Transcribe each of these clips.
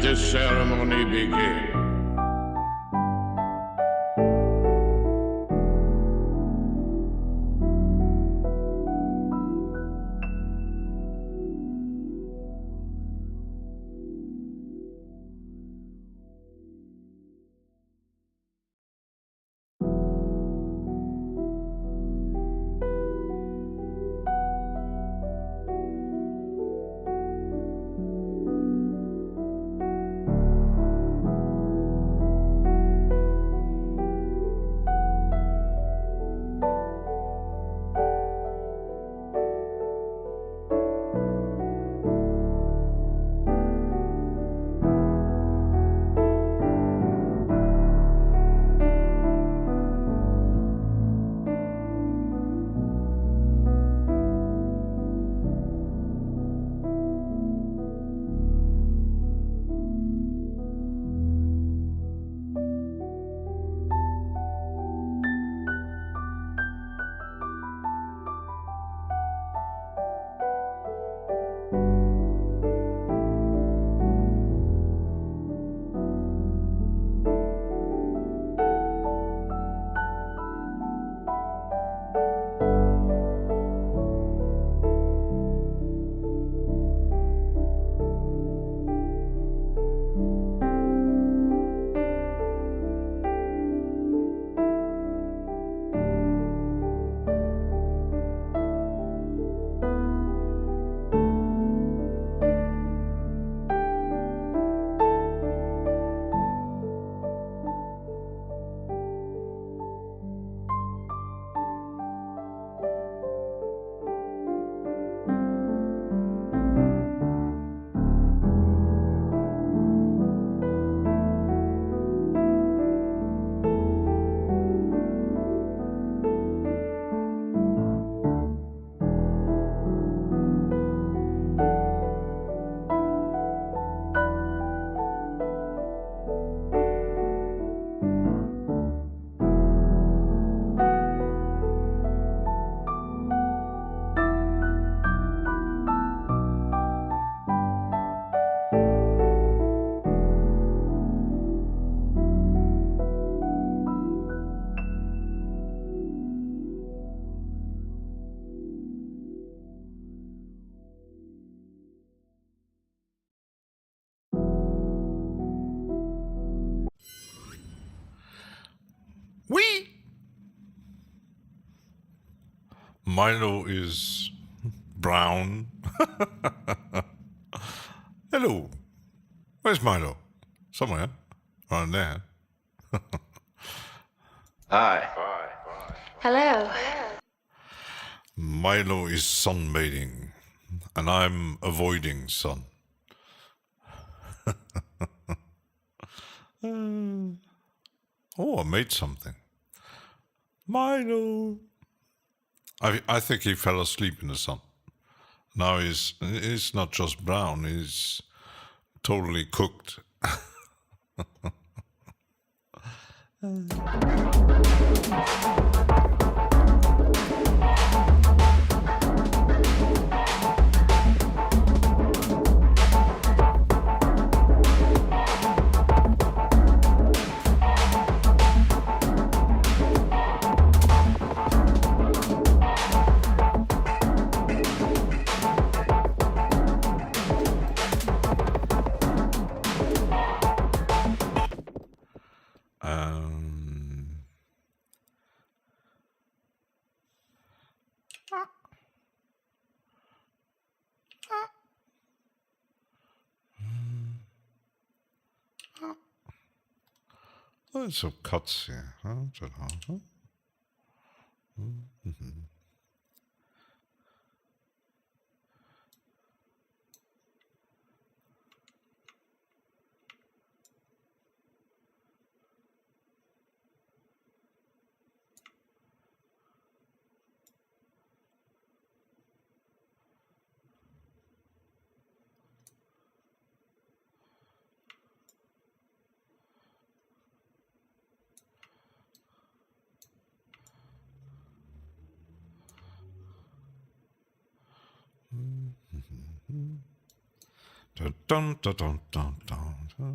the ceremony begin. Milo is brown. Hello. Where's Milo? Somewhere. Around there. Hi. Hello. Milo is sunbathing, and I'm avoiding sun. Oh, I made something. Milo. I think he fell asleep in the sun. Now he's not just brown, he's totally cooked. There's some cuts here. Huh? Mm-hmm. Dun, dun, dun, dun, dun, dun.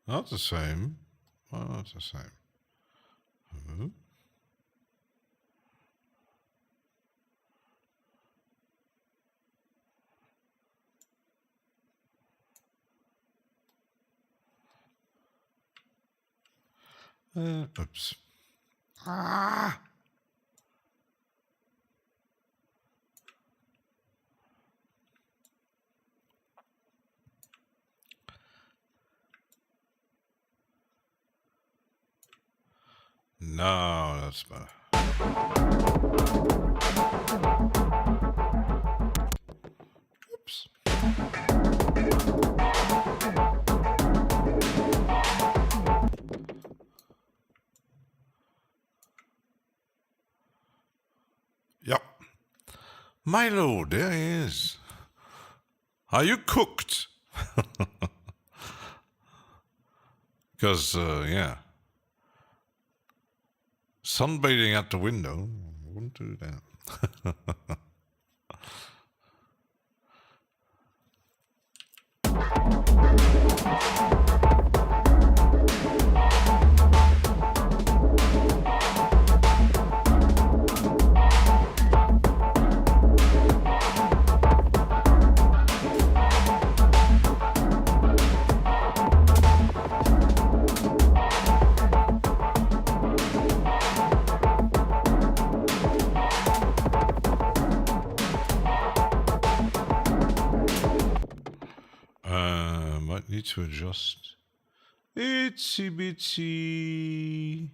Not the same. Not the same. Oops. Ah! No, that's better. Oops. Yep. Milo, there he is. Are you cooked? Because, yeah. Sunbathing at the window, wouldn't do that. Might need to adjust. Itsy bitsy.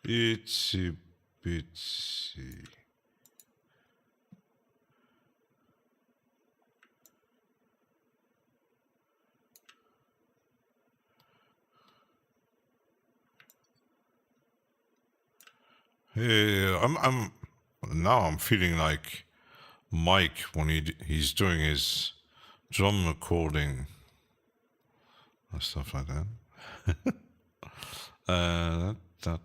Itsy bitsy. Hey, I'm feeling like Mike when he's doing his drum recording and stuff like that. That's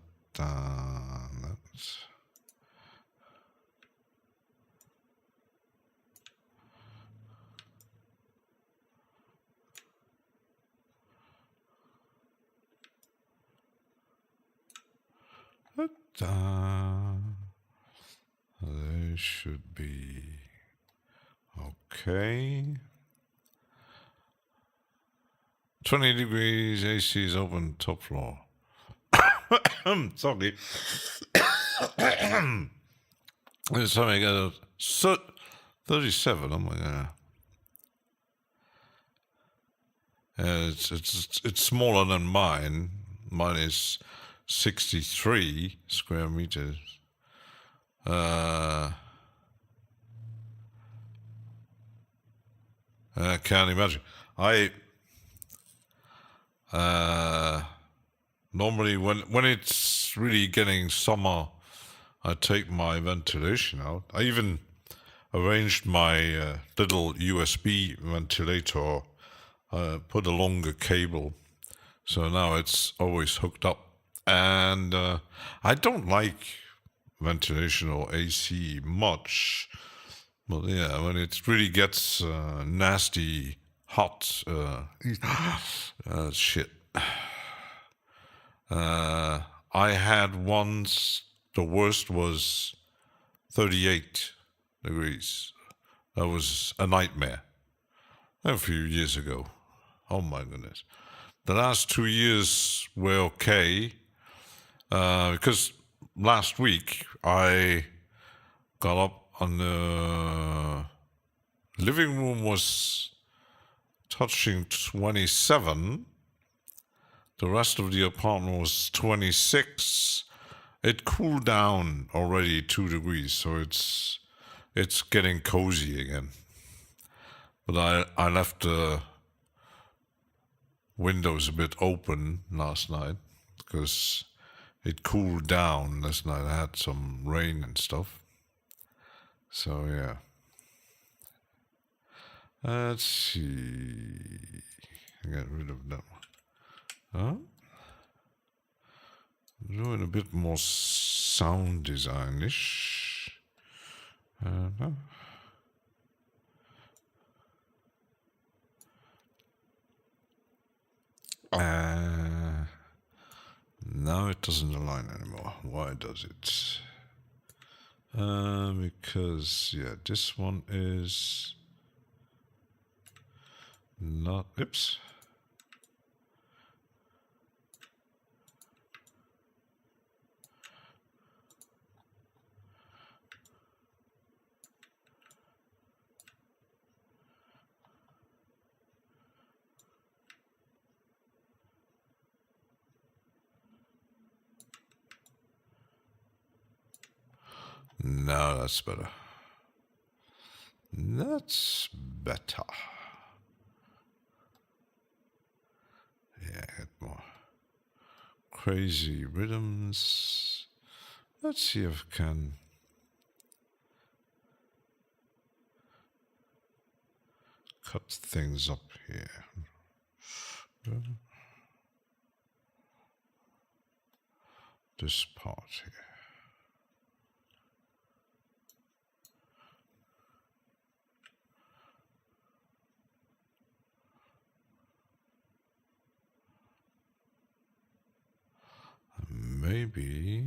they should be okay. 20 degrees, AC is open, top floor. Sorry. There's something else. 37, oh my god. It's smaller than mine. Mine is 63 square meters. I can't imagine. Normally when it's really getting summer, I take my ventilation out. I even arranged my little USB ventilator, put a longer cable, so now it's always hooked up. And I don't like ventilation or AC much, but yeah, when it really gets nasty, hot, shit. I had once, the worst was 38 degrees. That was a nightmare a few years ago. Oh my goodness. The last 2 years were okay, because last week I got up and the living room was touching 27. The rest of the apartment was 26. It cooled down already 2 degrees, so it's getting cozy again. But I left the windows a bit open last night because it cooled down last night. I had some rain and stuff. So yeah. Let's see. Get rid of that one. Huh? Doing a bit more sound design-ish. No. Now it doesn't align anymore. Why does it? Because, yeah, this one is not... Oops. No, that's better. That's better. Yeah, get more crazy rhythms. Let's see if I can cut things up here. This part here. Maybe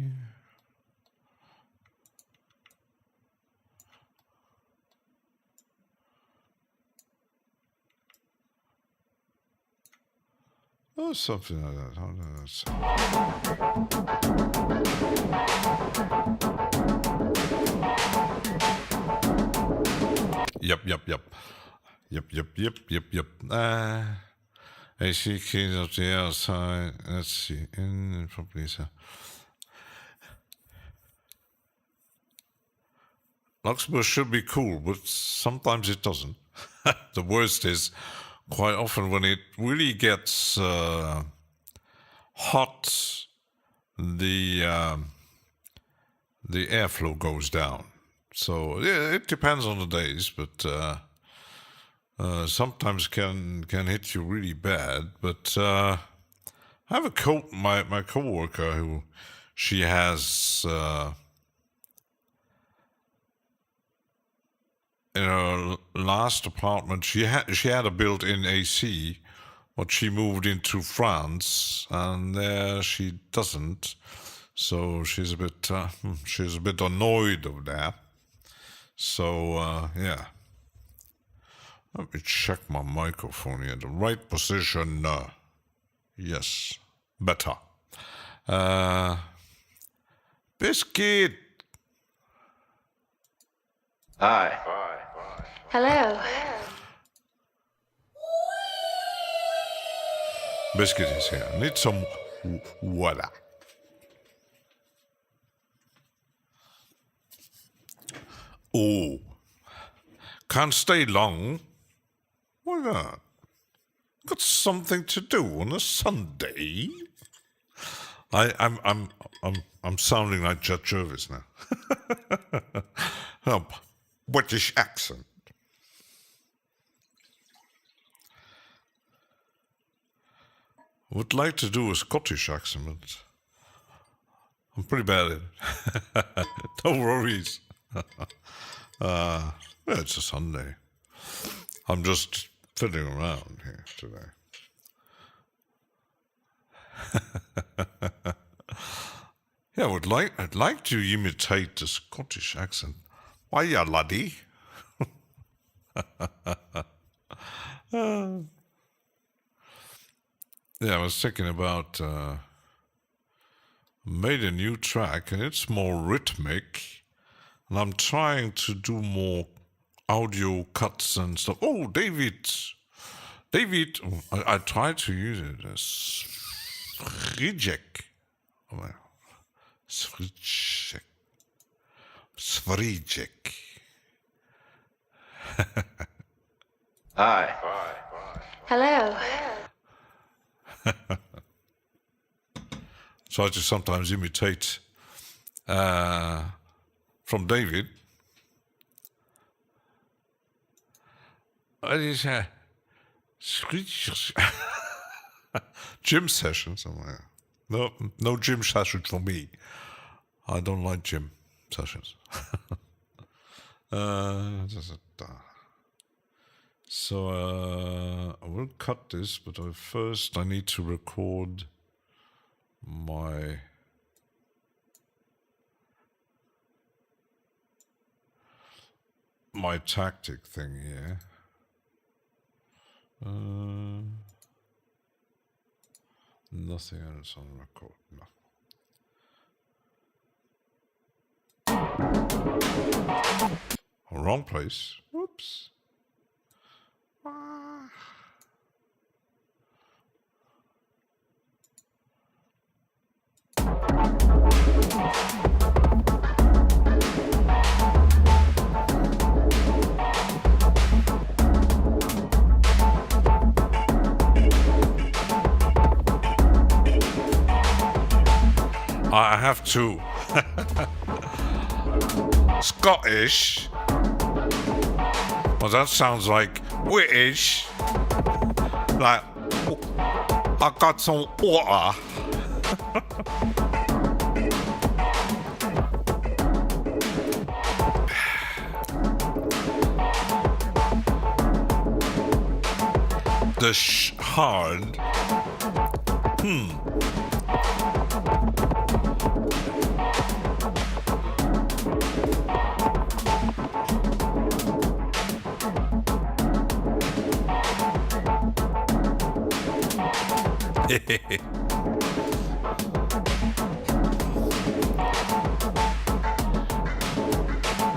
or something like that. How does that sound? Yep. AC keys up the outside. Let's see. In properly so. Luxembourg should be cool, but sometimes it doesn't. The worst is quite often when it really gets hot, the airflow goes down. So yeah, it depends on the days, but sometimes can hit you really bad. But I have a my coworker who she has in her last apartment she had a built-in AC, but she moved into France and there she doesn't. So she's a bit annoyed of that. So yeah. Let me check my microphone here. The right position. Yes. Better. Biscuit. Hi. Hello. Biscuit is here. Need some water. Oh. Can't stay long. Why not? Got something to do on a Sunday. I'm sounding like Judge Jervis now. Oh, British accent. Would like to do a Scottish accent, but I'm pretty bad at it. No worries. Yeah, it's a Sunday. I'm just fiddling around here today. Yeah, I'd like to imitate the Scottish accent. Why, ya laddie? Yeah, I was thinking about made a new track and it's more rhythmic, and I'm trying to do more audio cuts and stuff. Oh, David David, I tried to use it as Svrijek. Svrijek. Svrijek. Hi. Hello. So I just sometimes imitate from David. What is gym sessions? No gym sessions for me. I don't like gym sessions. So I will cut this, but first I need to record my tactic thing here. Nothing else on record. No. Wrong place. Whoops. I have to. Scottish. Well, that sounds like British. Like, I got some water. The hard.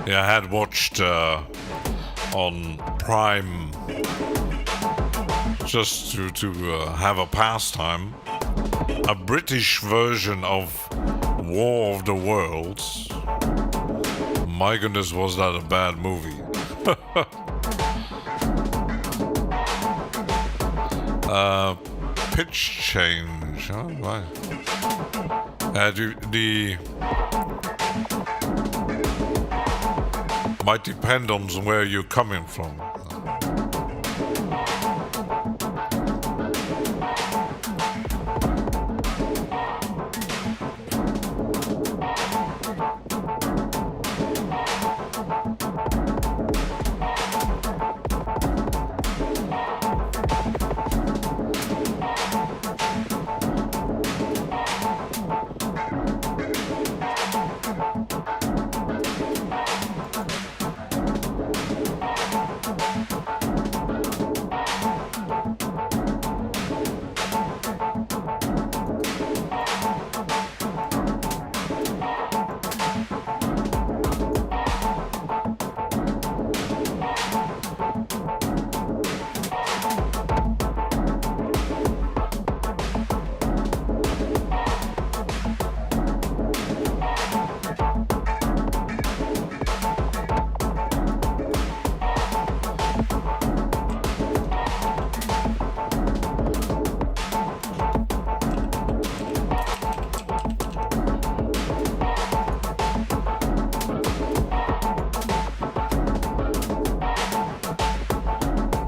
Yeah, I had watched on Prime just to have a pastime a British version of War of the Worlds. My goodness, was that a bad movie? Pitch change. Oh, right. The might depend on where you're coming from.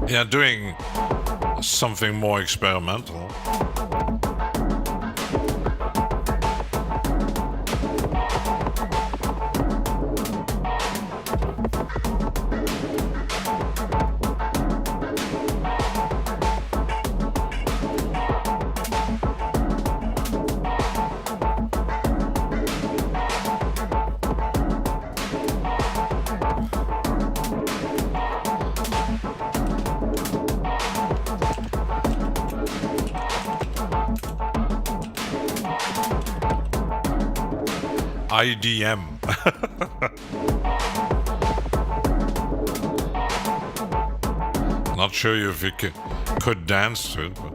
Yeah, doing something more experimental. IDM. Not sure if you can could dance to it, but...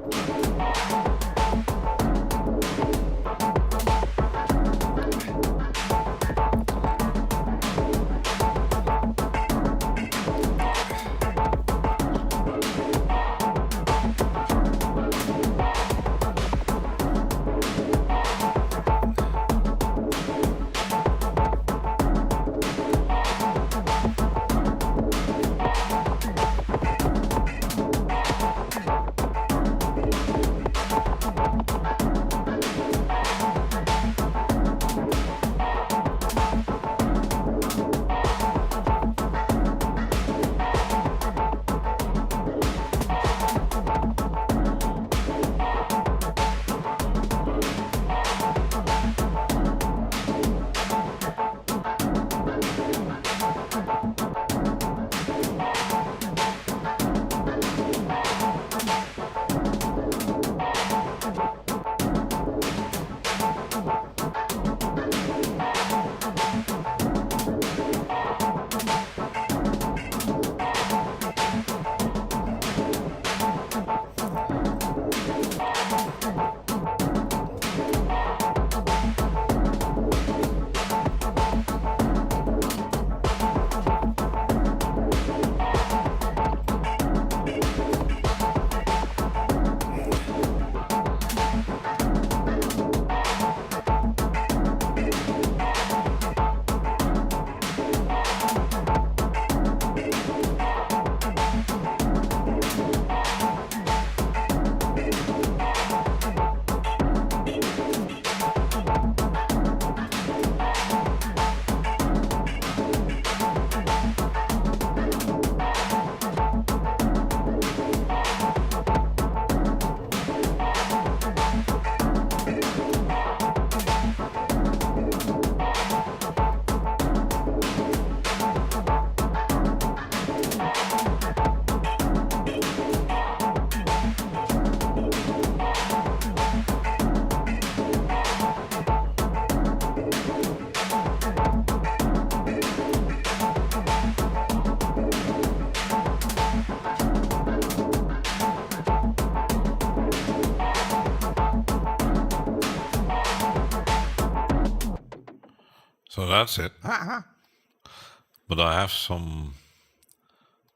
So that's it. But I have some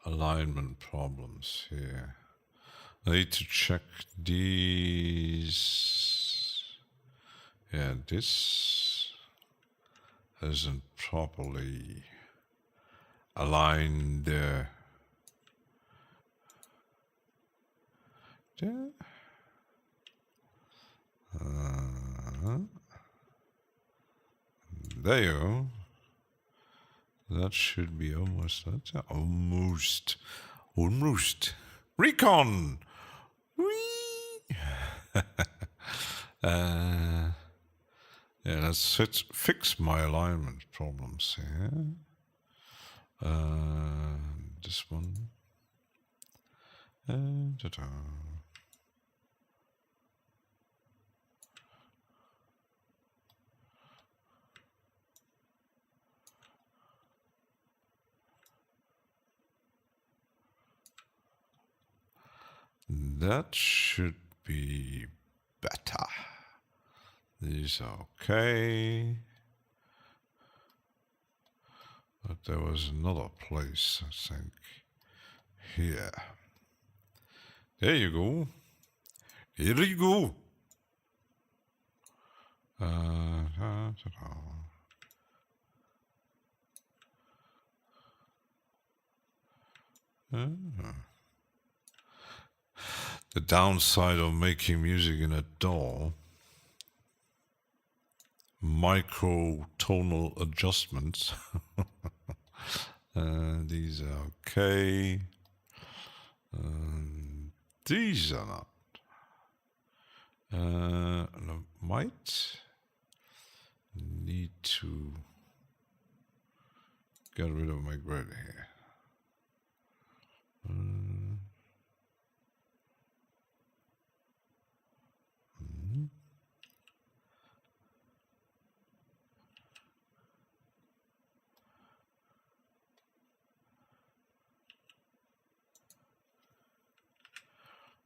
alignment problems here. I need to check these. Yeah, this isn't properly aligned there. There. There you go. That should be almost. That's almost. Recon. Whee! Yeah, let's fix my alignment problems here. This one. Ta-da. That should be better. These are okay. But there was another place, I think. Here. There you go. Here you go. Ta-da. The downside of making music in a DAW, micro-tonal adjustments. These are okay. These are not. I might need to get rid of my grid here.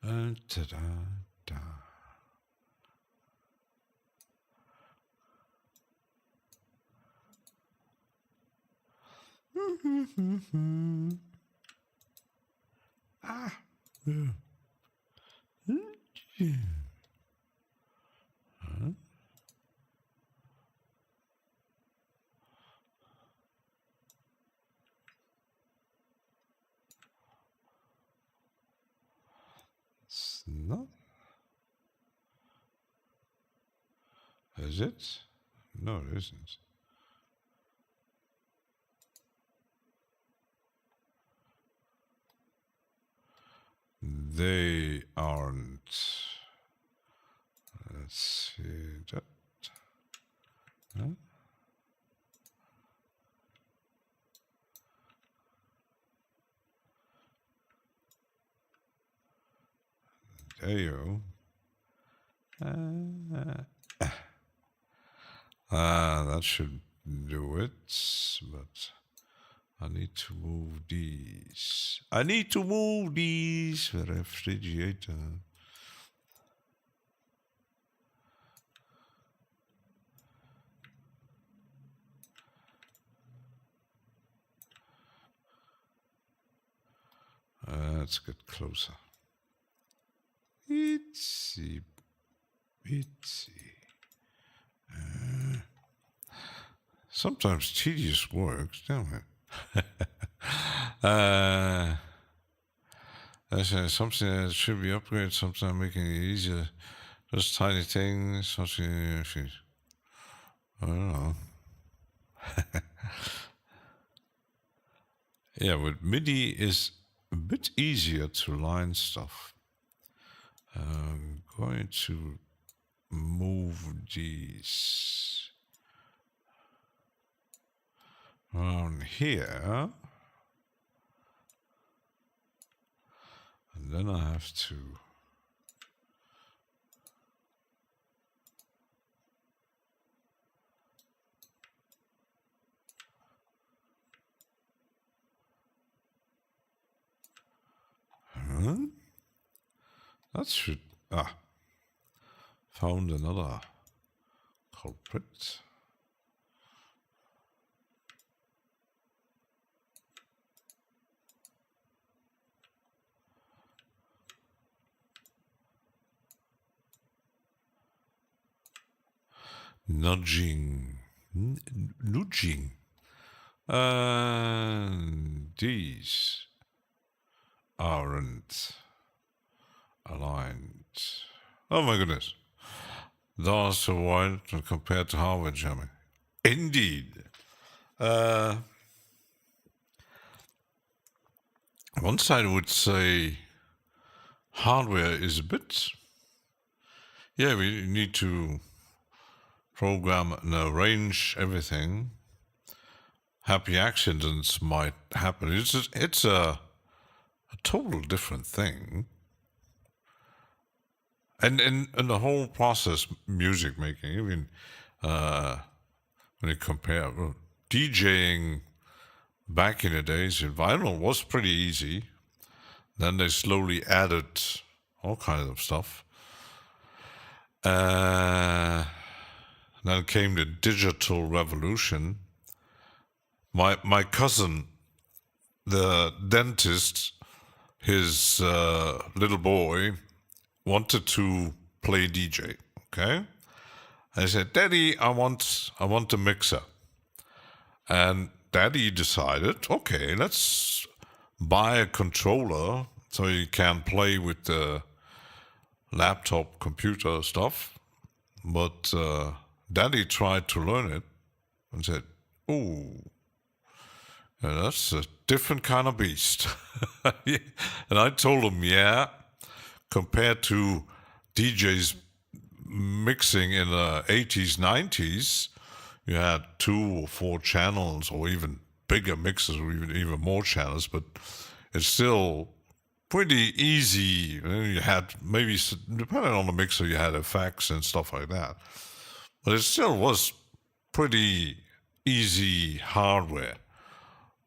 Da-da-da. It's not. Is it? No, it isn't. They aren't. Let's see that. Huh? There you go. That should do it, but I need to move these. I need to move these refrigerator. Let's get closer. Itsy bitsy. Sometimes tedious works, don't it? That's something that should be upgraded, sometimes making it easier. Just tiny things, something. I don't know. Yeah, with MIDI is a bit easier to line stuff. I'm going to move these around here. And then I have to that should found another culprit. Nudging. Nudging. These aren't aligned. Oh my goodness. Those are so wide compared to hardware jamming. Indeed. One side would say hardware is a bit. Yeah, we need to program and arrange everything. Happy accidents might happen. It's a total different thing. And the whole process, music making, I mean, when you compare DJing back in the days, vinyl was pretty easy. Then they slowly added all kinds of stuff. Then came the digital revolution. My cousin, the dentist, his little boy wanted to play DJ. Okay, I said, "Daddy, I want a mixer," and Daddy decided, "Okay, let's buy a controller so you can play with the laptop computer stuff." But Daddy tried to learn it and said, "Oh, yeah, that's a different kind of beast." And I told him, "Yeah, compared to DJs mixing in the 80s, 90s, you had 2 or 4 channels or even bigger mixers or even more channels, but it's still pretty easy. You had maybe, depending on the mixer, you had effects and stuff like that. But it still was pretty easy hardware.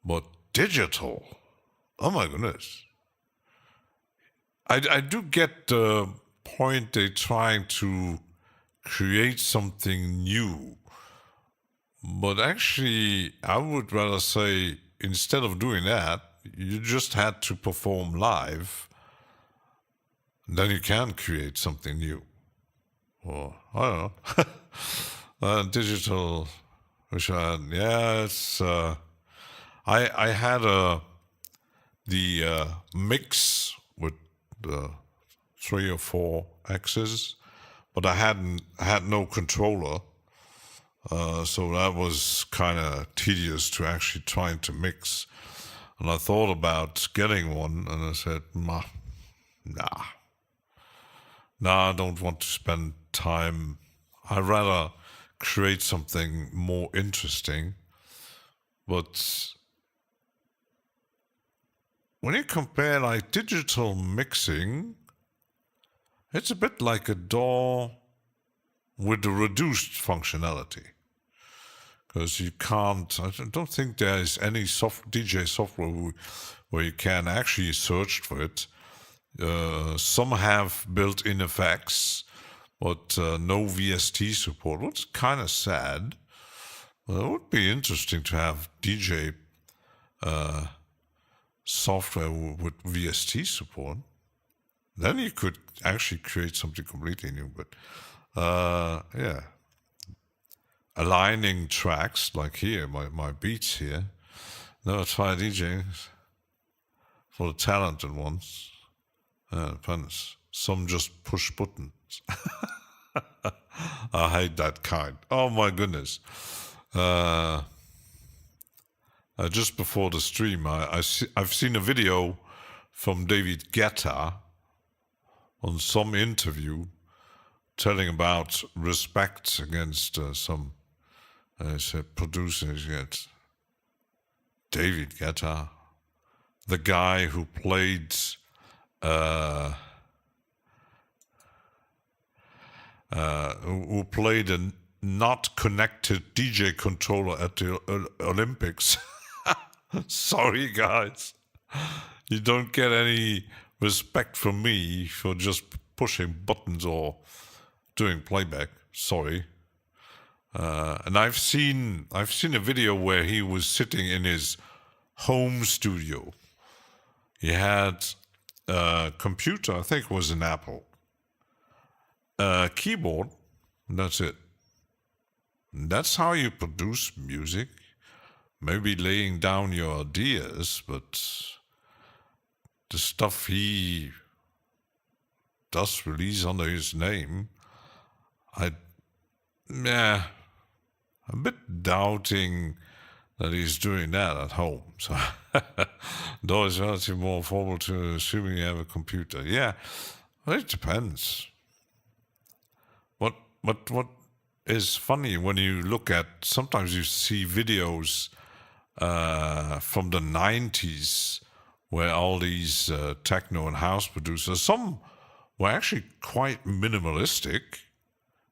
But digital, oh my goodness. I do get the point they're trying to create something new. But actually, I would rather say instead of doing that, you just had to perform live. Then you can create something new. Or, I don't know. Digital, which it's, I had the mix with the 3 or 4 X's, but I had no controller. So that was kind of tedious to actually trying to mix. And I thought about getting one, and I said, nah, I don't want to spend time. I'd rather create something more interesting. But when you compare like digital mixing, it's a bit like a DAW with a reduced functionality. Because you can't, I don't think there is any DJ software where you can actually search for it. Some have built-in effects, but no VST support, which is kind of sad. Well, it would be interesting to have DJ software with VST support. Then you could actually create something completely new. But yeah, aligning tracks like here, my beats here. Never try DJing for the talented ones. Depends. Some just push buttons. I hate that kind. Oh my goodness. Just before the stream, I've seen a video from David Guetta on some interview telling about respect against some producers. Against David Guetta, the guy who played who played a not connected DJ controller at the Olympics. Sorry, guys. You don't get any respect from me for just pushing buttons or doing playback. Sorry. And I've seen a video where he was sitting in his home studio. He had a computer, I think it was an Apple, a keyboard, and that's it. And that's how you produce music. Maybe laying down your ideas, but the stuff he does release under his name, I'm a bit doubting that he's doing that at home. So, though it's relatively more affordable to assuming you have a computer. Yeah, well, it depends. What is funny when you look at, sometimes you see videos from the 90s where all these techno and house producers, some were actually quite minimalistic,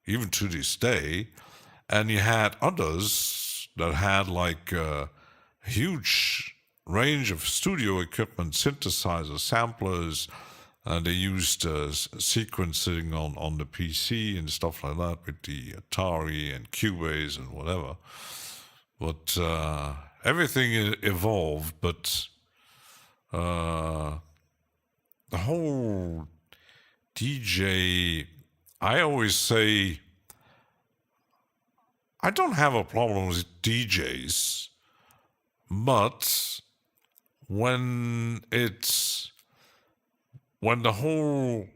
even to this day, and you had others that had like a huge range of studio equipment, synthesizers, samplers, and they used sequencing on the PC and stuff like that with the Atari and Cubase and whatever. But everything evolved, but the whole DJ, I always say, I don't have a problem with DJs, but when the whole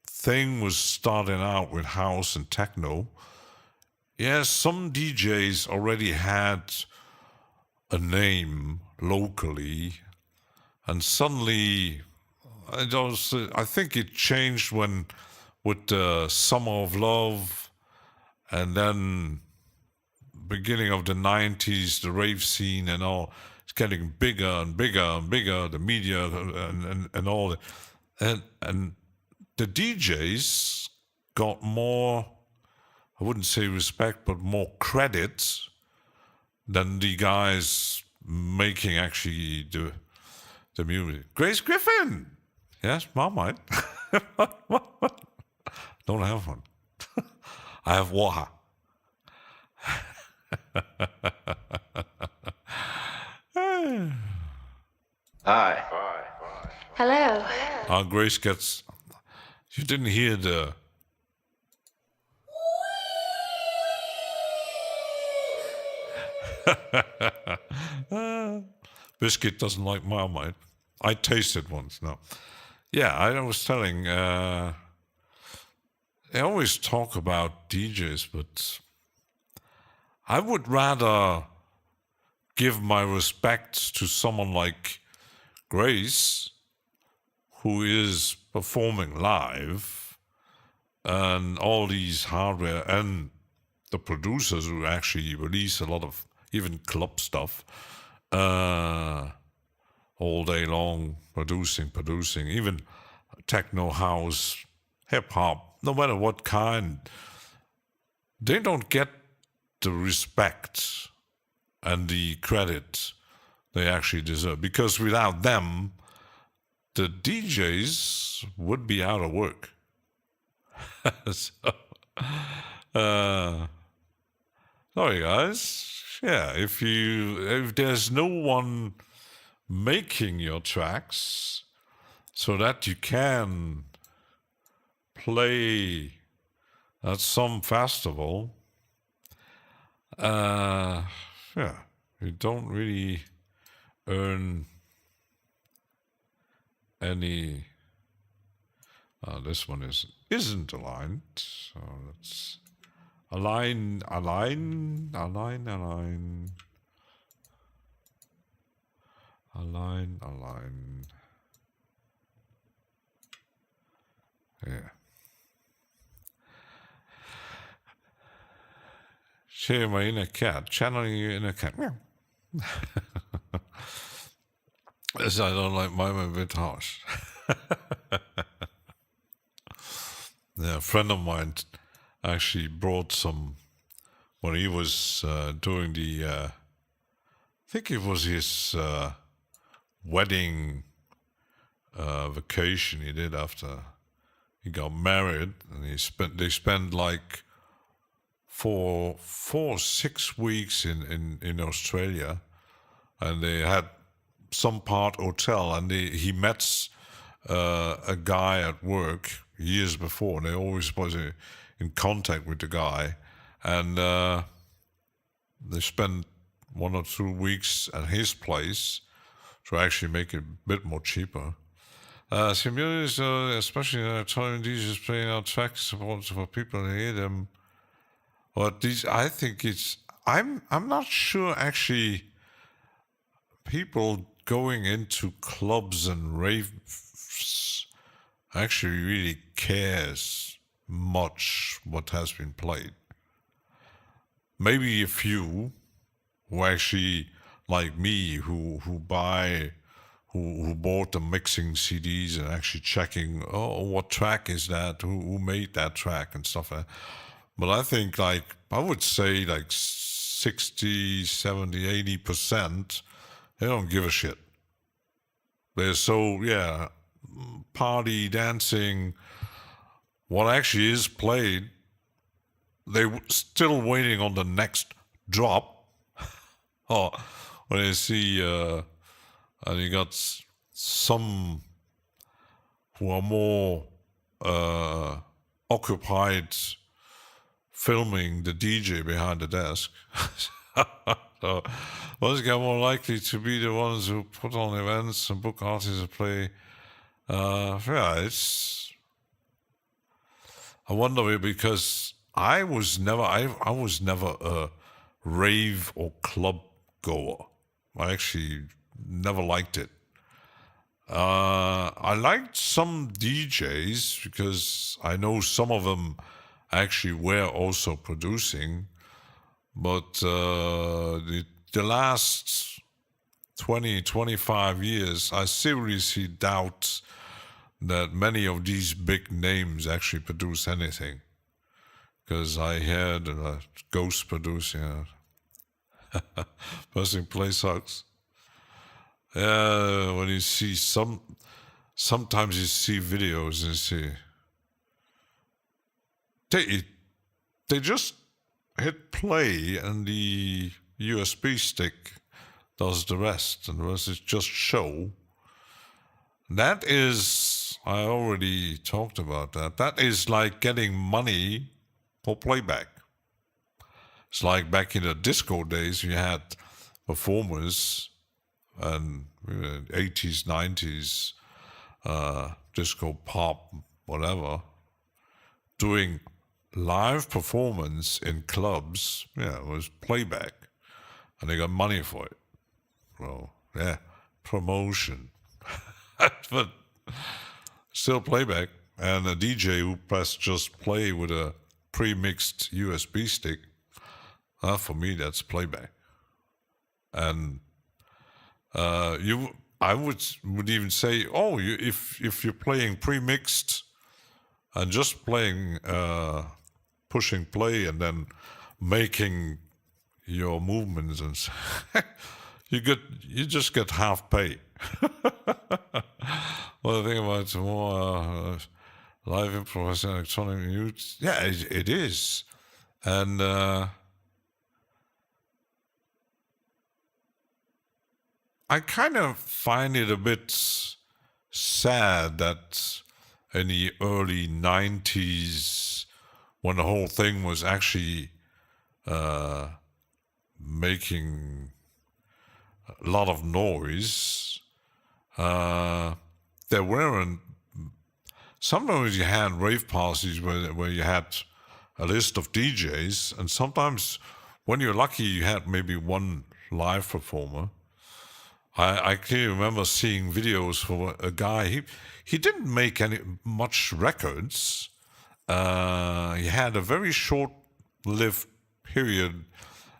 thing was starting out with house and techno, yes, some DJs already had a name locally, and suddenly, I think it changed with the Summer of Love, and then beginning of the 90s, the rave scene and all, it's getting bigger and bigger and bigger, the media and all that. And the DJs got more, I wouldn't say respect, but more credit than the guys making actually the music. Grace Griffin! Yes, Marmite. Don't have one. I have water. Hi. Hello. Grace gets... You didn't hear the... Biscuit doesn't like Marmite. I tasted once, no. Yeah, I was telling... they always talk about DJs, but... I would rather give my respect to someone like Grace, who is performing live, and all these hardware, and the producers who actually release a lot of even club stuff all day long, producing, even techno, house, hip hop, no matter what kind. They don't get the respect and the credit they actually deserve, because without them, the DJs would be out of work. So, sorry guys. Yeah, if there's no one making your tracks so that you can play at some festival, yeah, you don't really earn any. This one isn't aligned, so let's align. Yeah. Share my inner cat, channeling your inner cat. Meow. Yes, I don't like mine a bit harsh. Yeah, a friend of mine actually brought some when he was doing the. I think it was his wedding vacation he did after he got married, and they spent like 6 weeks in Australia, and they had some part hotel, and he met a guy at work years before, and they always was in contact with the guy, and they spent 1 or 2 weeks at his place to actually make it a bit more cheaper. Communities, especially Italian DJs playing our tracks for people to hear them. But these, I think I'm not sure actually people going into clubs and raves actually really cares much what has been played. Maybe a few who actually, like me, who bought the mixing CDs and actually checking, oh, what track is that? Who made that track and stuff like that. But I think, like, I would say like 60, 70, 80%, they don't give a shit. They're so, yeah, party, dancing, what actually is played, they're still waiting on the next drop. Oh, when they see, and you got some who are more occupied filming the DJ behind the desk. So those guys are more likely to be the ones who put on events and book artists to play. Yeah, it's. I wonder, because I was never a rave or club goer. I actually never liked it. I liked some DJs because I know some of them actually were also producing, but the last 20, 25 years, I seriously doubt that many of these big names actually produce anything. Because I heard Ghost producing, person play sucks. When you see some sometimes you see videos and you see they just hit play and the USB stick does the rest, and the rest is just show. That is, I already talked about that. That is like getting money for playback. It's like back in the disco days, you had performers and 80s, 90s, disco pop, whatever, doing live performance in clubs. Yeah, it was playback, and they got money for it. Well, yeah, promotion, but still playback. And a DJ who pressed just play with a pre-mixed USB stick, for me, that's playback. And I would even say, oh, if you're playing pre-mixed and just playing, pushing play and then making your movements and you just get half pay. Well, the thing about it's more live improvised electronic music, yeah, it is, and I kind of find it a bit sad that in the early 90s, when the whole thing was actually making a lot of noise, there weren't. Sometimes you had rave parties where you had a list of DJs, and sometimes when you're lucky, you had maybe one live performer. I clearly remember seeing videos for a guy. He didn't make much records. He had a very short-lived period.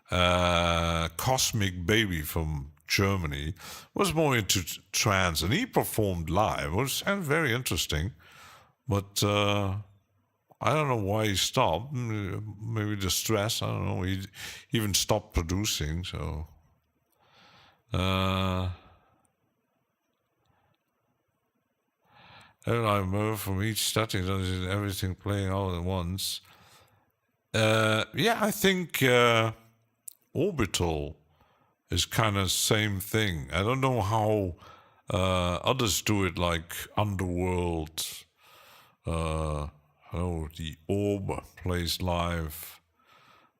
Cosmic Baby from Germany was more into trance, and he performed live. It was very interesting, but I don't know why he stopped. Maybe the stress. I don't know. He even stopped producing. So. And I remember from each static, everything playing all at once. Yeah, I think Orbital is kind of same thing. I don't know how others do it, like Underworld. The Orb plays live,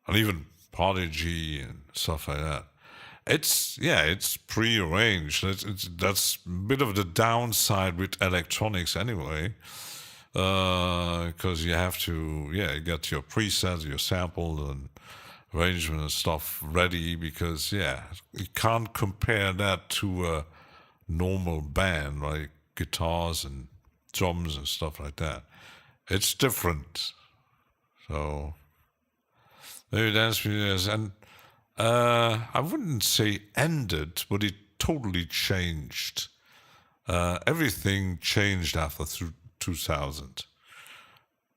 and even Prodigy and stuff like that. It's pre-arranged. That's a bit of the downside with electronics anyway, because you have to get your presets, your sample and arrangement and stuff ready, because you can't compare that to a normal band like guitars and drums and stuff like that. It's different. So maybe dance music and. I wouldn't say ended, but it totally changed. Everything changed after 2000.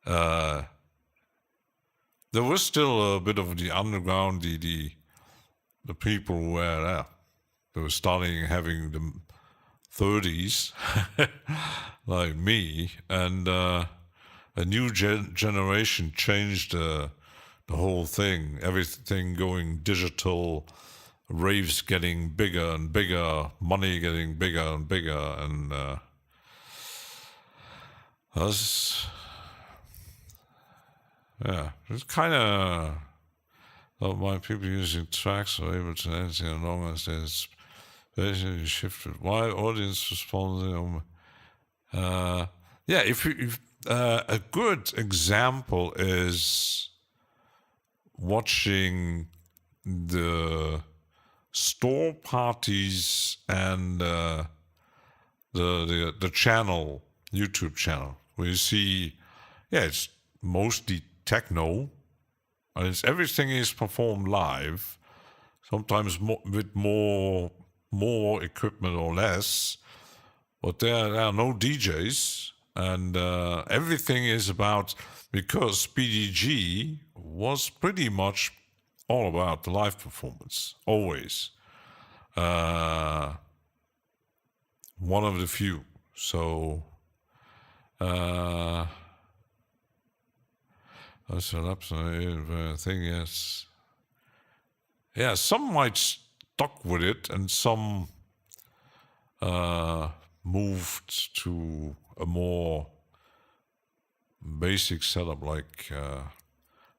There was still a bit of the underground, the people who were they were starting having the 30s, like me, and a new generation changed the whole thing, everything going digital, raves getting bigger and bigger, money getting bigger and bigger, and it's kind of my people using tracks are able to anything as long as there's basically shifted. Why audience responding? If a good example is watching the store parties and the channel, YouTube channel, where you see, it's mostly techno, and everything is performed live, sometimes with more equipment or less, but there are no DJs, and everything is about, because PDG was pretty much all about the live performance, always. One of the few. So, that's an absolute thing, yes. Yeah, some might stuck with it, and some moved to a more basic setup like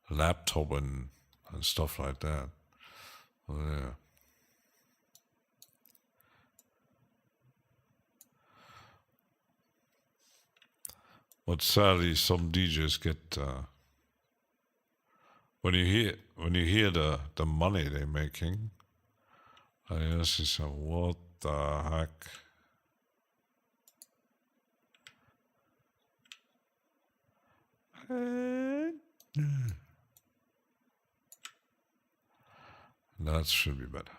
laptop and stuff like that. Yeah. But sadly, some DJs get when you hear the money they're making, I ask yourself, what the heck? That should be better.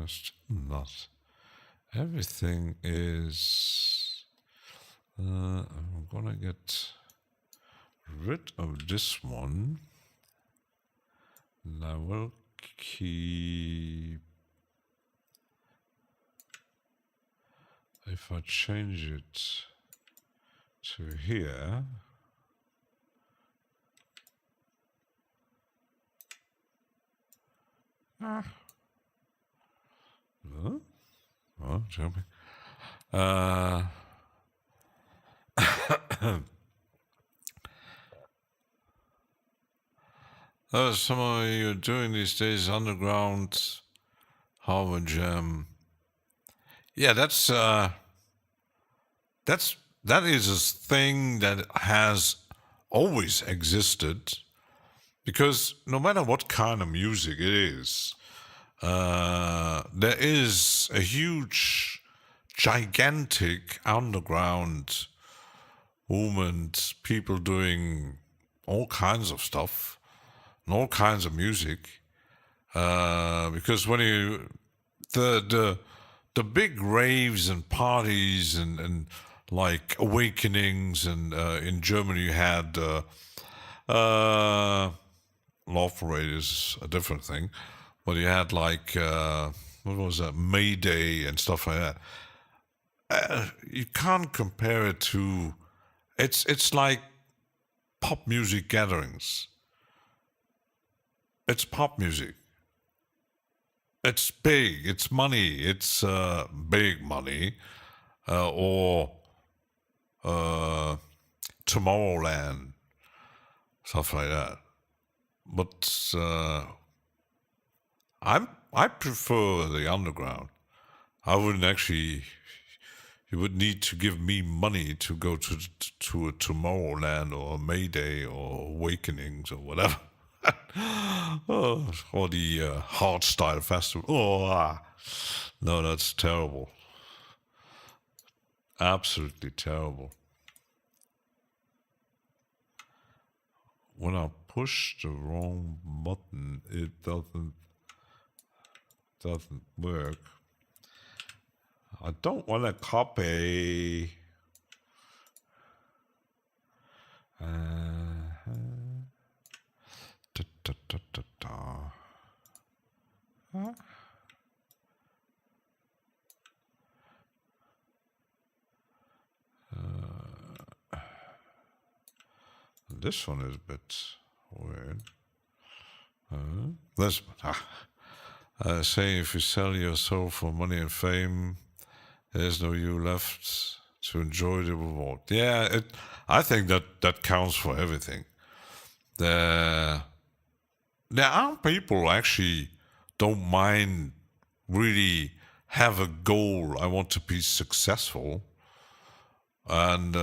Still not. Everything is. I'm gonna get rid of this one. And I will keep. If I change it to here. Huh? Oh, jumping. Some of you doing these days underground Harvard Jam. Yeah, that is a thing that has always existed, because no matter what kind of music it is, there is a huge, gigantic underground movement, people doing all kinds of stuff and all kinds of music. Because when you the big raves and parties and like awakenings, and in Germany you had Love Parade is a different thing, but you had like what was that, May Day and stuff like that. You can't compare it to. It's like pop music gatherings. It's pop music. It's big. It's money. It's big money, or Tomorrowland, stuff like that. But I prefer the underground. I wouldn't actually. You would need to give me money to go to a Tomorrowland or a May Day or Awakenings or whatever. Or the Hardstyle Festival. No, that's terrible. Absolutely terrible. When I push the wrong button, it doesn't work. I don't want to copy. This one is a bit weird. This one. Saying if you sell your soul for money and fame, there's no you left to enjoy the reward. Yeah, I think that counts for everything. There are people who actually don't mind, really have a goal. I want to be successful. And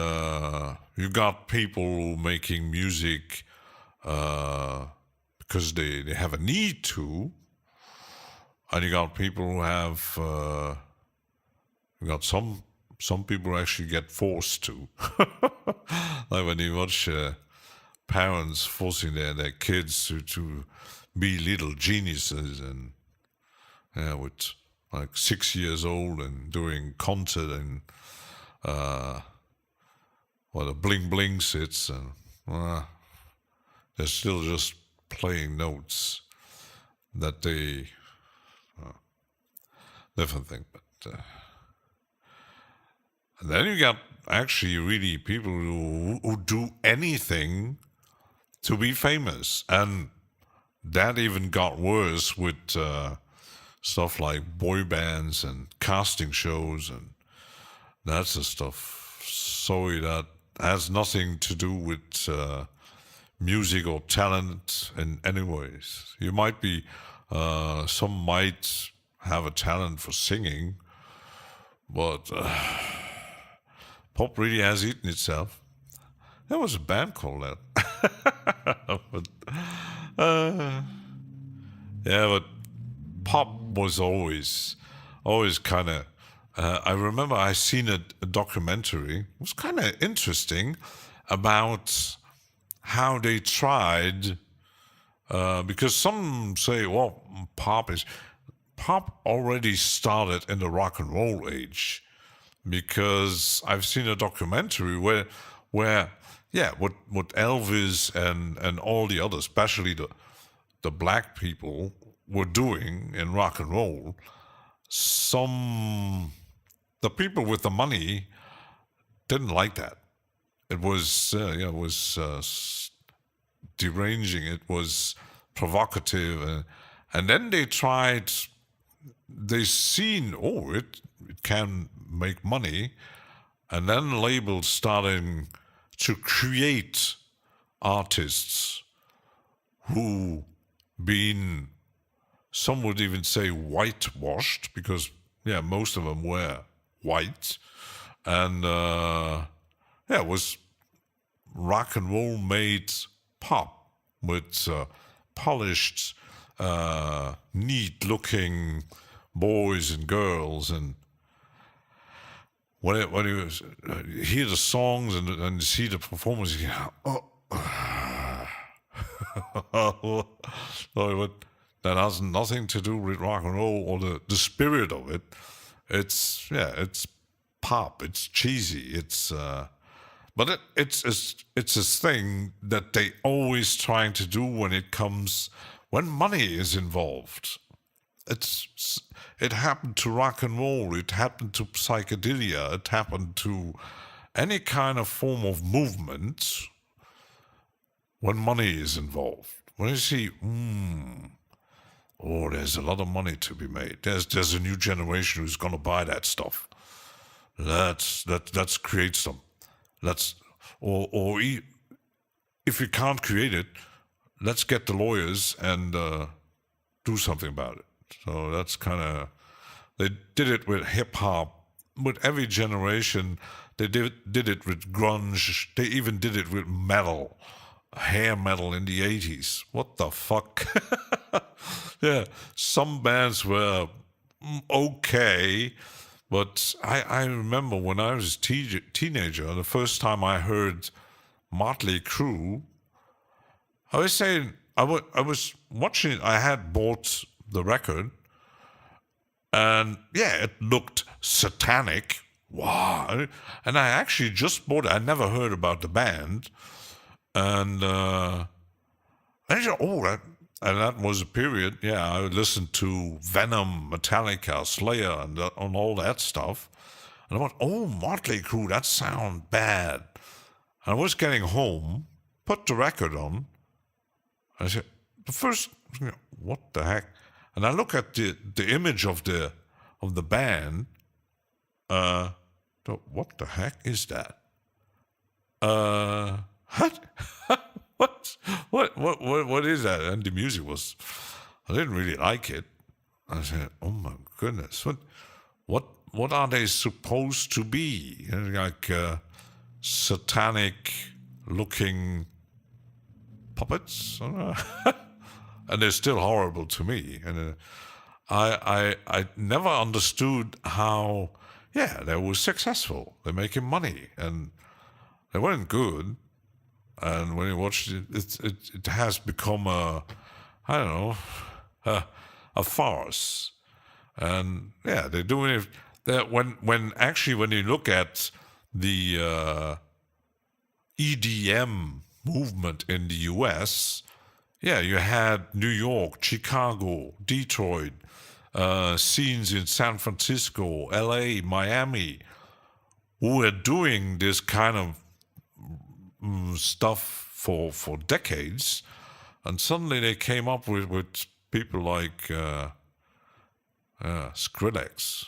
you got people making music because they have a need to. And you got people who have, you got some people actually get forced to. Like when you watch parents forcing their kids to be little geniuses, and with like 6 years old and doing concert and the bling bling sits, and they're still just playing notes that they different thing, but And then you got actually really people who do anything to be famous. And that even got worse with stuff like boy bands and casting shows and that's the stuff. Sorry, that has nothing to do with music or talent in any ways. You might be, some might have a talent for singing, but pop really has eaten itself. There was a band called that. But, yeah, but pop was always kind of. I remember I seen a documentary. It was kind of interesting about how they tried. Because some say, well, pop already started in the rock and roll age. Because I've seen a documentary where yeah, what Elvis and all the others, especially the black people, were doing in rock and roll. The people with the money didn't like that. It was deranging. It was provocative, and then they tried. They seen, oh, it can make money, and then labels starting to create artists who been, some would even say, whitewashed, because yeah, most of them were white, and yeah, it was rock and roll made pop with polished, neat-looking boys and girls, and when you hear the songs and see the performance, you go, oh, sorry, but that has nothing to do with rock and roll or the spirit of it. It's pop. It's cheesy. But it's a thing that they always trying to do when money is involved. It happened to rock and roll. It happened to psychedelia. It happened to any kind of form of movement when money is involved. When you see, oh, there's a lot of money to be made. There's a new generation who's going to buy that stuff. Let's create some. If we can't create it, let's get the lawyers and do something about it. So that's kind of, they did it with hip hop, with every generation. They did it with grunge. They even did it with metal, hair metal in the 80s. What the fuck? Yeah, some bands were okay, but I remember when I was a teenager, the first time I heard Motley Crue, I was saying, I was watching it, I had bought the record, and yeah, it looked satanic. Wow. And I actually just bought it. I never heard about the band. And I said, that was a period. Yeah, I listened to Venom, Metallica, Slayer, and all that stuff. And I went, oh, Motley Crue, that sounds bad. And I was getting home, put the record on. I said, what the heck? And I look at the image of the band. What the heck is that? What is that? And the music was, I didn't really like it. I said, oh my goodness, what are they supposed to be? Like satanic looking puppets? And they're still horrible to me. And I never understood how, yeah, they were successful. They're making money, and they weren't good. And when you watch it, it has become a farce. And yeah, they're doing it. That when you look at the EDM movement in the U.S., yeah, you had New York, Chicago, Detroit, scenes in San Francisco, L.A., Miami, who were doing this kind of stuff for decades, and suddenly they came up with people like Skrillex.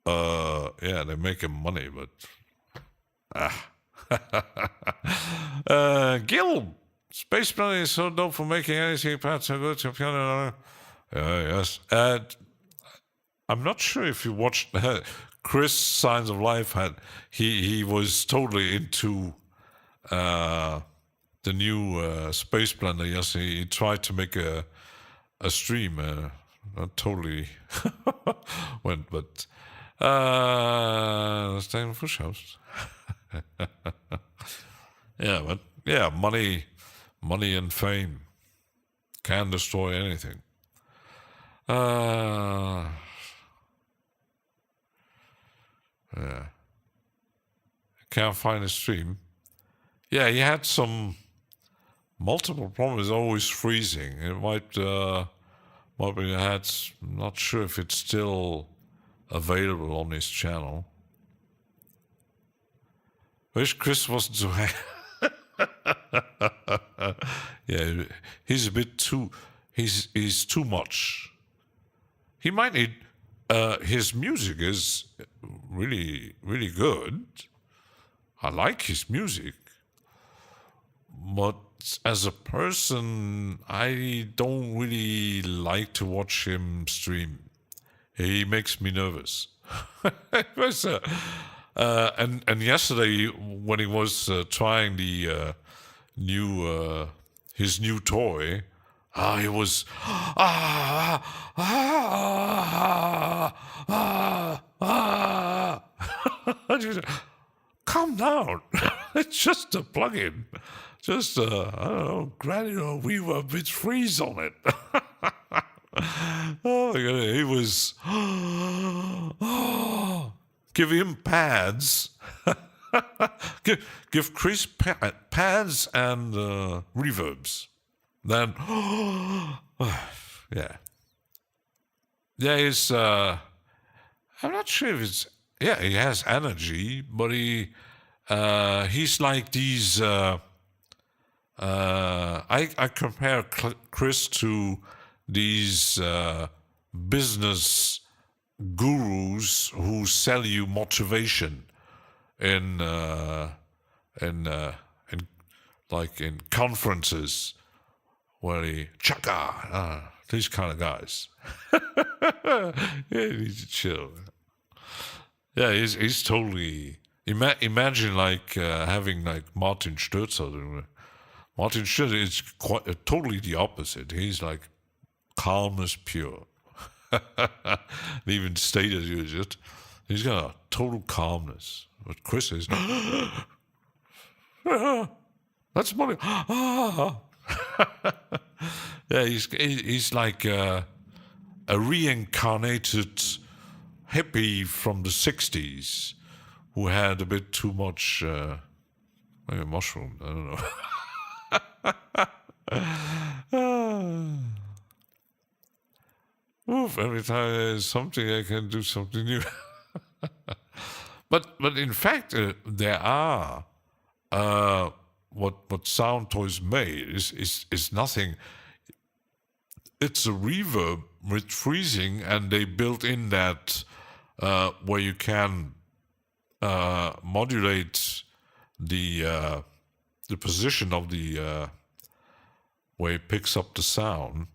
Yeah, they're making money, but Gil, Space Planet is so dope for making anything part so good to piano. Yes. I'm not sure if you watched Chris Signs of Life had he was totally into the new Space Planet. Yes, he tried to make a stream. Not totally went, but staying for shows. Yeah, but yeah, money and fame can destroy anything. Yeah. Can't find a stream. Yeah, he had some multiple problems, always freezing. It might be had. Not sure if it's still available on his channel. Wish Chris wasn't so yeah, he's a bit too. He's too much. He might need. His music is really, really good. I like his music, but as a person, I don't really like to watch him stream. He makes me nervous. It was, and yesterday when he was trying the new his new toy, he was calm down. It's just a plug-in. Just, I don't know, granular reverb with freeze on it. Oh my God, he was... Give him pads. give Chris pads and reverbs. Then, yeah. Yeah, he's... I'm not sure if it's... Yeah, he has energy, but he's like these... I compare Chris to these business gurus who sell you motivation in conferences where these kind of guys. Yeah, you need to chill. Yeah, he's totally. Imagine like having like Martin Stürzer. Martin Stürzer is totally the opposite. He's like calm as pure. Even stated it. He's got a total calmness. But Chris is that's money. Yeah, he's like a reincarnated hippie from the 60s who had a bit too much maybe mushroom, I don't know. Oof, every time there's something I can do something new. But in fact there are what sound toys made is nothing. It's a reverb with freezing, and they built in that where you can modulate the position of the where it picks up the sound.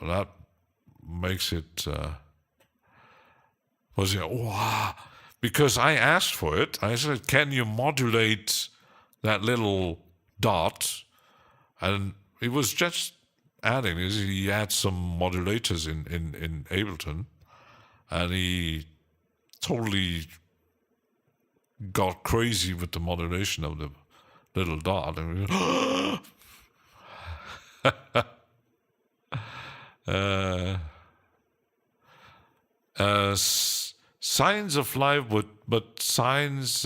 That makes it because I asked for it. I said, "Can you modulate that little dot?" And it was just adding. He had some modulators in Ableton, and he totally got crazy with the modulation of the little dot. And signs of life, but signs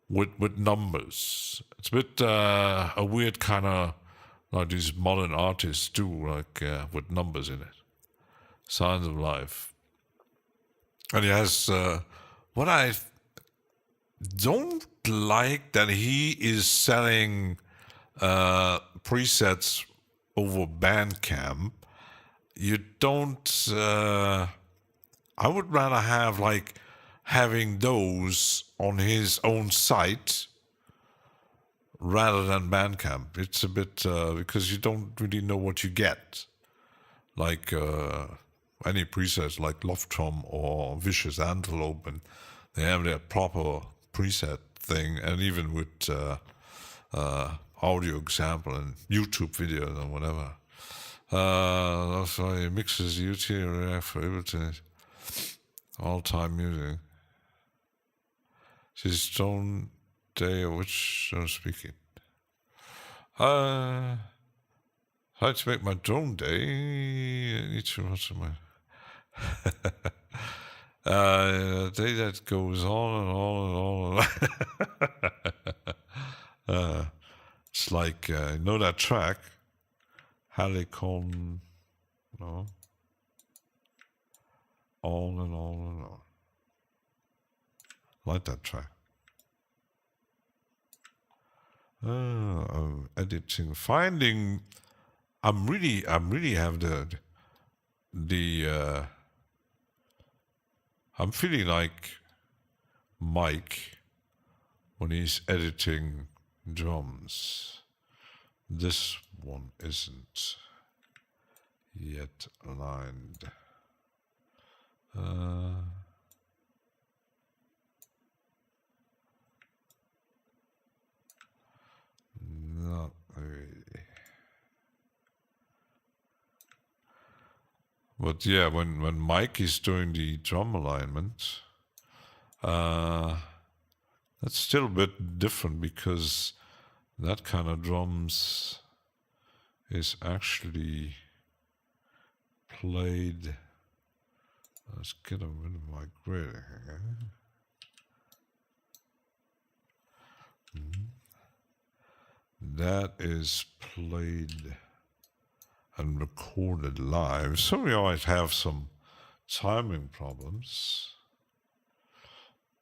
with numbers. It's a bit a weird kind of like these modern artists do, like with numbers in it. Signs of life. And he has what I don't like that he is selling presets over Bandcamp. You don't. I would rather have like having those on his own site rather than Bandcamp. It's a bit because you don't really know what you get. Like any presets like Love Tom or Vicious Antelope, and they have their proper preset thing, and even with audio example and YouTube videos and whatever. That's why he mixes YouTube for everything. All-time music. This is Stone Day, which I'm speaking. How to make my drone day? I need to watch my day that goes on and on and on. It's like you know that track, Halicon, no, on and on and on. Like that track. I'm editing, finding. I'm really have the. I'm feeling like Mike when he's editing drums. This one isn't yet aligned. Not really. But yeah, when Mike is doing the drum alignment, that's still a bit different because that kind of drums is actually played. Let's get a bit of my grid here. That is played and recorded live, so we always have some timing problems.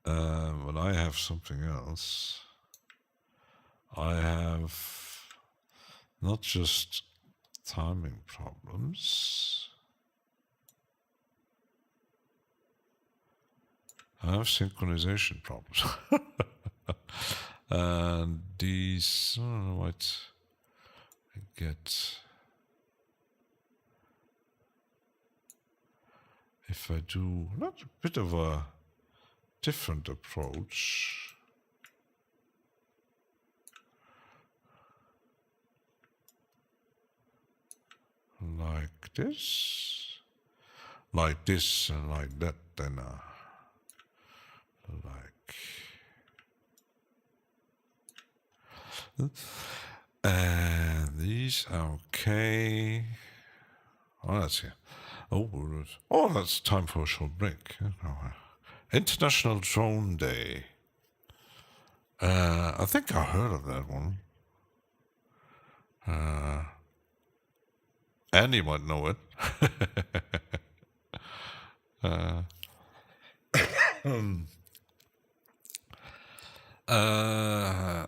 But I have something else. I have not just timing problems. I have synchronization problems. And these, I don't know what I get. If I do not a bit of a different approach. Like this, and like that, then like, and these are okay. Oh, that's it. Oh, that's time for a short break. International Drone Day. I think I heard of that one. Andy might know it.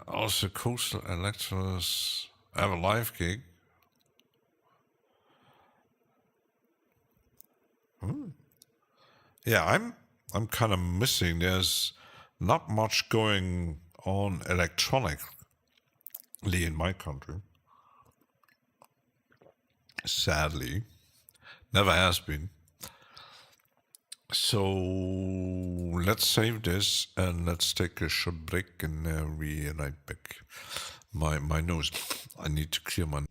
Also, Coastal Electros have a live gig. Yeah, I'm kind of missing. There's not much going on electronically in my country. Sadly, never has been. So let's save this and let's take a short break and we right back. My nose. I need to clear my.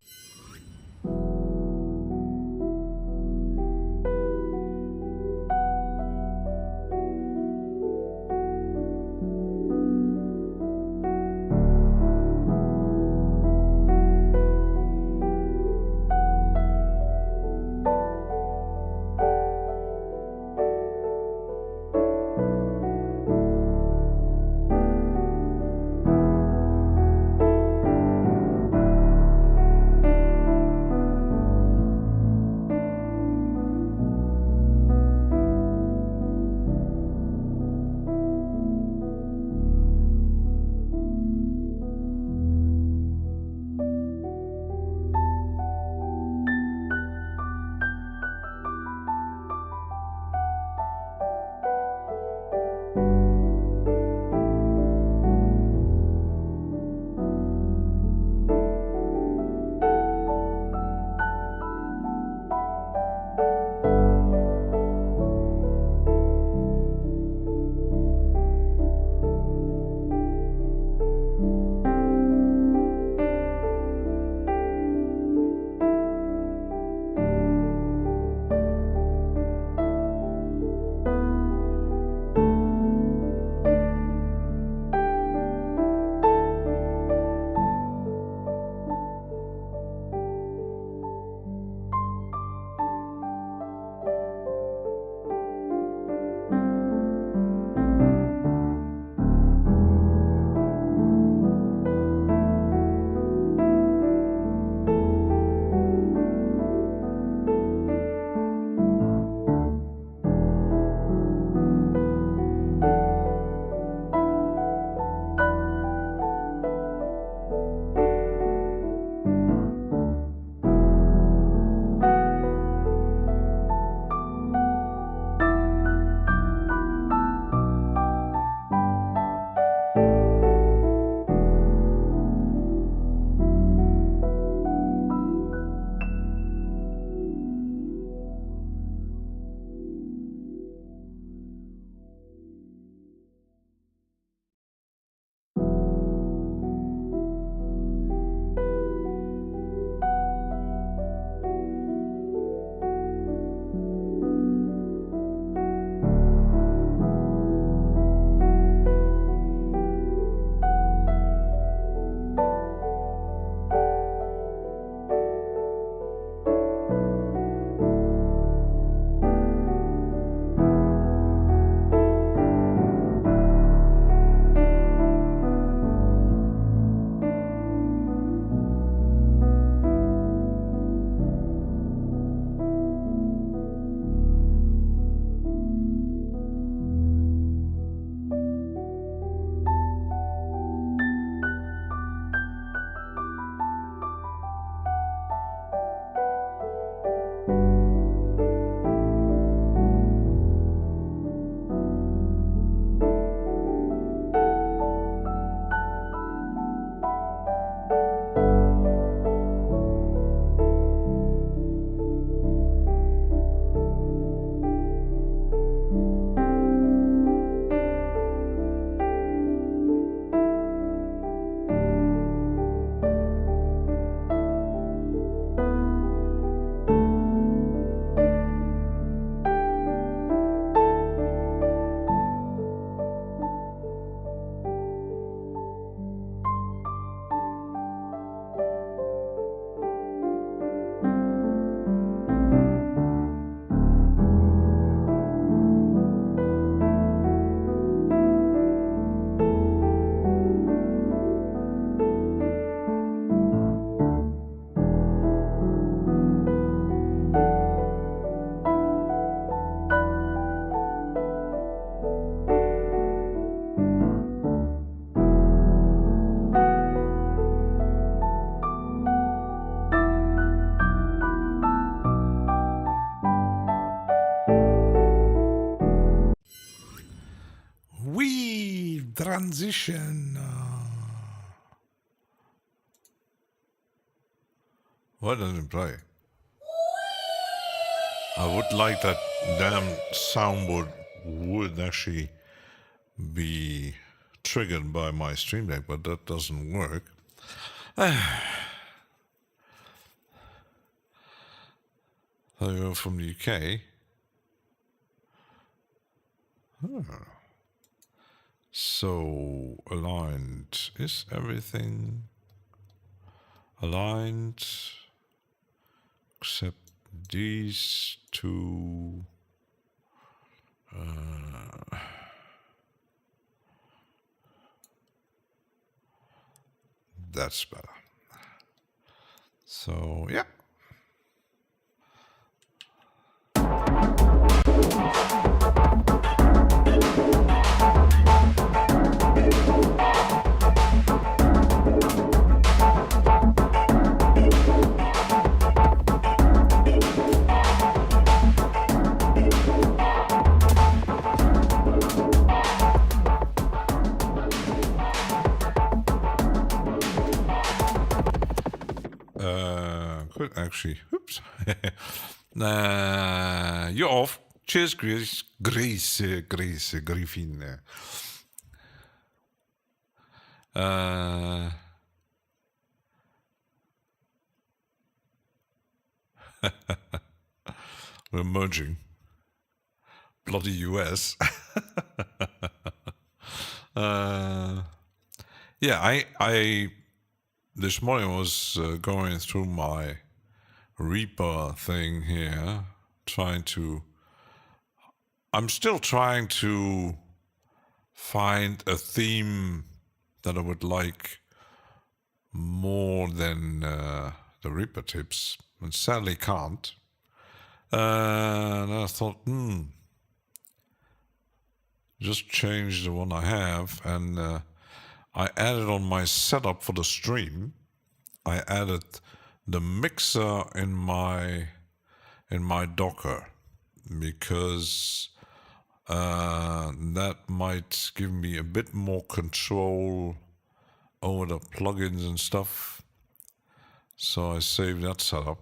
transition. Why doesn't it play? I would like that damn soundboard would actually be triggered by my Stream Deck, but that doesn't work. Hello from the UK. So, aligned. Is everything aligned? Except these two. That's better. So, yeah. Could actually, oops. You're off. Cheers, Grace, Griffin. We're merging. Bloody US. Yeah, I this morning was going through my Reaper thing here, I'm still trying to find a theme that I would like more than the Reaper tips, and sadly can't. And I thought, just change the one I have, and I added on my setup for the stream. I added the mixer in my Docker, because that might give me a bit more control over the plugins and stuff. So I saved that setup.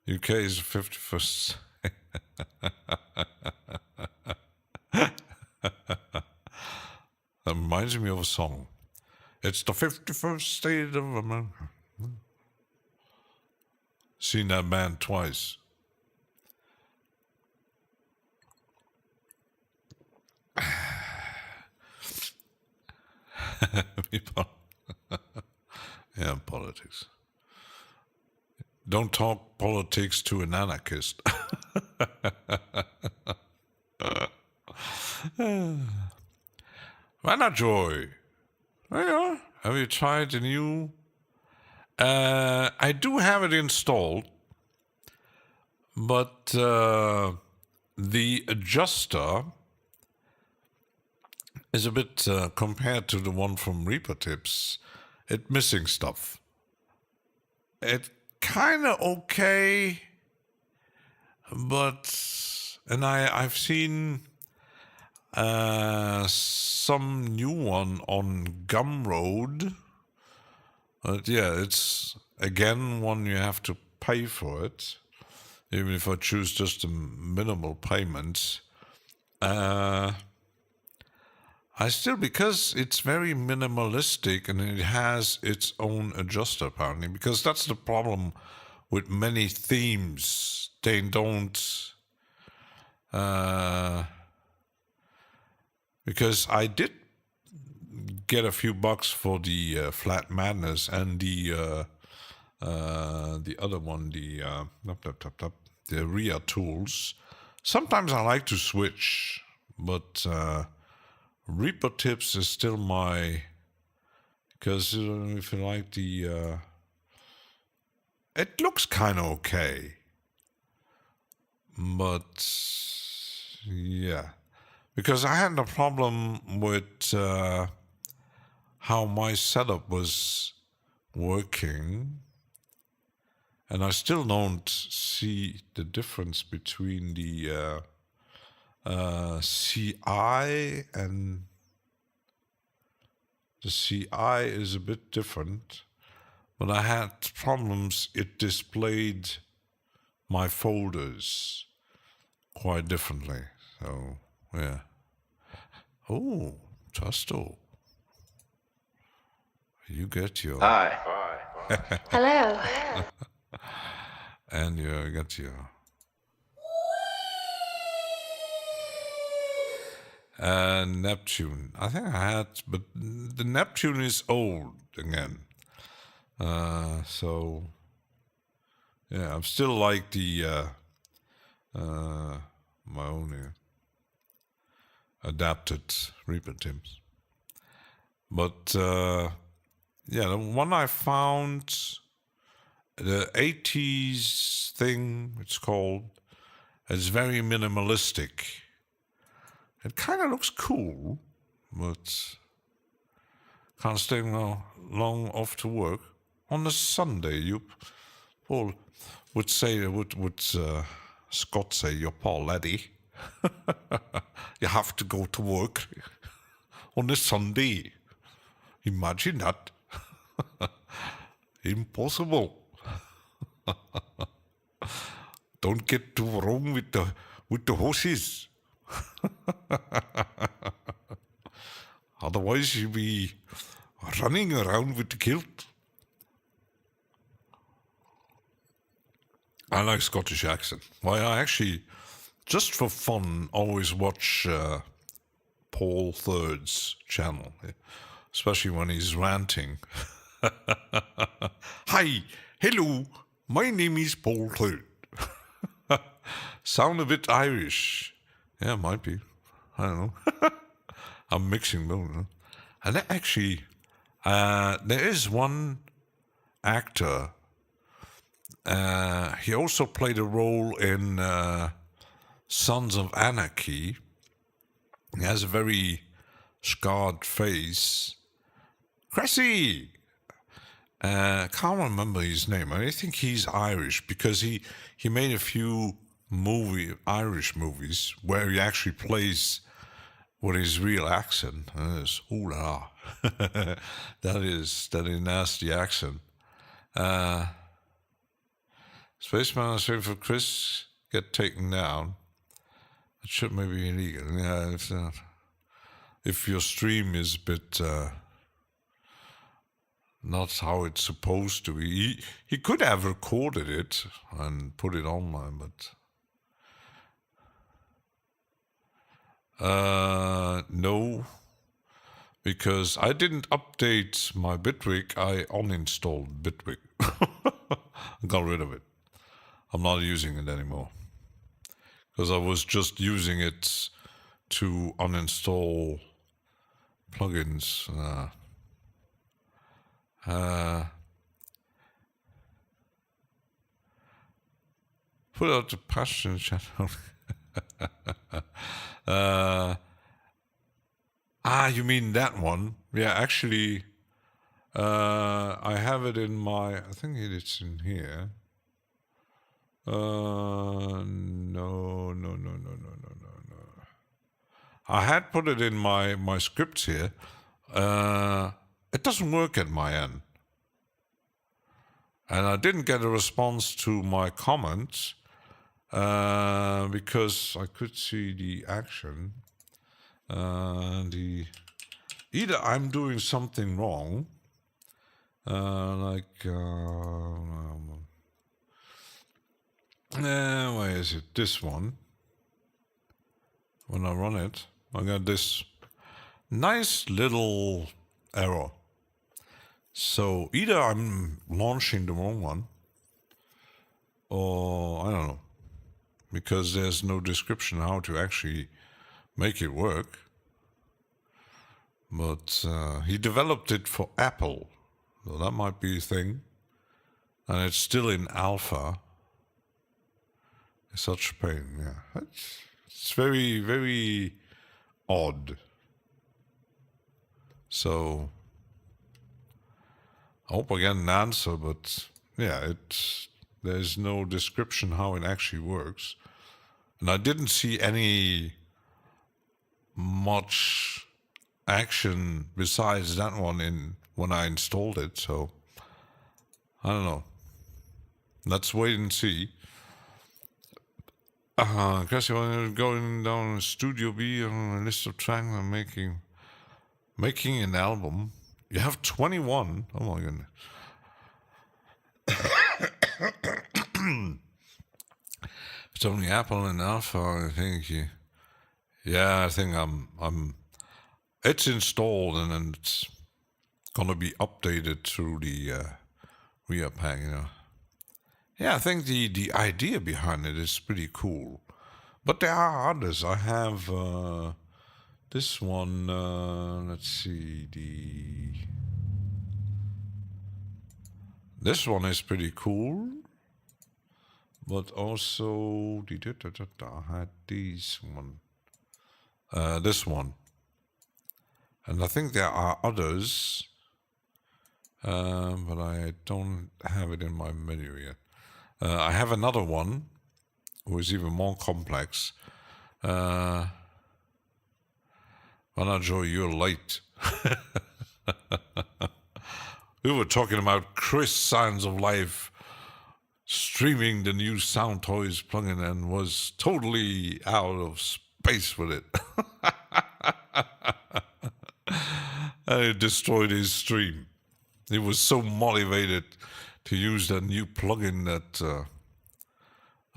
UK is the 51st. That reminds me of a song. It's the 51st state of America. Seen that band twice. People. Yeah, politics. Don't talk politics to an anarchist. Joy. There you are. Have you tried the new? I do have it installed, but the adjuster is a bit, compared to the one from Reaper Tips, it's missing stuff. It's kind of okay, but, and I've seen some new one on Gumroad. But yeah, it's again one you have to pay for it, even if I choose just a minimal payment. I still, because it's very minimalistic and it has its own adjuster apparently, because that's the problem with many themes. They don't, because I did get a few bucks for the Flat Madness and the other one, the RIA tools. Sometimes I like to switch, but Reaper Tips is still my, because if you like the, it looks kind of okay, but yeah, because I had a problem with how my setup was working, and I still don't see the difference between the CI, and the CI is a bit different, but I had problems. It displayed my folders quite differently. So, yeah. Oh, Tusto. You get your... Hi. Hello. And you get your... Neptune. I think I had, but the Neptune is old again. So, yeah, I'm still like the my own adapted Reaper Tims. But yeah, the one I found, the 80s thing, it's called, it's very minimalistic. It kind of looks cool, but can't stay long off to work. On a Sunday, you, Paul, would say, would Scott say, you're poor laddie. You have to go to work on a Sunday. Imagine that. Impossible. Don't get too wrong with the horses. Otherwise, you'll be running around with the kilt. I like Scottish accent. Why, I actually, just for fun, always watch Paul Third's channel, especially when he's ranting. Hi, hello, my name is Paul Third. Sound a bit Irish. Yeah, might be. I don't know. I'm mixing them. And actually, there is one actor. He also played a role in Sons of Anarchy. He has a very scarred face. Cressy! Can't remember his name. I think he's Irish because he made a few Irish movies where he actually plays with his real accent. And it's ooh la la. that is nasty accent. Spaceman is waiting for Chris get taken down. It should maybe be illegal. Yeah, if your stream is a bit not how it's supposed to be. He could have recorded it and put it online, but no, because I didn't update my Bitwig. I uninstalled Bitwig. Got rid of it. I'm not using it anymore because I was just using it to uninstall plugins. Put out the passion channel. You mean that one? Yeah, actually, I have it in my. I think it's in here. No. I had put it in my scripts here. It doesn't work at my end. And I didn't get a response to my comments because I could see the action. Either I'm doing something wrong, where is it? This one. When I run it, I got this nice little error. So either I'm launching the wrong one, or I don't know, because there's no description how to actually make it work. But he developed it for Apple, so that might be a thing. And it's still in alpha. It's such a pain, yeah. It's very, very odd. So I hope I get an answer, but yeah, there's no description how it actually works. And I didn't see any much action besides that one in when I installed it. So I don't know. Let's wait and see. Guess you're going down Studio B on a list of tracks I'm making an album. You have 21. Oh my goodness. It's only Apple and Alpha, I think. Yeah, I think I'm. It's installed and then it's gonna be updated through the RIA pack. Yeah, I think the idea behind it is pretty cool, but there are others. I have this one. Let's see This one is pretty cool. But also, I had this one. And I think there are others, but I don't have it in my menu yet. I have another one, who is even more complex. Well, now, Joe, you're late. We were talking about Chris Signs of Life streaming the new Sound Toys plugin and was totally out of space with it. And it destroyed his stream. He was so motivated to use that new plugin that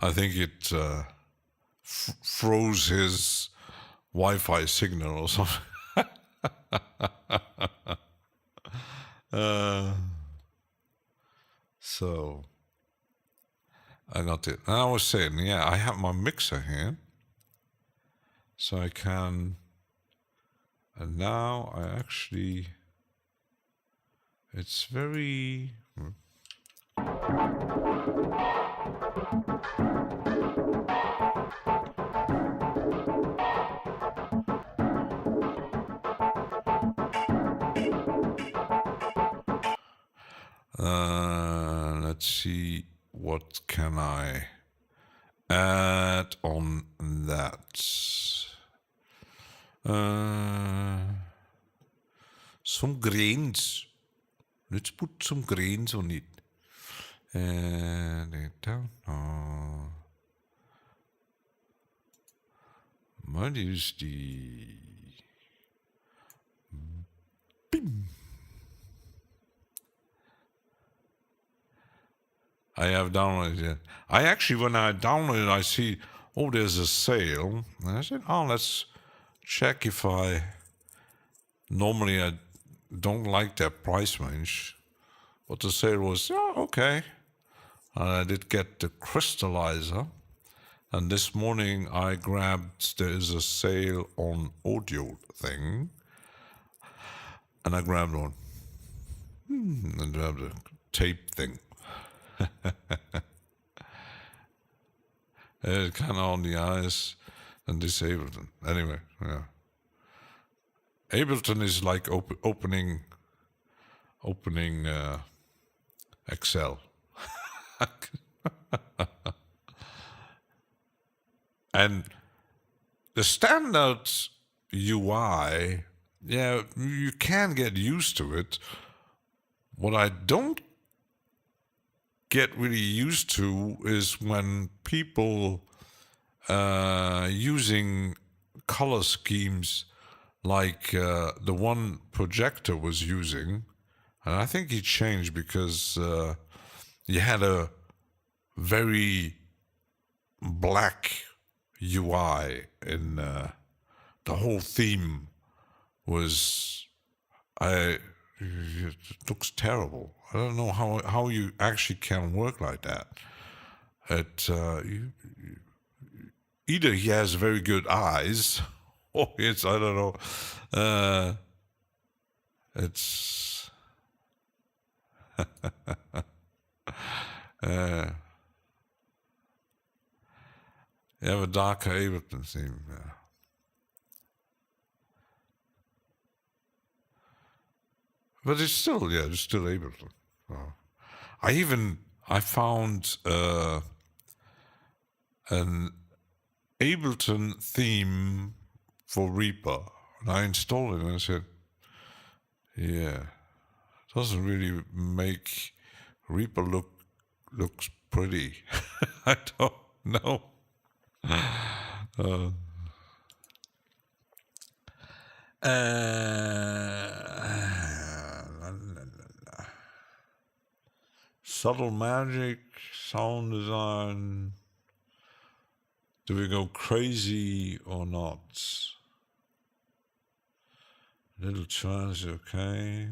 I think it froze his Wi-Fi signal or something. So I got it. And I was saying, yeah, I have my mixer here. So I can, and now I actually, it's very, let's see, what can I add on that? Some grains. Let's put some grains on it. And I don't know. What is the... Bing. I have downloaded it. I actually, when I download it, I see, oh, there's a sale. And I said, oh, let's check if I... Normally, I don't like that price range. But the sale was, oh, okay. And I did get the crystallizer. And this morning, I grabbed, there is a sale on audio thing. And I grabbed one. And grabbed a tape thing. Kind of on the eyes and this Ableton. Anyway, yeah. Ableton is like opening Excel. And the standard UI, yeah, you can get used to it. What I don't get really used to is when people using color schemes like the one Projector was using, and I think he changed because he had a very black UI in the whole theme was it looks terrible. I don't know how you actually can work like that. Either he has very good eyes, or it's, I don't know. It's you have a darker Ableton theme. Yeah. But it's still Ableton. I found an Ableton theme for Reaper. And I installed it and I said, yeah, doesn't really make Reaper looks pretty. I don't know. Subtle magic, sound design. Do we go crazy or not? Little trance, okay.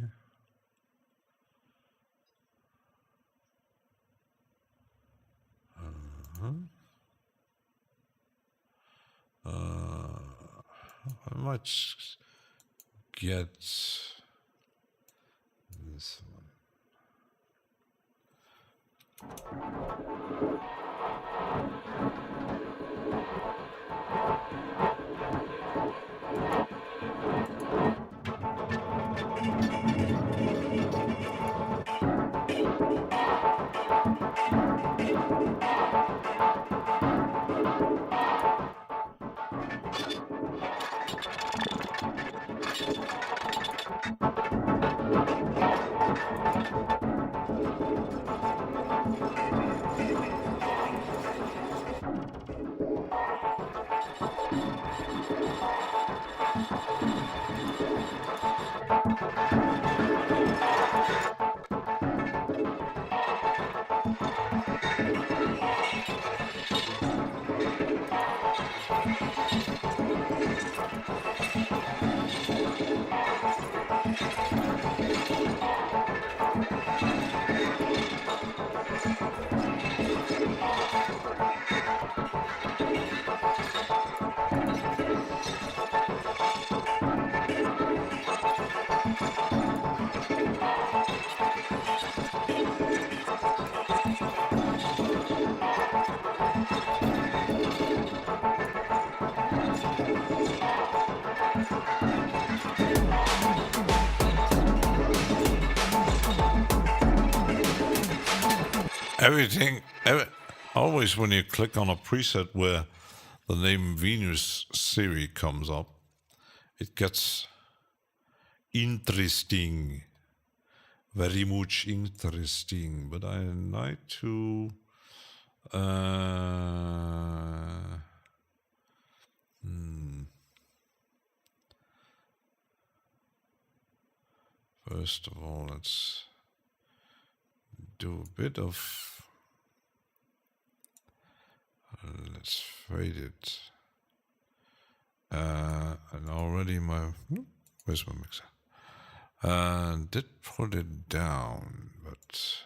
I might get this one. Always when you click on a preset where the name Venus Siri comes up, it gets interesting, very much interesting. But I like to first of all, let's do a bit of. Let's fade it. And already where's my mixer? Did put it down, but.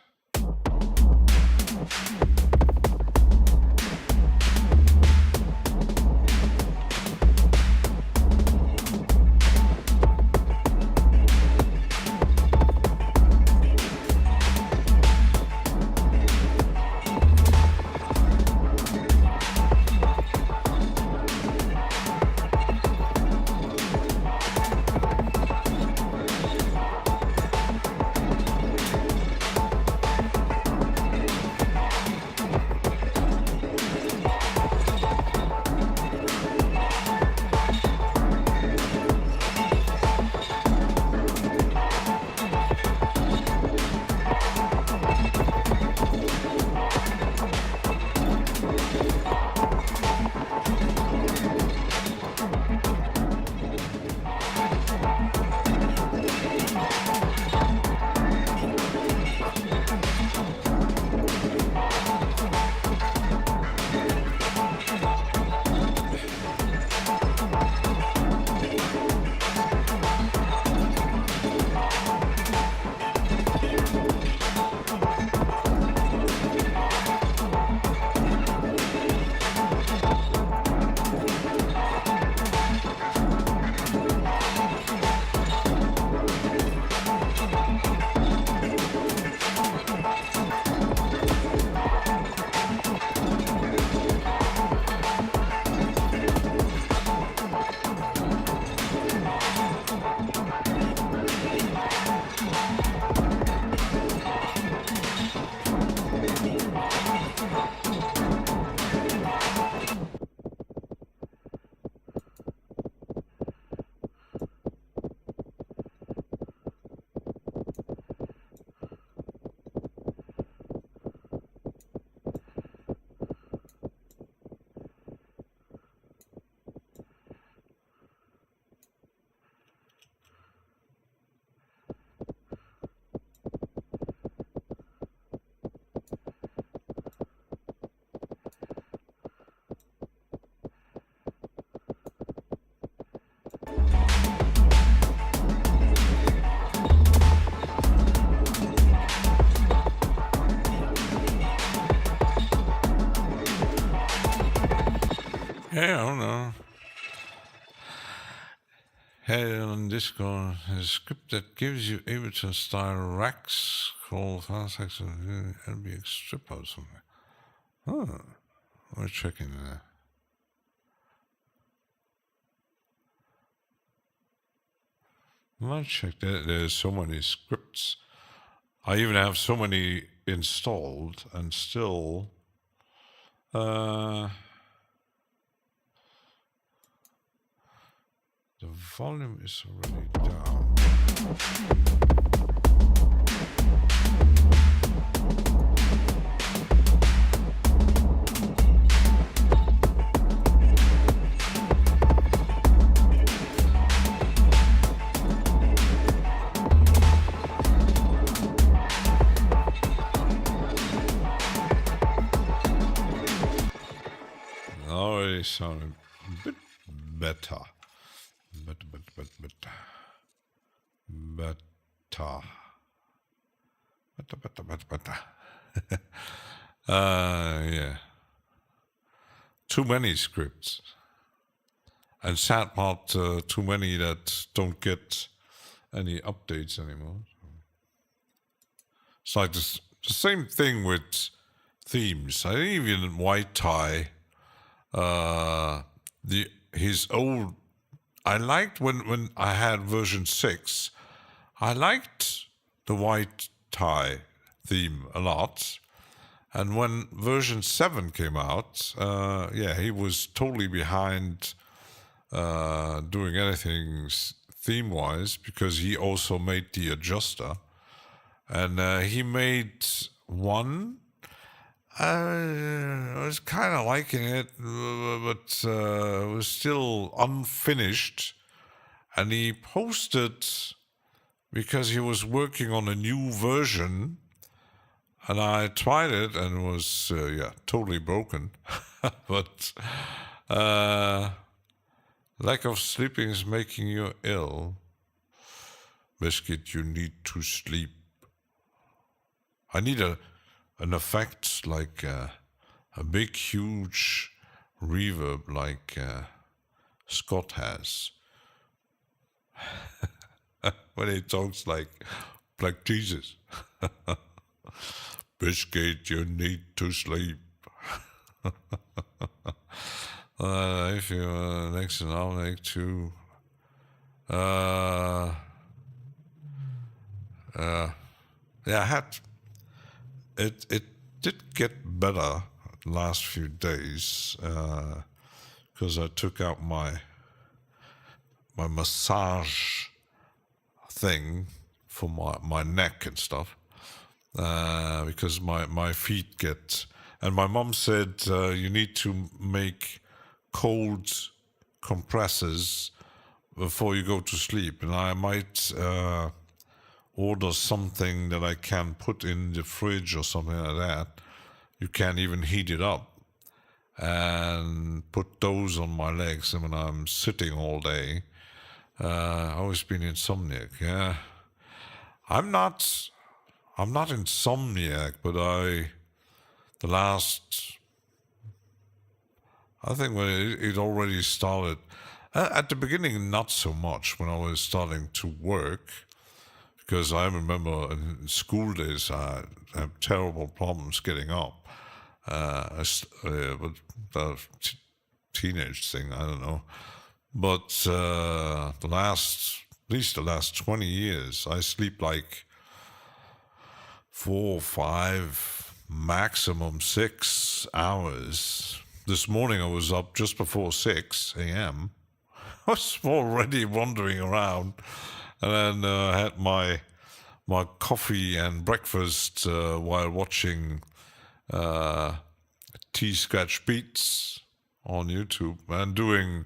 Hey, I don't know. Hey, on Discord, a script that gives you Ableton style racks called fast action ambient strip or something. Oh, we're checking that. I'll check that. There's so many scripts. I even have so many installed, and still, the volume is already down. Already sounded a bit better. Better. Yeah. Too many scripts. And sad part, too many that don't get any updates anymore. It's like the same thing with themes. I think even White Tie, his old. I liked when I had version 6. I liked the White Tie theme a lot. And when version 7 came out, he was totally behind doing anything theme-wise, because he also made the adjuster. And he made one. I was kind of liking it, but it was still unfinished. And he posted, because he was working on a new version, and I tried it and it was, totally broken. But lack of sleeping is making you ill. Biscuit, you need to sleep. I need an effect like a big, huge reverb like Scott has. When he talks like Jesus. Biscuit, you need to sleep. If you next and I'll make two. I had it did get better last few days because I took out my massage thing for my neck and stuff, because my feet get, and my mom said you need to make cold compresses before you go to sleep, and I might order something that I can put in the fridge or something like that. You can't even heat it up, and put those on my legs. And when I'm sitting all day, I've always been insomniac. Yeah, I'm not insomniac, but I think when it already started at the beginning, not so much when I was starting to work. Because I remember in school days, I had terrible problems getting up. But the teenage thing, I don't know. But at least the last 20 years, I sleep like 4, 5, maximum 6 hours. This morning I was up just before 6 a.m. I was already wandering around. And then I had my coffee and breakfast while watching T-Scratch Beats on YouTube and doing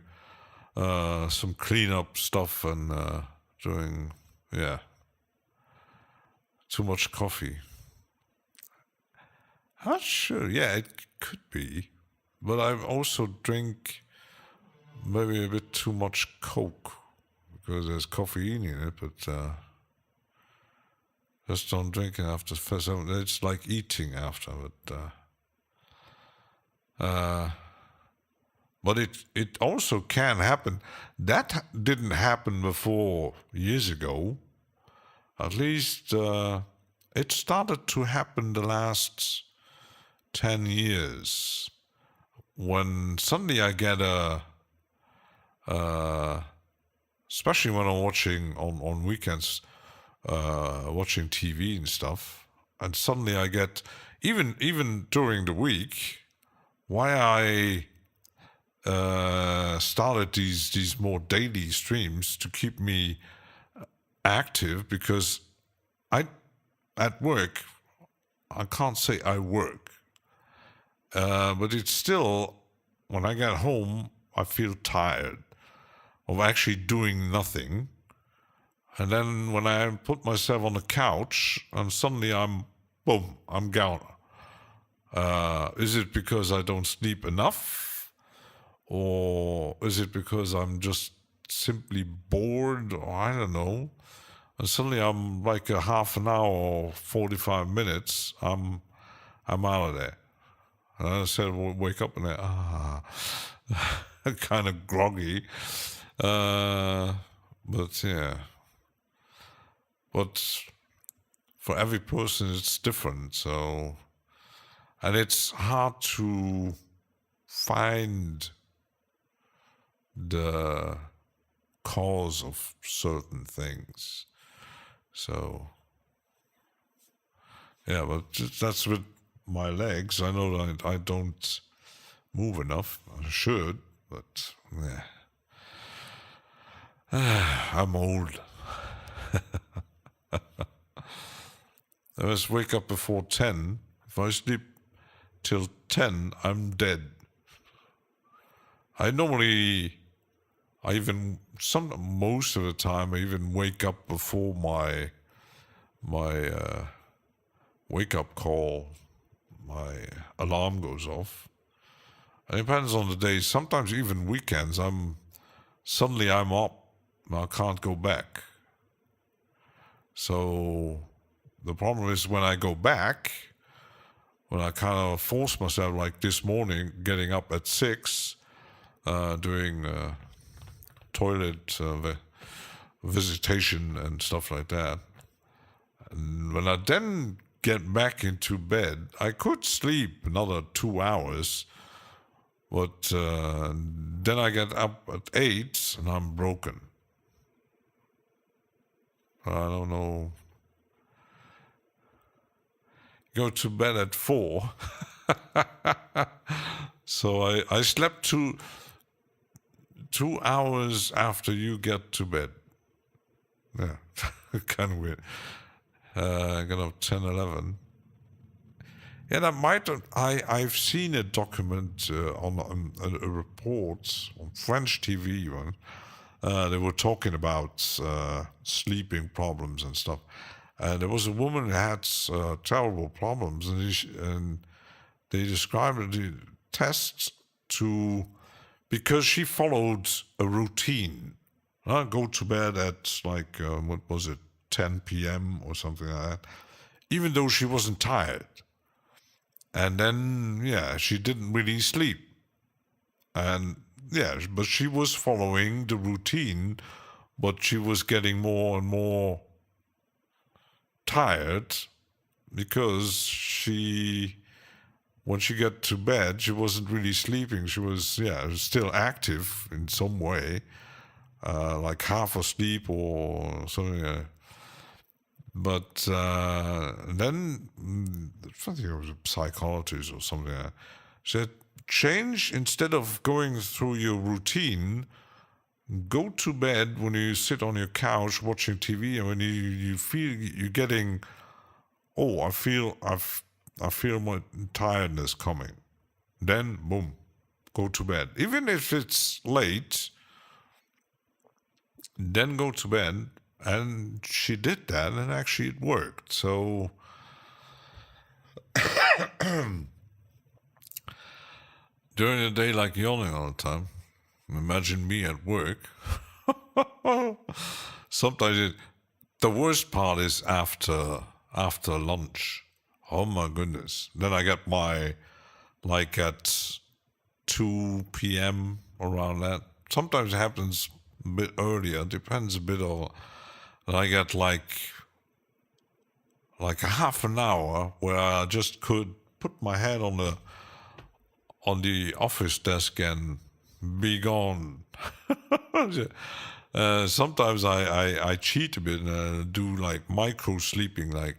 some cleanup stuff and doing, too much coffee. I'm not sure. Yeah, it could be. But I also drink maybe a bit too much Coke, because there's caffeine in it, but just don't drink it after. It's like eating after, but But it also can happen. That didn't happen before years ago. At least it started to happen the last 10 years when suddenly I get especially when I'm watching on weekends, watching TV and stuff, and suddenly I get, even during the week, why I started these more daily streams to keep me active, because at work, I can't say I work, but it's still, when I get home, I feel tired of actually doing nothing. And then when I put myself on the couch, and suddenly I'm gone. Is it because I don't sleep enough? Or is it because I'm just simply bored? Or I don't know. And suddenly I'm like a half an hour or 45 minutes, I'm out of there. And I said, well, wake up and kind of groggy. But yeah. But for every person it's different, so, and it's hard to find the cause of certain things. So yeah, but that's with my legs. I know that I don't move enough. I should, but yeah. I'm old. I must wake up before 10. If I sleep till 10, I'm dead. Most of the time, I even wake up before my wake up call, my alarm goes off. It depends on the day. Sometimes even weekends, I'm up and I can't go back. So the problem is when I go back, when I kind of force myself, like this morning, getting up at 6, doing toilet visitation and stuff like that. And when I then get back into bed, I could sleep another 2 hours, but then I get up at 8 and I'm broken. I don't know. Go to bed at 4. So I slept 2 hours after you get to bed. Yeah, kind of weird. I got up 10, 11. Yeah, that might. I've seen a document on a report on French TV even. They were talking about sleeping problems and stuff. And there was a woman who had terrible problems, and they described the tests because she followed a routine. Go to bed at like, 10 p.m. or something like that, even though she wasn't tired. And then, yeah, she didn't really sleep. And yeah, but she was following the routine, but she was getting more and more tired because when she got to bed, she wasn't really sleeping. She was, still active in some way, like half asleep or something. But then, I think it was a psychologist or something. Said, change, instead of going through your routine, go to bed when you sit on your couch watching TV, and when you feel you're getting, I feel my tiredness coming. Then, boom, go to bed. Even if it's late, then go to bed. And she did that, and actually it worked. So during the day, like yawning all the time, imagine me at work. Sometimes the worst part is after lunch. Oh my goodness. Then I get at 2 p.m. around that. Sometimes it happens a bit earlier. Depends a bit on. And I get like a half an hour where I just could put my head on the office desk and be gone. Sometimes I cheat a bit and do like micro sleeping, like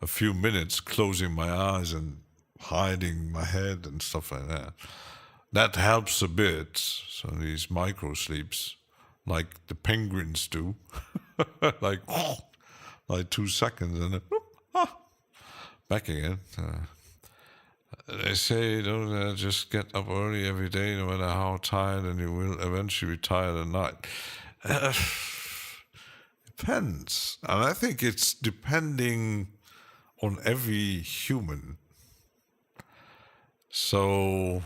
a few minutes, closing my eyes and hiding my head and stuff like that. That helps a bit. So these micro sleeps, like the penguins do, like 2 seconds and then back again. They say don't just get up early every day, no matter how tired, and you will eventually be tired at night. Depends, and I think it's depending on every human. So,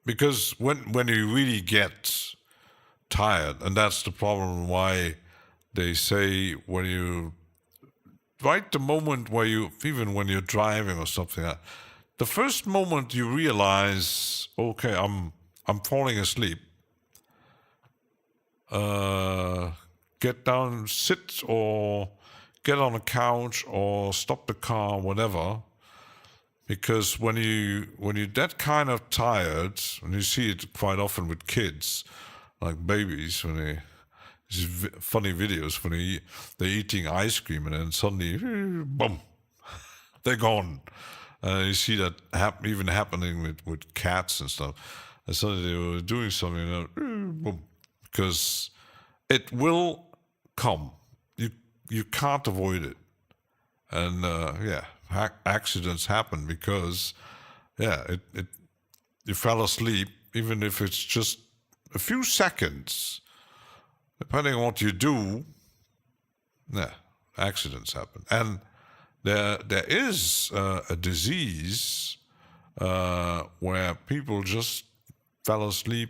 because when you really get tired, and that's the problem why they say when you right the moment where you, even when you're driving or something, the first moment you realize, okay, I'm falling asleep. Get down, sit, or get on a couch, or stop the car, whatever. Because when you're that kind of tired, and you see it quite often with kids, like babies, when they these funny videos when they're eating ice cream and then suddenly, boom, they're gone. You see that even happening with cats and stuff. And suddenly they were doing something, boom, because it will come. You can't avoid it. And accidents happen because, you fell asleep, even if it's just a few seconds. Depending on what you do, accidents happen. And there is a disease where people just fell asleep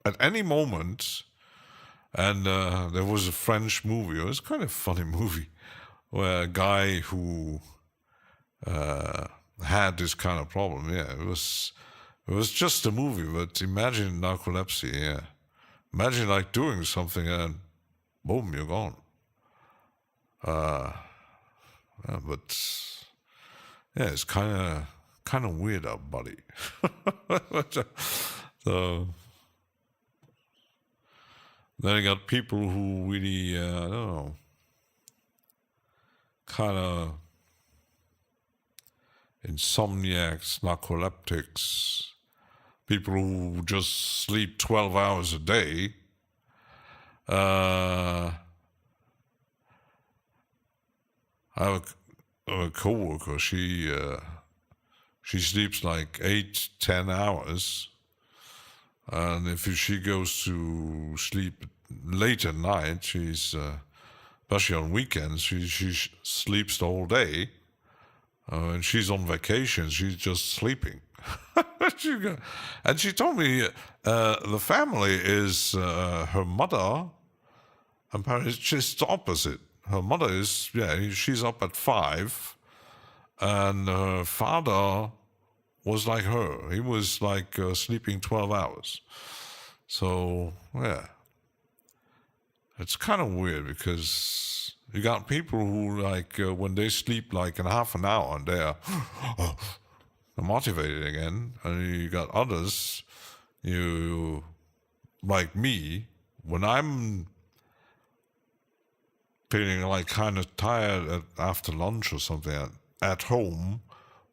at any moment. And there was a French movie, it was kind of a funny movie, where a guy who had this kind of problem. It was just a movie, but imagine narcolepsy. Imagine like doing something and boom, you're gone. But it's kind of weird, our body. So then you got people who really, I don't know, kind of insomniacs, narcoleptics, people who just sleep 12 hours a day. I have a coworker. She sleeps like 8-10 hours, and if she goes to sleep late at night, she's especially on weekends, she sleeps the whole day. And she's on vacation, she's just sleeping. And she told me the family is her mother, apparently it's just the opposite. Her mother is, she's up at 5, and her father was like her. He was like sleeping 12 hours. So, it's kind of weird because you got people who like when they sleep like in half an hour and they're motivated again, and you got others, you like me, when I'm feeling like kind of tired after lunch or something at home,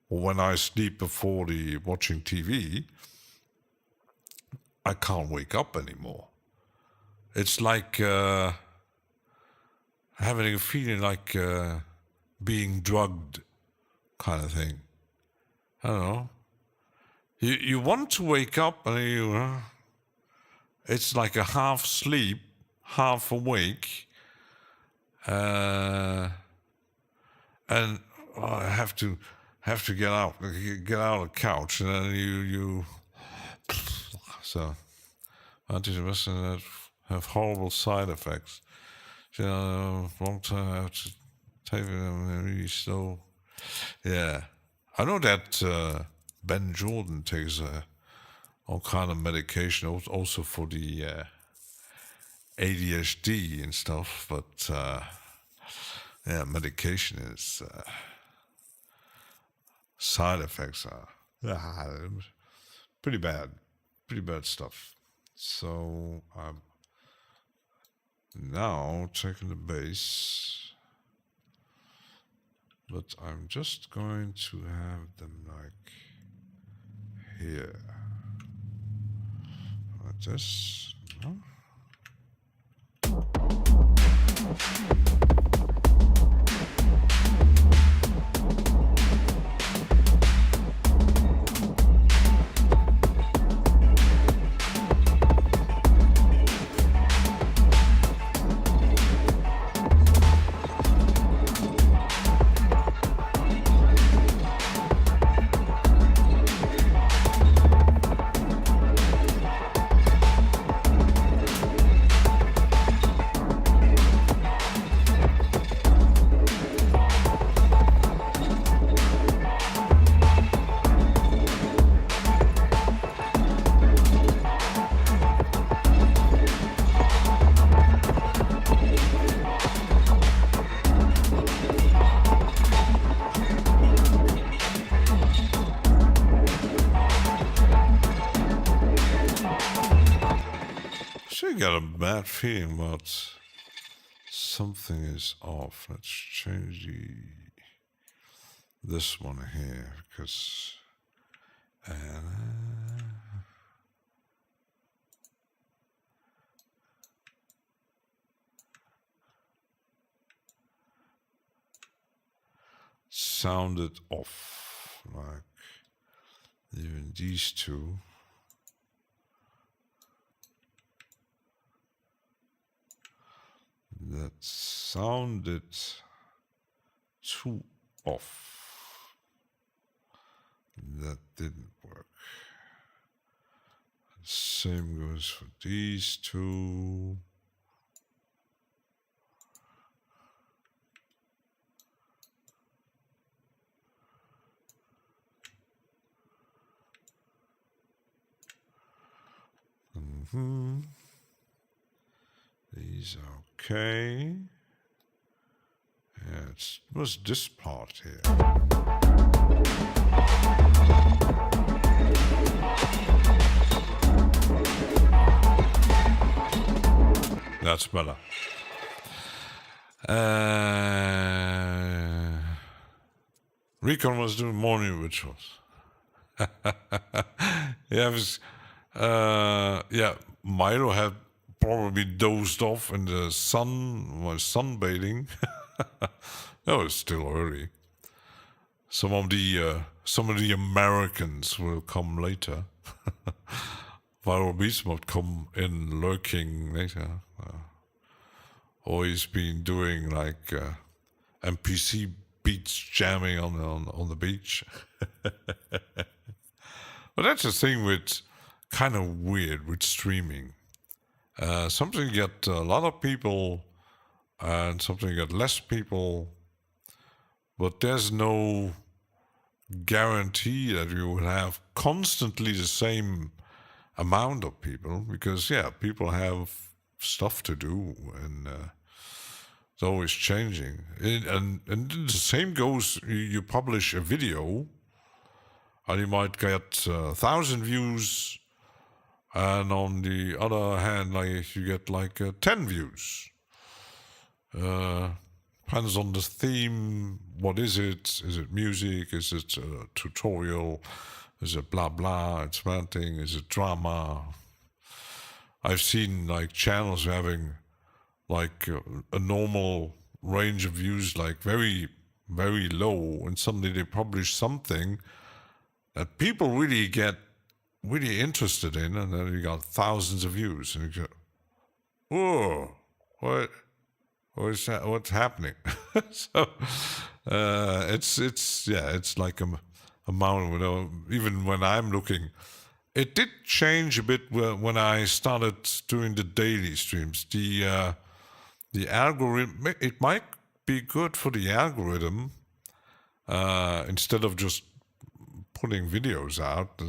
or when I sleep before watching TV, I can't wake up anymore. It's like having a feeling like being drugged kind of thing. I don't know. You want to wake up and it's like a half sleep, half awake, and I have to get out of the couch, and then you so antidepressants have horrible side effects. Long time I have to take them really slow. Yeah, I know that Ben Jordan takes all kind of medication, also for the ADHD and stuff. But yeah, medication is side effects are pretty bad stuff. So I'm now checking the base, but I'm just going to have them like here, like this. No? I got a bad feeling about something is off. Let's change this one here because sounded off, like even these two. That sounded too off. That didn't work. Same goes for these two. These are okay. Yeah, it was this part here. That's better. Recon was doing morning rituals. Yeah, Milo had probably dozed off in the sun, was sunbathing. That was still early. Some of the Americans will come later. Viral Beats might come in lurking later. Always been doing like NPC beats jamming on the beach. But that's the thing with kind of weird with streaming. Something get a lot of people and something get less people, but there's no guarantee that you will have constantly the same amount of people because, yeah, people have stuff to do and it's always changing. And the same goes, you publish a video and you might get 1,000 views, and on the other hand, like you get like 10 views. Depends on the theme. What is it? Is it music? Is it a tutorial? Is it blah blah? It's ranting. Is it drama? I've seen like channels having like a normal range of views, like very, very low, and suddenly they publish something that people really get really interested in, and then you got thousands of views, and you go, "Whoa, what is that? What's happening?" So it's like a mountain. You know, even when I'm looking, it did change a bit when I started doing the daily streams. The algorithm, it might be good for the algorithm instead of just putting videos out.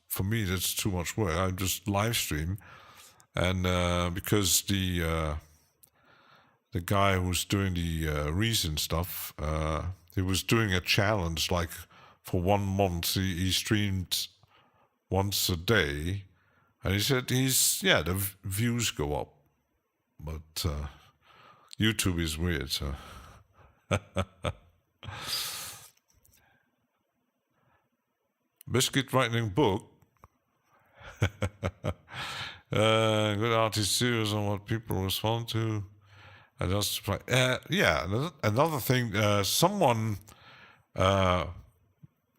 For me, that's too much work. I just live stream, and because the guy who's doing the reason stuff, he was doing a challenge like for 1 month. He streamed once a day, and he said the views go up, but YouTube is weird. So. Biscuit writing book. Good artist series on what people respond to. I just another thing. Someone,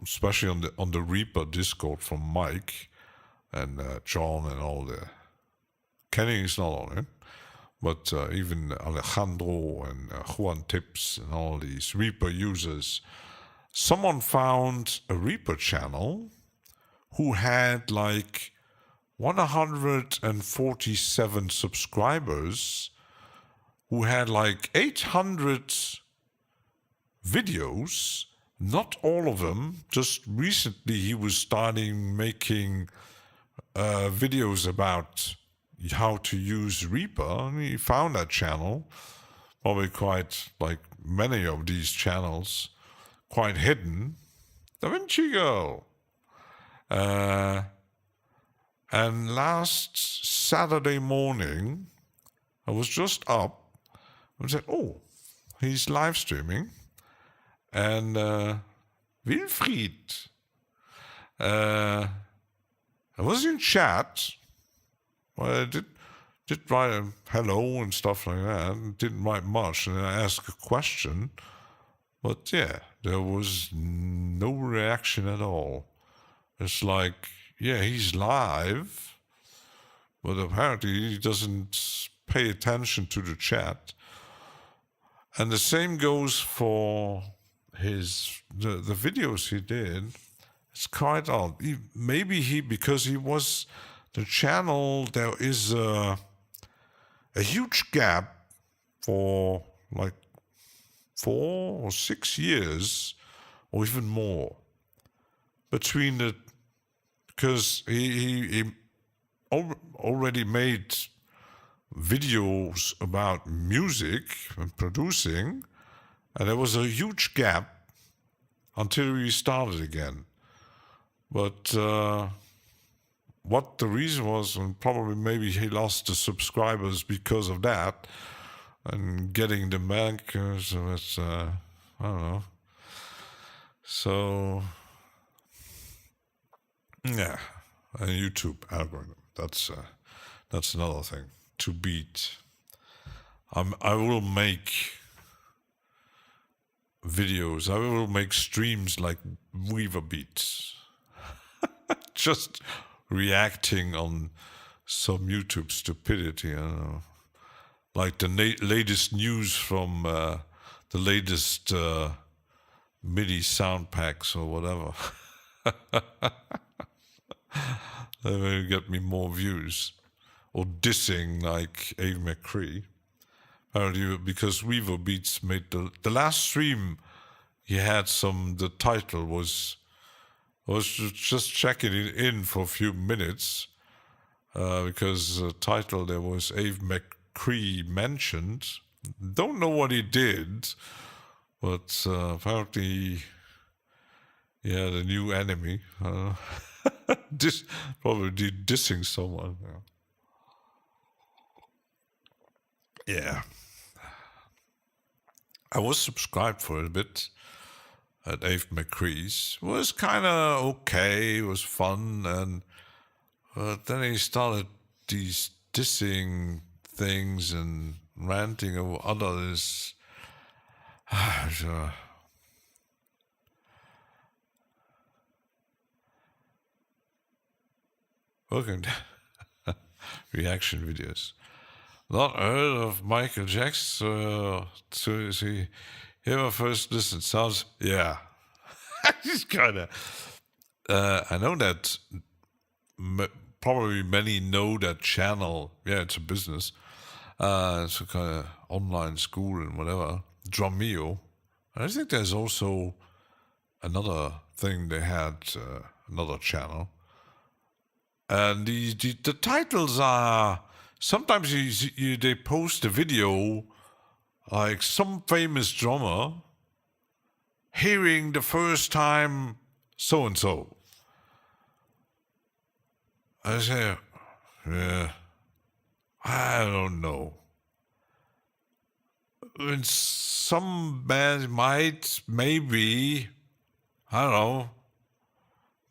especially on the Reaper Discord from Mike and John and all the Kenny is not on it, but even Alejandro and Juan Tips and all these Reaper users. Someone found a Reaper channel who had like 147 subscribers, who had like 800 videos, not all of them. Just recently he was starting making videos about how to use Reaper, and he found that channel, probably quite like many of these channels, quite hidden. Da Vinci Girl. And last Saturday morning, I was just up and said, oh, he's live streaming. And Wilfried, I was in chat. Well, I did write a hello and stuff like that. Didn't write much, and I asked a question. But yeah, there was no reaction at all. It's like, yeah, he's live, but apparently he doesn't pay attention to the chat. And the same goes for the videos he did. It's quite odd. Because he was the channel, there is a huge gap for like 4 or 6 years, or even more, between because he already made videos about music and producing, and there was a huge gap until we started again. But what the reason was, and probably maybe he lost the subscribers because of that, and getting them back, so it's, I don't know. So, yeah, a YouTube algorithm, that's another thing to beat. I will make videos, I will make streams like Weaver Beats. Just reacting on some YouTube stupidity, I don't know. Like the latest news from the latest MIDI sound packs or whatever. They will get me more views. Or dissing like Ave McCree. Apparently, because Weaver Beats made the last stream he had the title was just checking it in for a few minutes, because the title there was Ave McCree mentioned. Don't know what he did, but apparently he had a new enemy. Probably dissing someone. Yeah. I was subscribed for a bit at Ave McCree's. It was kind of okay, it was fun, but then he started these dissing things and ranting over others. Welcome to reaction videos. Not heard of Michael Jackson, so see, here my first listen sounds, yeah. Just kind of, I know that probably many know that channel. Yeah, it's a business. It's a kind of online school and whatever. Drumeo. And I think there's also another thing they had another channel, and the titles are sometimes they post a video like some famous drummer hearing the first time so and so. I say, yeah, I don't know. And some bands might, maybe, I don't know,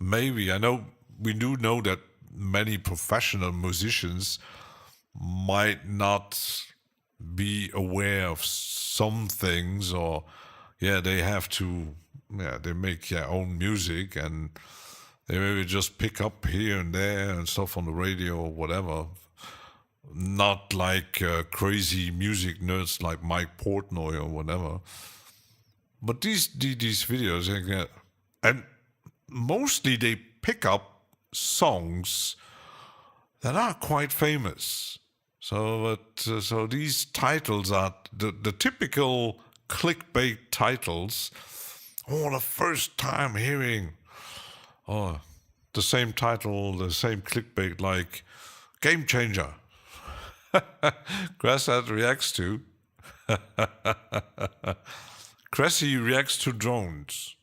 maybe. I know, we do know that many professional musicians might not be aware of some things, or, they have to, they make their own music and they maybe just pick up here and there and stuff on the radio or whatever. Not like crazy music nerds like Mike Portnoy or whatever. But these videos, and mostly they pick up songs that are quite famous. So these titles are the typical clickbait titles. Oh, the first time hearing, the same title, the same clickbait, like Game Changer. Grasshead reacts to. Cressy reacts to drones.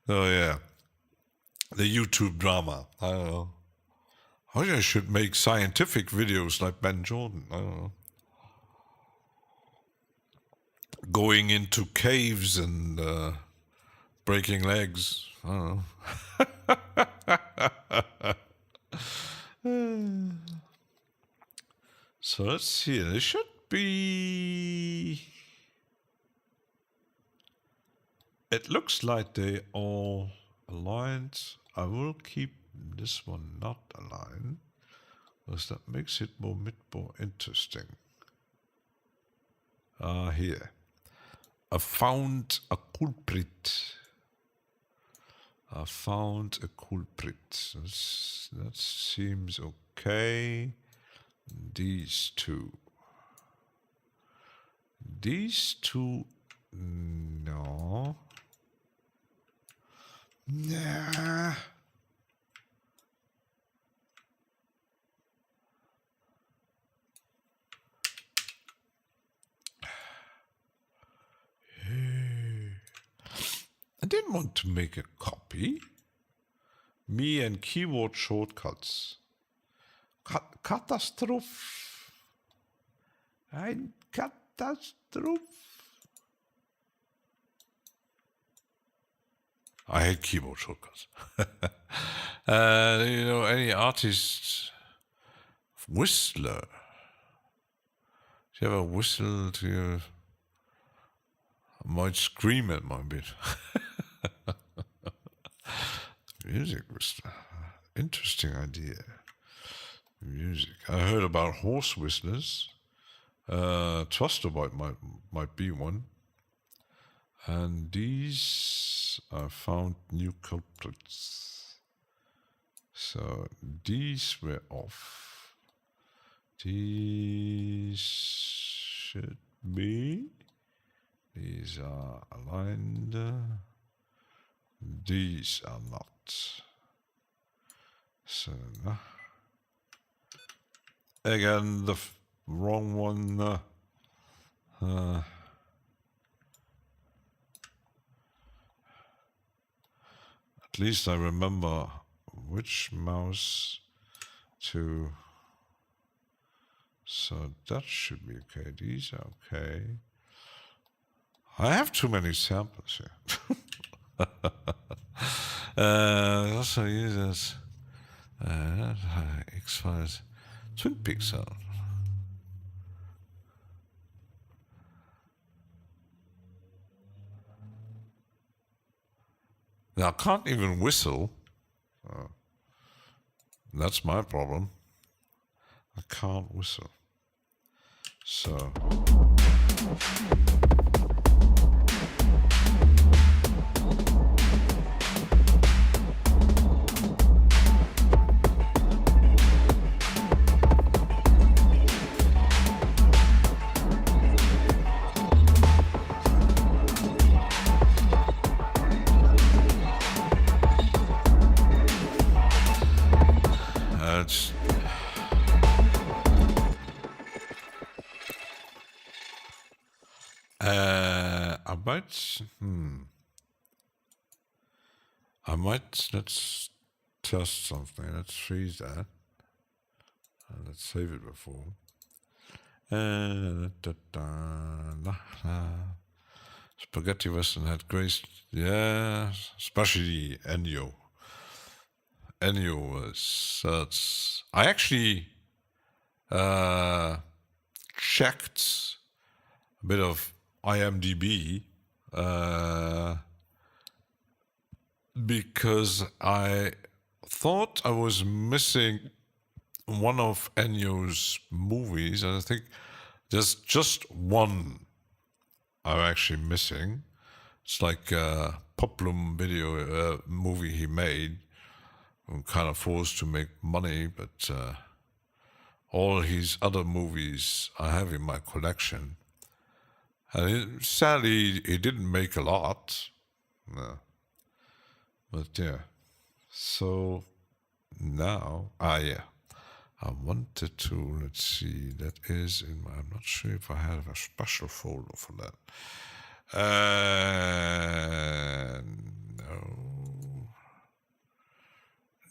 Oh yeah, the YouTube drama. I don't know. I should make scientific videos like Ben Jordan. I don't know. Going into caves and breaking legs. I don't know. So let's see. There should be. It looks like they all aligned. I will keep this one not aligned, because that makes it more interesting. Here. I found a culprit. That seems okay. These two, no. Nah. I didn't want to make a copy. Me and keyboard shortcuts. Katastrophe. Ein Katastrophe. I hate keyboard shortcuts. Any artists, whistler. Do you ever whistle to your... I might scream at my bit. Music whistler. Interesting idea. Music. I heard about horse whistlers. Trusterbyte might be one. And these, I found new culprits. So these were off. These should be. These are aligned. These are not. So again, the wrong one. At least I remember which mouse to. So that should be okay. These are okay. I have too many samples here. Also uses X-Files Twin Pixel. Now I can't even whistle. That's my problem. I can't whistle. So. I might, let's test something. Let's freeze that. Let's save it before. Spaghetti Western had great, yeah, especially Ennio. Ennio was, I actually checked a bit of IMDb because I thought I was missing one of Ennio's movies, and I think there's just one I'm actually missing. It's like a Poplum video movie he made. I'm kind of forced to make money, but all his other movies I have in my collection. And sadly, he didn't make a lot. No. But yeah. So now, yeah. I wanted to, let's see, that is in my, I'm not sure if I have a special folder for that.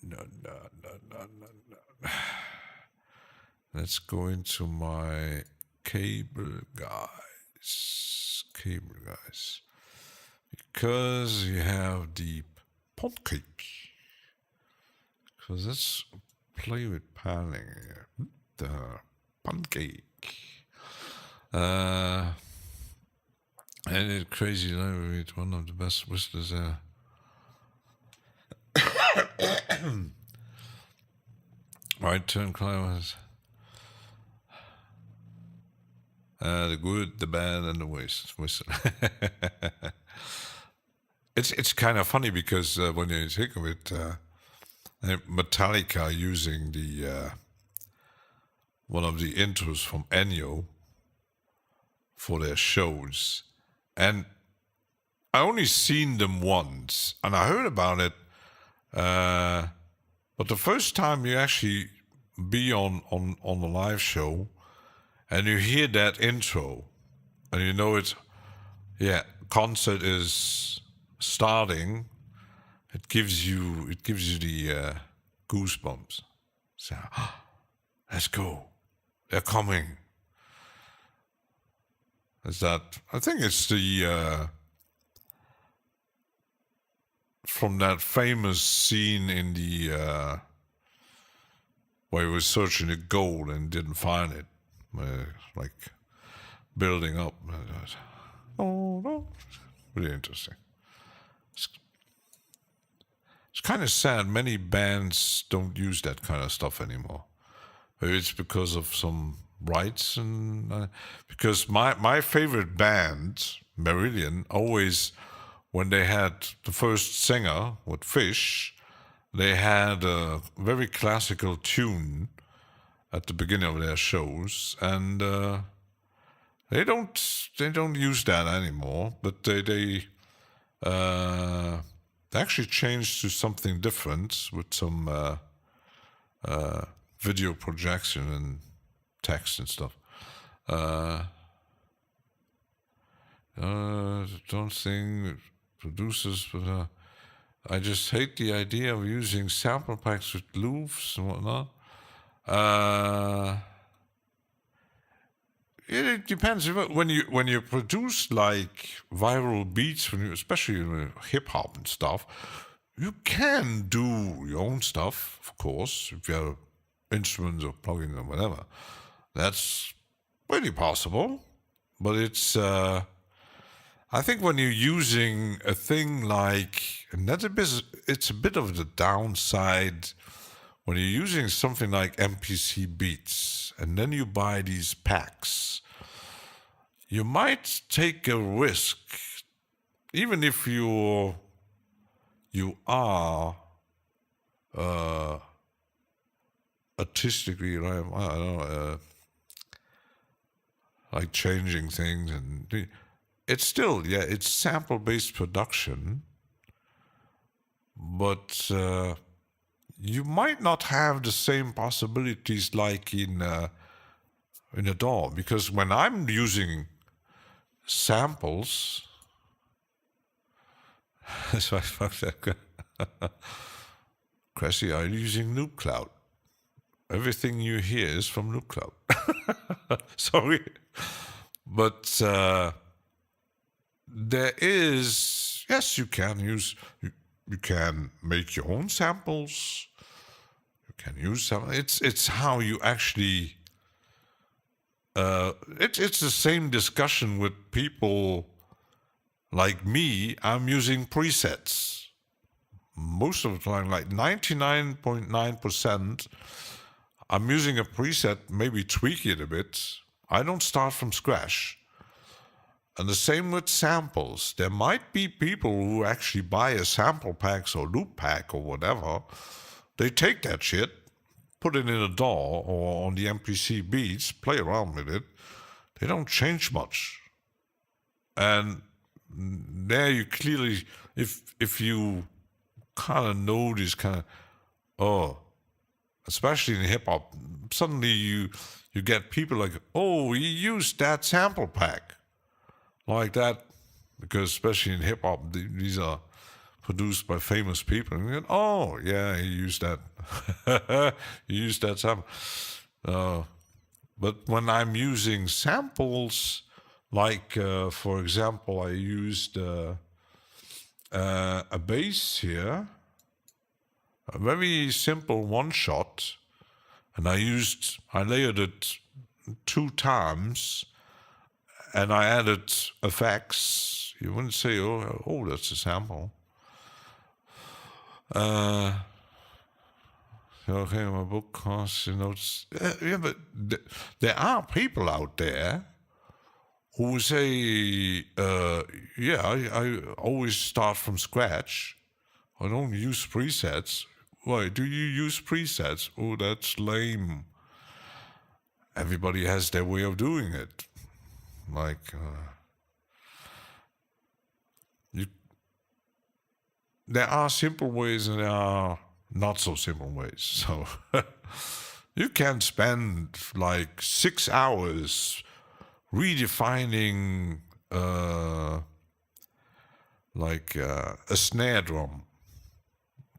No. Let's go into my cable guys. Because you have the pancake. Because let's play with panning here. The pancake. And it's crazy library. It's one of the best whistlers there. Right turn climbers. The good, the bad, and the whistle. It's kind of funny because when you think of it, Metallica using the one of the intros from Ennio for their shows, and I only seen them once, and I heard about it. But the first time you actually be on the live show, and you hear that intro, and you know it's, yeah, concert is starting. It gives you the goosebumps. So, let's go. They're coming. Is that? I think it's the from that famous scene in the where he was searching the gold and didn't find it, like building up. Oh no, really interesting. It's kind of sad. Many bands don't use that kind of stuff anymore. Maybe it's because of some rights, and because my favorite band, Marillion, always, when they had the first singer with Fish, they had a very classical tune at the beginning of their shows, and they don't use that anymore. But they actually changed to something different with some video projection and text and stuff. Don't think producers, but I just hate the idea of using sample packs with loops and whatnot. It depends. When you produce like viral beats, especially hip hop and stuff, you can do your own stuff, of course, if you have instruments or plugins or whatever. That's really possible, but it's. I think when you're using a thing like, and it's a bit of the downside when you're using something like MPC Beats, and then you buy these packs. You might take a risk, even if you are artistically, I don't know, like changing things, and it's still, yeah, it's sample-based production, but you might not have the same possibilities like in a DAW, because when I'm using samples. So I fucked that. Cressy, are you using Noob Cloud? Everything you hear is from Noob Cloud. Sorry. But there is, yes, you can use, you can make your own samples. You can use some. It's how you actually. It's the same discussion with people like me. I'm using presets most of the time, like 99.9%. I'm using a preset, maybe tweak it a bit. I don't start from scratch. And the same with samples. There might be people who actually buy a sample pack or loop pack or whatever. They take that shit, put it in a DAW or on the MPC beats, play around with it. They don't change much. And there you clearly, if you kind of know this kind of, especially in hip hop, suddenly you get people like, oh, you used that sample pack like that, because especially in hip hop, these are produced by famous people, and you go, oh yeah, he used that, he used that sample. But when I'm using samples, like for example, I used a bass here. A very simple one shot, and I layered it 2 times, and I added effects. You wouldn't say, oh, that's a sample. Okay, my book costs, yeah, but there are people out there who say, yeah, I always start from scratch. I don't use presets. Why, do you use presets? Oh, that's lame. Everybody has their way of doing it. Like, there are simple ways and there are not so simple ways. So you can spend like 6 hours redefining like a snare drum.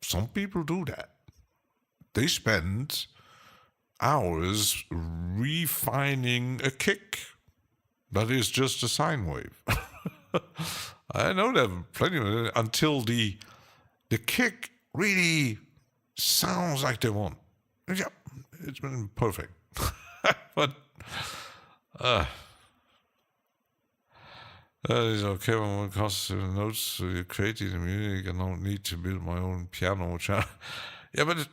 Some people do that. They spend hours refining a kick that is just a sine wave. I know there are plenty of it until the kick really sounds like they want. Yeah, it's been perfect. But that is okay when it comes to notes, so you're creating the music. I don't need to build my own piano channel. Yeah, but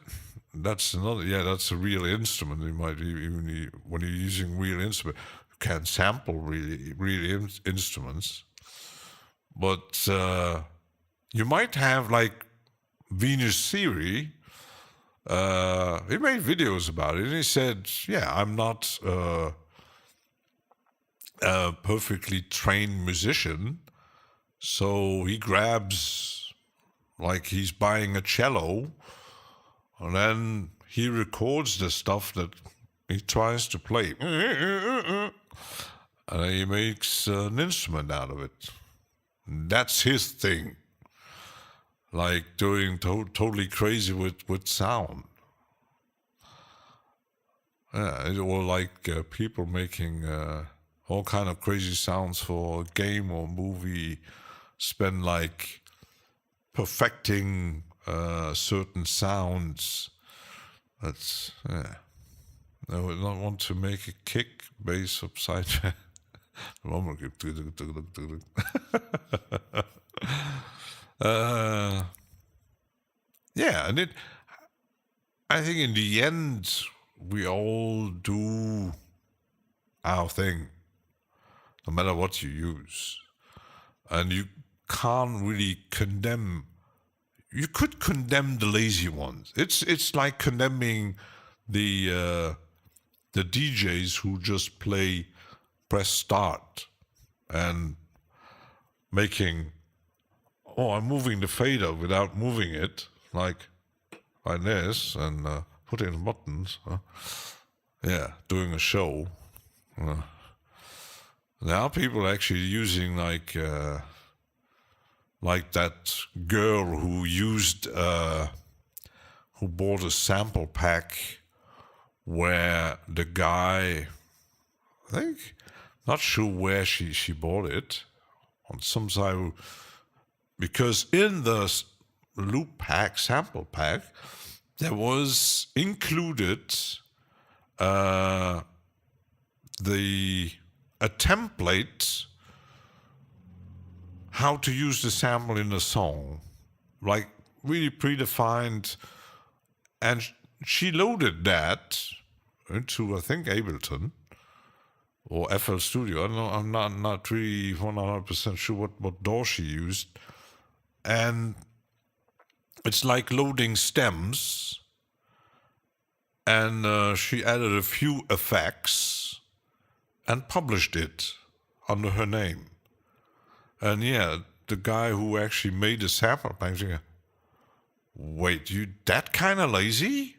that's another. Yeah, that's a real instrument. You might even when you're using real instrument, you can sample real instruments. But you might have like Venus Theory. He made videos about it, and he said, "Yeah, I'm not a perfectly trained musician, so he grabs like he's buying a cello, and then he records the stuff that he tries to play, and he makes an instrument out of it. That's his thing." Like doing totally crazy with sound. Yeah, or like people making all kind of crazy sounds for a game or movie, spend like perfecting certain sounds. That's, yeah. I would not want to make a kick bass upside down. Yeah, and I think in the end, we all do our thing, no matter what you use. And you can't really condemn. You could condemn the lazy ones. It's like condemning the DJs who just press start and making, oh, I'm moving the fader without moving it, like this, and put in buttons. Yeah, doing a show. There are people actually using like that girl who bought a sample pack where the guy, I think, not sure where she bought it, on some side, because in the loop pack, sample pack, there was included a template how to use the sample in a song, like really predefined, and she loaded that into, I think, Ableton or FL Studio. I don't know, I'm not really 100% sure what DAW she used, and it's like loading stems, and she added a few effects and published it under her name. And yeah, the guy who actually made the sample pack, wait, you that kind of lazy?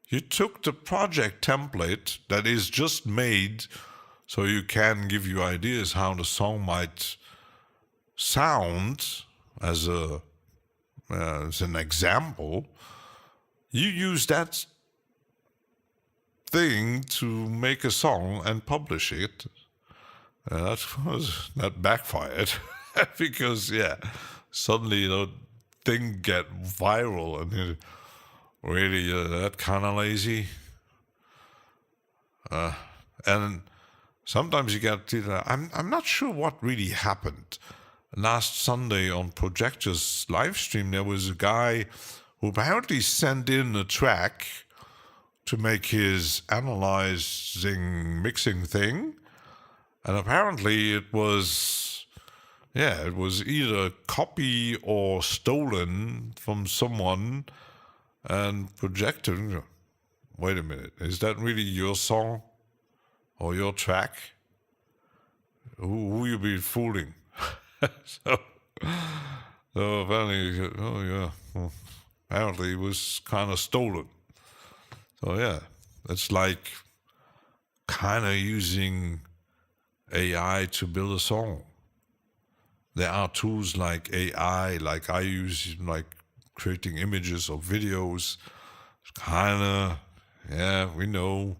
You took the project template that is just made so you can give you ideas how the song might sound as an example. You use that thing to make a song and publish it. That backfired because suddenly thing get viral and really that kind of lazy. And sometimes you get I'm not sure what really happened. Last Sunday on Projector's live stream, there was a guy who apparently sent in a track to make his analyzing mixing thing. And apparently it was either copy or stolen from someone, and Projector, wait a minute, is that really your song or your track? Who you be fooling? so apparently, apparently it was kind of stolen. So yeah, it's like kind of using AI to build a song. There are tools like AI, like I use, like creating images or videos. Kind of, we know.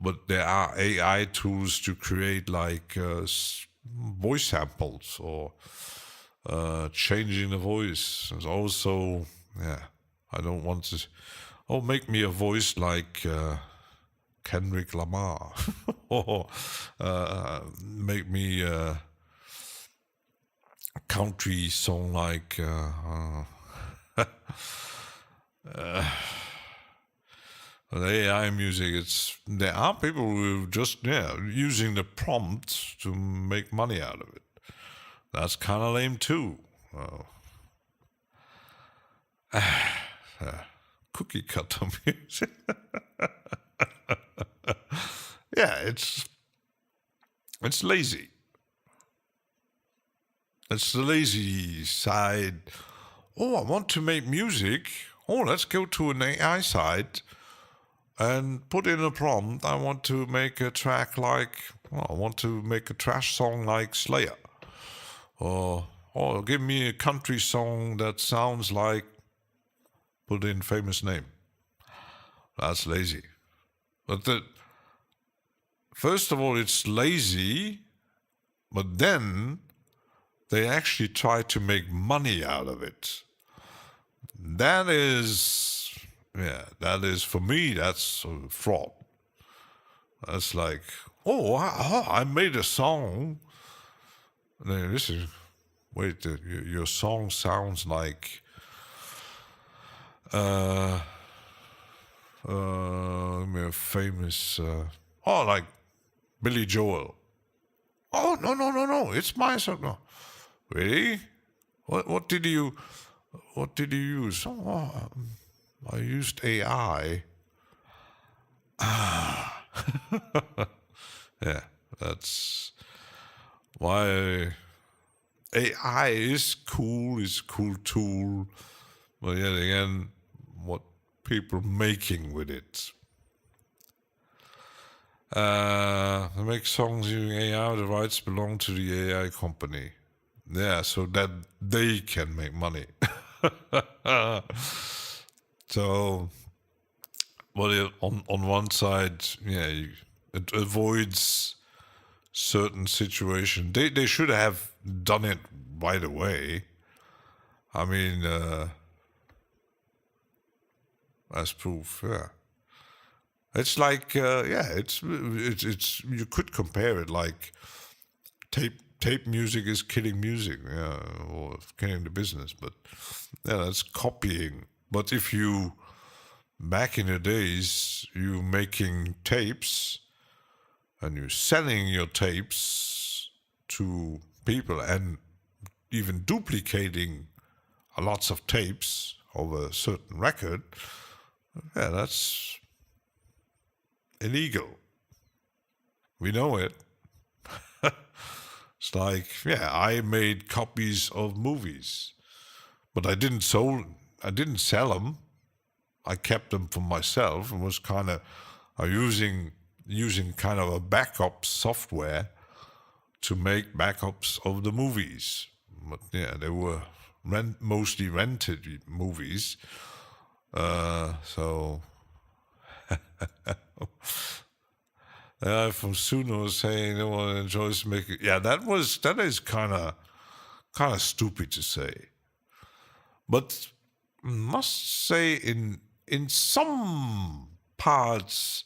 But there are AI tools to create like voice samples or changing the voice. There's also, I don't want to, make me a voice like Kendrick Lamar or make me a country song like AI music. There are people who just using the prompt to make money out of it. That's kind of lame too. Cookie cutter music. It's lazy. It's the lazy side. Oh, I want to make music. Oh, let's go to an AI side and put in a prompt. I want to make a track like, I want to make a trash song like Slayer. Or give me a country song that sounds like, put in famous name. That's lazy. But first of all, it's lazy, but then they actually try to make money out of it. That is for me, that's fraud. That's like, I made a song. Listen, wait, your song sounds like a famous, like Billy Joel. Oh, no, it's my song. No. Really? What did you use? I used AI. Yeah, that's why AI is cool. It's a cool tool, but yet again, what people making with it. They make songs using AI. The rights belong to the AI company. Yeah, so that they can make money. So, well, on one side, yeah, it avoids certain situation. They should have done it right away. I mean, as proof, yeah. It's like, yeah, it's you could compare it like tape music is killing music, yeah, or killing the business, but yeah, that's copying. But if you back in the days, you making tapes and you're selling your tapes to people and even duplicating lots of tapes of a certain record, yeah, that's illegal. We know it. It's like, yeah, I made copies of movies, but I didn't sell them. I kept them for myself and was kind of using kind of a backup software to make backups of the movies. But yeah, they were mostly rented movies. So from Suno was saying no one enjoys making. Yeah, that is kind of stupid to say, but must say in some parts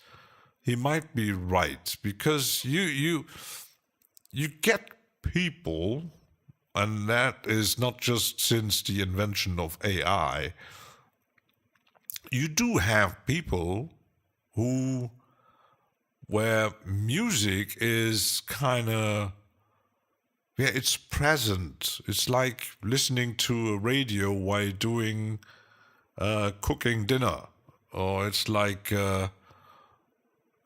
he might be right, because you get people, and that is not just since the invention of AI. You do have people where music is kind of, yeah, it's present. It's like listening to a radio while doing cooking dinner, or it's like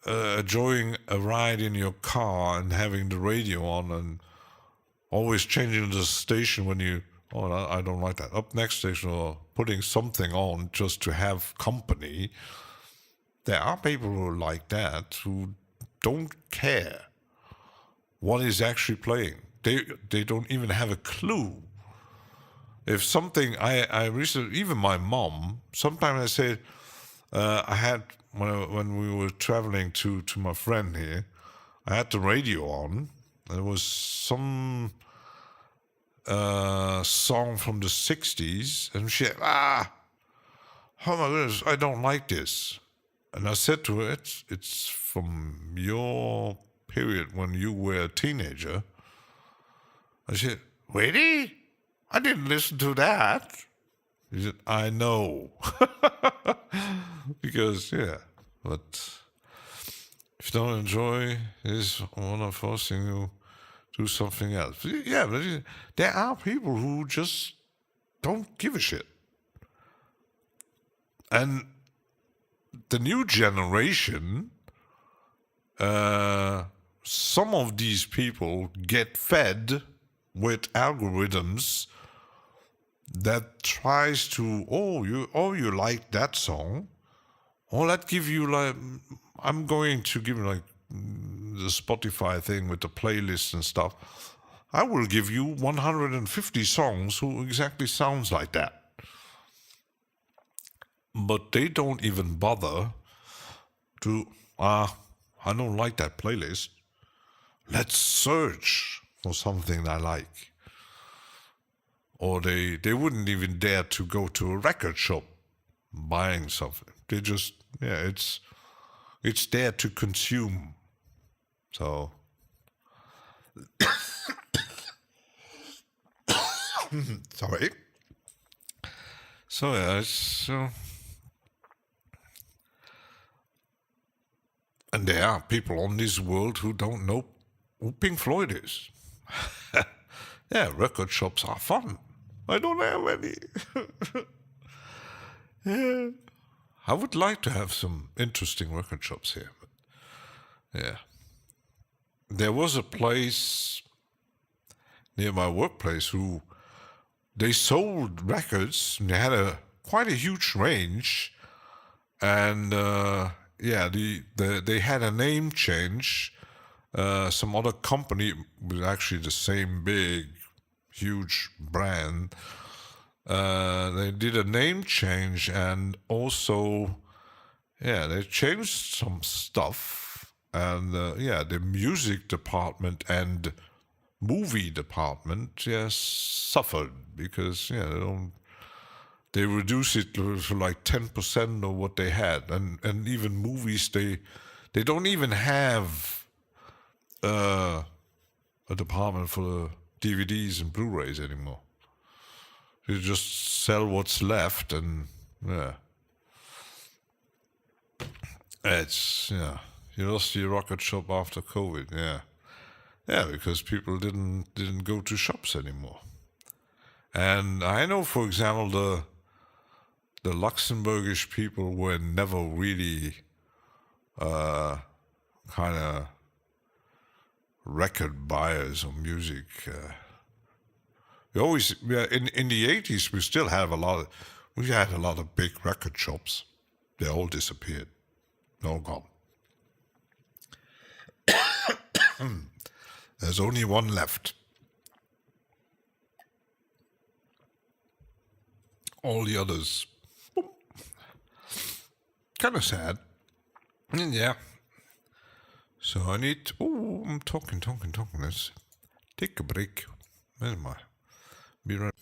enjoying a ride in your car and having the radio on and always changing the station when you, oh, I don't like that, up next station, or putting something on just to have company. There are people who are like that, who don't care what is actually playing. They don't even have a clue. If something, I recently, even my mom, sometimes I say, I had, when we were traveling to my friend here, I had the radio on. There was some song from the 60s, and she said, oh my goodness, I don't like this. And I said to her, it's from your period when you were a teenager. I said, really? I didn't listen to that. He said, I know. Because, yeah, but if you don't enjoy this, one of forcing you do something else. Yeah, but there are people who just don't give a shit. And the new generation, some of these people get fed with algorithms that tries to, you like that song, or let's give you like, I'm going to give you like the Spotify thing with the playlist and stuff. I will give you 150 songs who exactly sounds like that. But they don't even bother to, I don't like that playlist. Let's search for something I like. Or they wouldn't even dare to go to a record shop buying something. They just, yeah, it's there to consume. So, sorry. So, yeah, and there are people on this world who don't know who Pink Floyd is. Yeah, record shops are fun. I don't have any. Yeah. I would like to have some interesting record shops here. But yeah. There was a place near my workplace who they sold records, and they had quite a huge range, and yeah, they had a name change. Some other company was actually the same big, huge brand. They did a name change, and also, yeah, they changed some stuff. And yeah, the music department and movie department, yes, suffered because they reduce it to like 10% of what they had, and even movies they don't even have a department for the DVDs and Blu-rays anymore. You just sell what's left, and yeah, it's you lost your rocket shop after COVID, yeah, because people didn't go to shops anymore. And I know, for example, the Luxembourgish people were never really kind of record buyers of music. We always in the 80s we still have we had a lot of big record shops. They all disappeared. No gone. There's only one left. All the others, kind of sad. And yeah. So I need. Oh, I'm talking. Let's take a break. Where's my? Be right.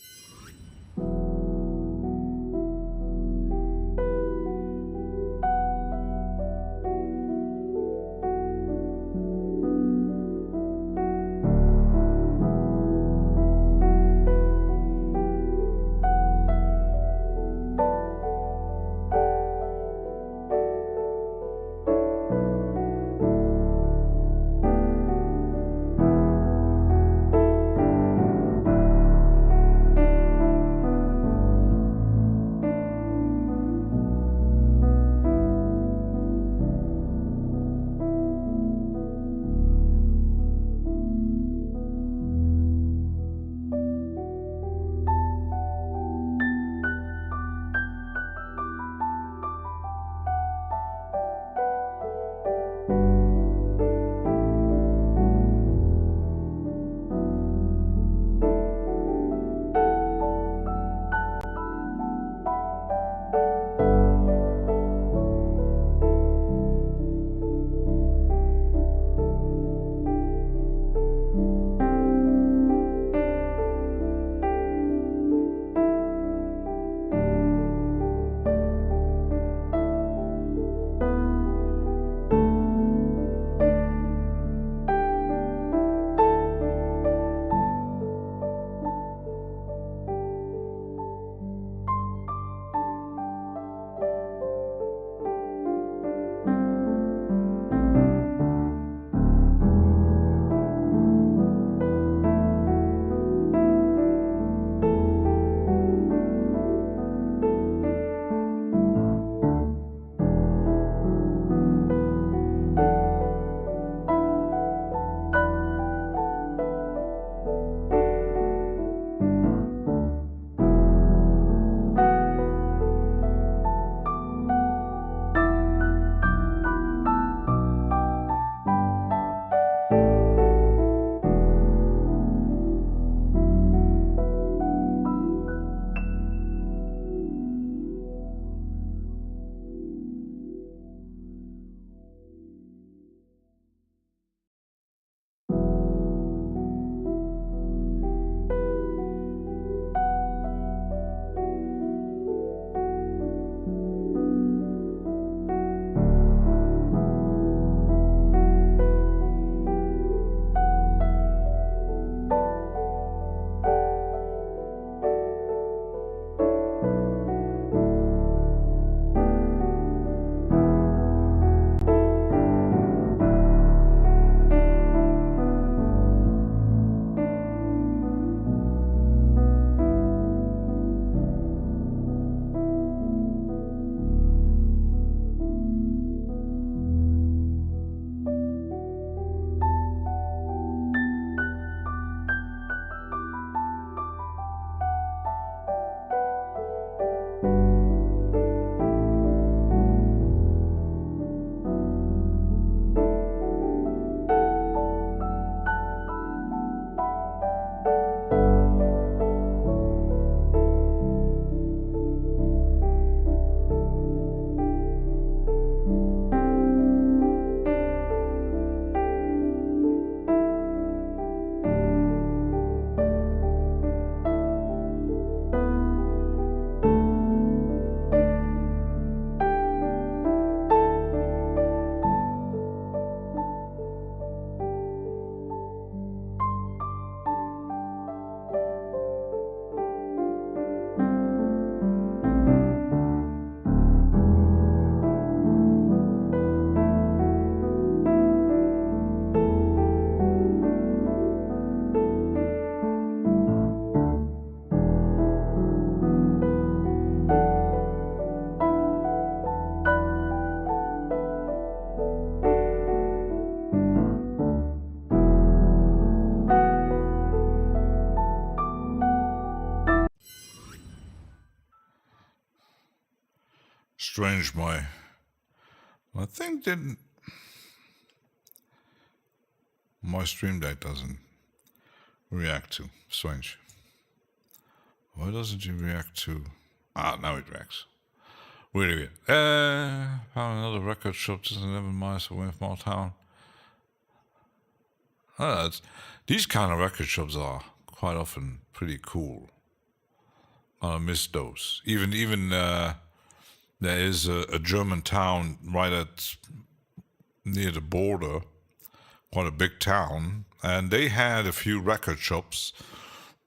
strange. My thing didn't. My stream deck doesn't react to. Strange. Why doesn't it react to? Now it reacts. Really weird. Found another record shop just 11 miles away from our town. These kind of record shops are quite often pretty cool. I miss those. Even there is a German town right near the border, quite a big town, and they had a few record shops.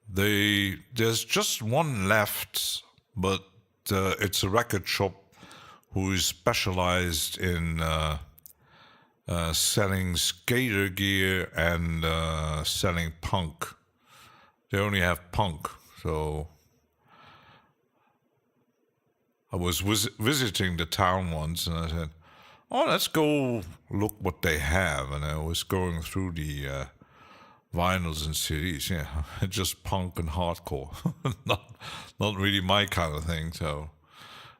There's just one left, but it's a record shop who is specialized in selling skater gear and selling punk. They only have punk, so I was visiting the town once, and I said, "Oh, let's go look what they have." And I was going through the vinyls and CDs. Yeah, just punk and hardcore. not really my kind of thing. So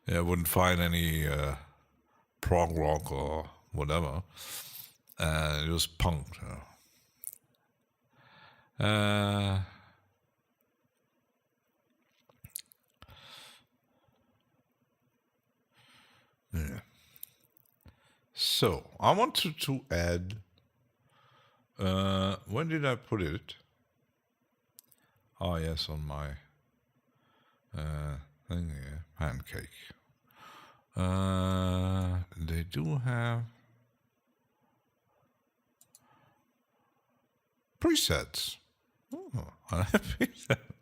yeah, I wouldn't find any prog rock or whatever. It was punk. So. Yeah. So I wanted to add. When did I put it? Oh yes, on my thing here, pancake. They do have presets. Oh, I have presets.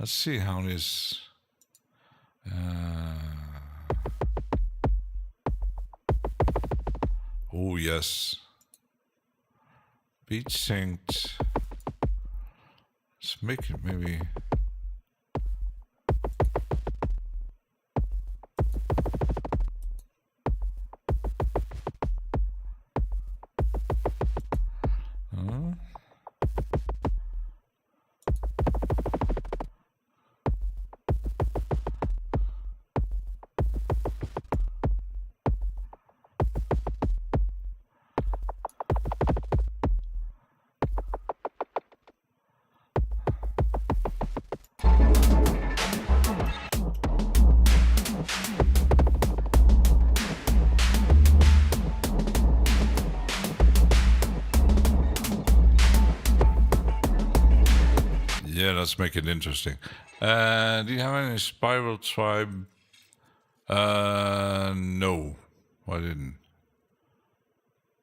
Let's see how this. Oh yes, beat synced. Let's make it maybe. Yeah, let's make it interesting. Do you have any Spiral Tribe? No, I didn't.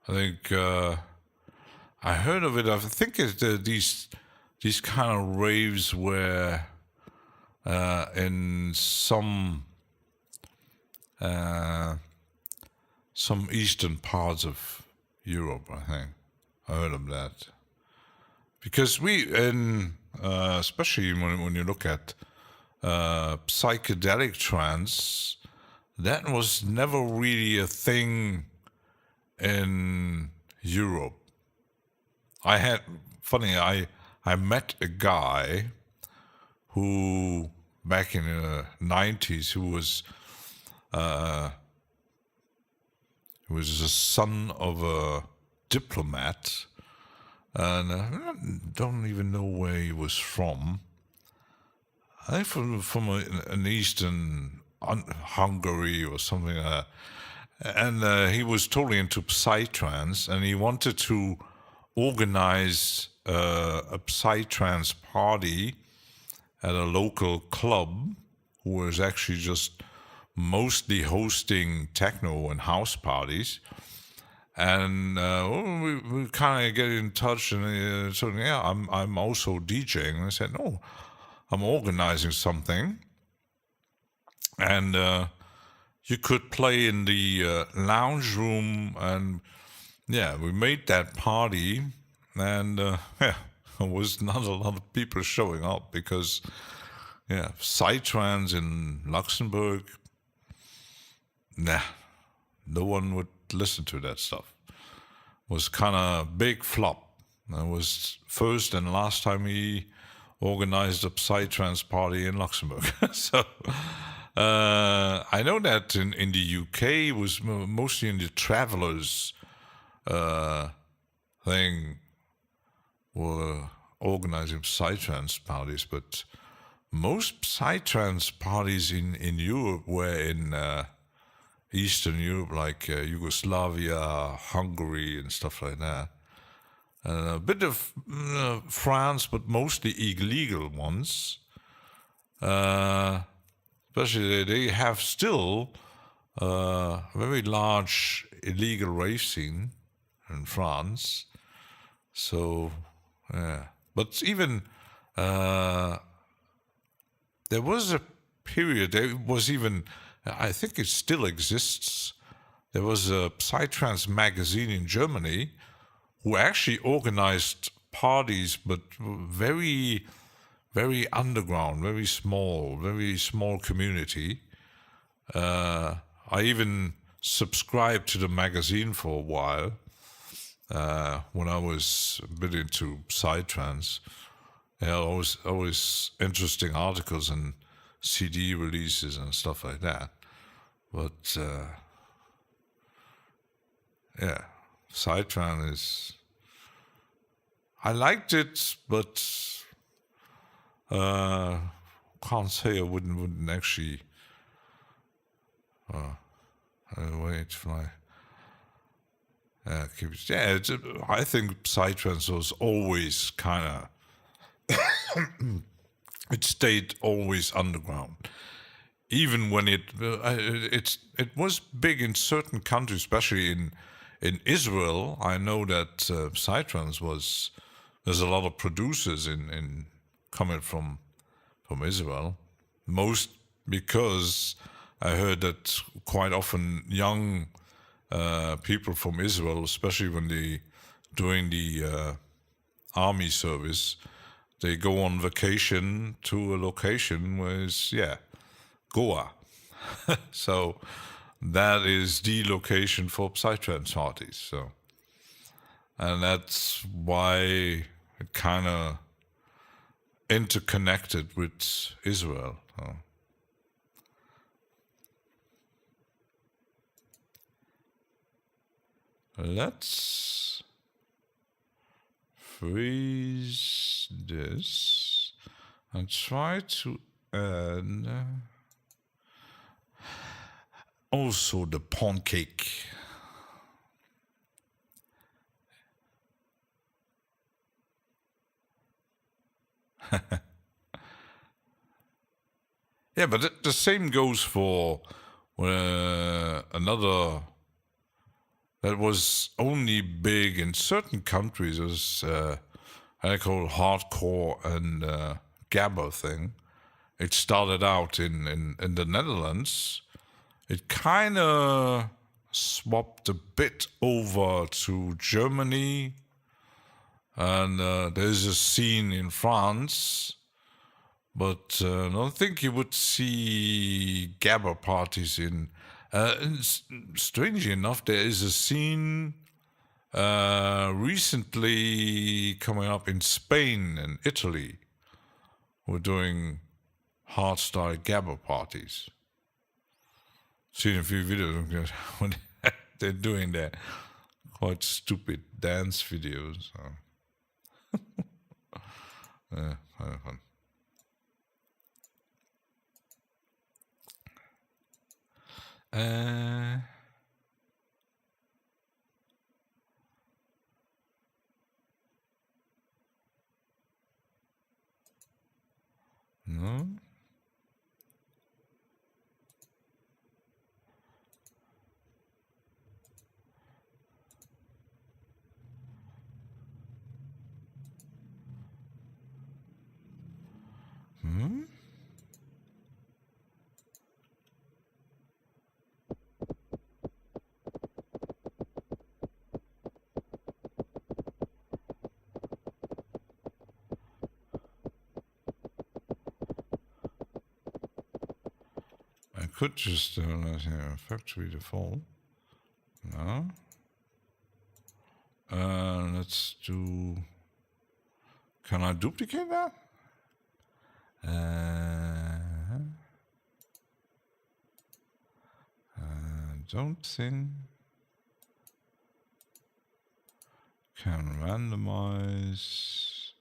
I think I heard of it. I think it's these kind of raves where in some eastern parts of Europe. I think I heard of that because especially when you look at psychedelic trance, that was never really a thing in Europe. I met a guy who back in the 90s who was the son of a diplomat. And I don't even know where he was from. I think from an eastern Hungary or something like that. And he was totally into psytrance, and he wanted to organize a psytrance party at a local club who was actually just mostly hosting techno and house parties. And we kind of get in touch, and so yeah, I'm also DJing. And I said, no, I'm organizing something, and you could play in the lounge room, and yeah, we made that party, and yeah, there was not a lot of people showing up because yeah, psytrance in Luxembourg, nah, no one would listen to that stuff. Was kind of big flop. That was first and last time he organized a Psytrance party in Luxembourg. So I know that in the UK it was mostly in the travelers thing were organizing Psytrance parties, but most Psytrance parties in Europe were in Eastern Europe, like Yugoslavia, Hungary, and stuff like that. A bit of France, but mostly illegal ones. Especially they have still a very large illegal rave scene in France. So, yeah. But even there was a period, there was even, I think it still exists, there was a Psytrance magazine in Germany who actually organized parties, but very, very underground, very small community. I even subscribed to the magazine for a while when I was a bit into Psytrance. Yeah, always interesting articles and CD releases and stuff like that. But yeah, Psytrance is. I liked it, but can't say I wouldn't actually. Wait, fly. Keep it. Yeah, I think Psytrance was always kind of. It stayed always underground, even when it was big in certain countries, especially in Israel. I know that Psytrance was. There's a lot of producers in coming from Israel, most because I heard that quite often young people from Israel, especially when they doing the army service, they go on vacation to a location where it's Goa. So that is the location for Psytrance parties. So, and that's why it kind of interconnected with Israel. So. Let's freeze this and try to add also the pancake. Yeah, but the same goes for another that was only big in certain countries as I call hardcore and gabber thing. It started out in the Netherlands. It kind of swapped a bit over to Germany, and there's a scene in France. But I don't think you would see gabber parties in. Strangely enough, there is a scene recently coming up in Spain and Italy. We're doing hardstyle gabber parties. Seen a few videos when they're doing their quite stupid dance videos. So. Kind of fun. No. I could just factory default. No. Let's do Can I duplicate that? Don't think. Can randomize.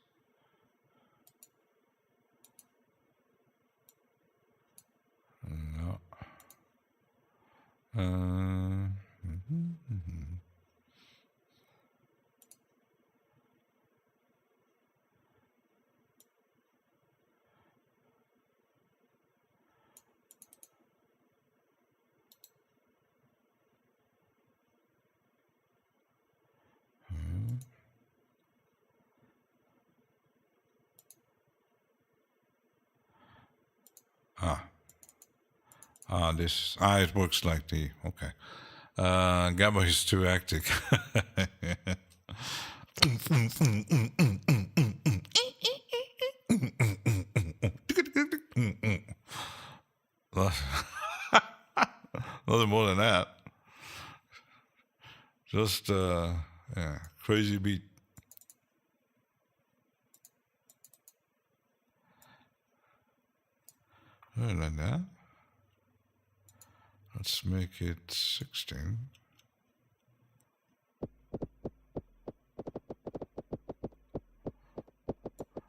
No. This it works like the okay. Gamma is too hectic. Nothing more than that. Just crazy beat. Like that. Let's make it 16.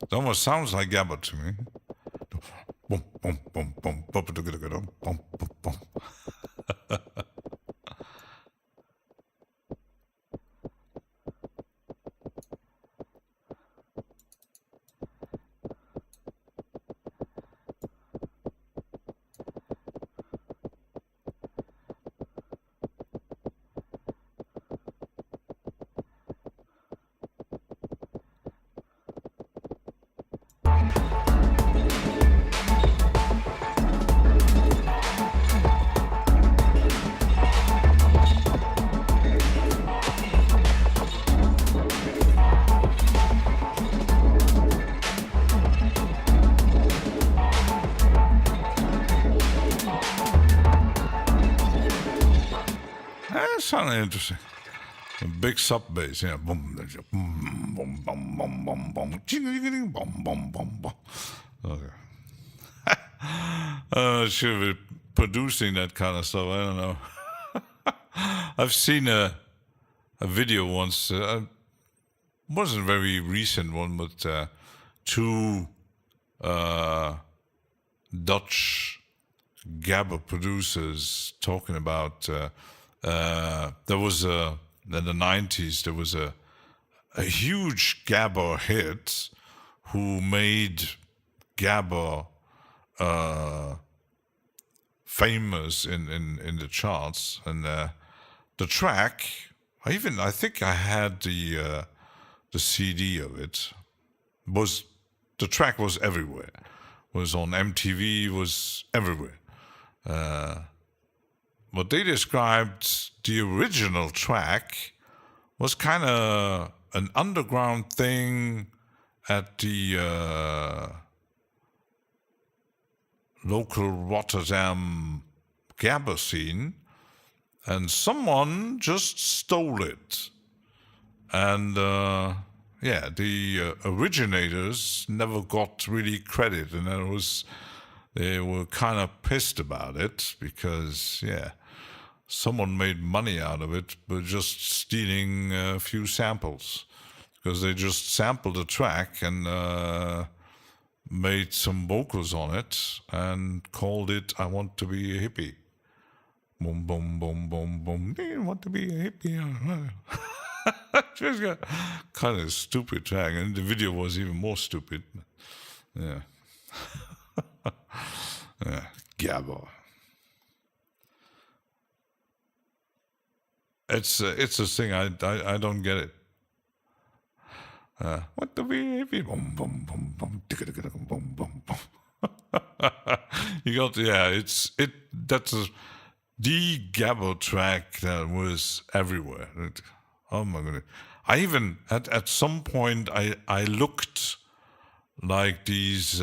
It almost sounds like Gabba to me. Boom, boom, boom, boom, boom, boom, boom, boom. Sounded interesting. A big sub bass, yeah. Boom, boom, boom, boom, boom, boom, boom, boom, boom, boom, boom. Okay. Should be producing that kind of stuff. I don't know. I've seen a video once. Wasn't a very recent one, but two Dutch gabber producers talking about. There was in the 90s, there was a huge gabber hit who made gabber famous in the charts, and the track. I think I had the CD of it. The track was everywhere. Was on MTV. Was everywhere. What they described the original track was kind of an underground thing at the local Rotterdam gabber scene, and someone just stole it. And the originators never got really credit, and they were kind of pissed about it because, someone made money out of it, but just stealing a few samples, because they just sampled the track and made some vocals on it and called it "I Want to Be a Hippie." Boom, boom, boom, boom, boom. Do you want to be a hippie? Just got kind of stupid track, and the video was even more stupid. Yeah. Gabber. It's a thing I don't get it. What the baby? Boom, boom, boom, boom, boom, boom, boom. You got that's the gabber track that was everywhere. Oh my goodness! I even at some point I looked like these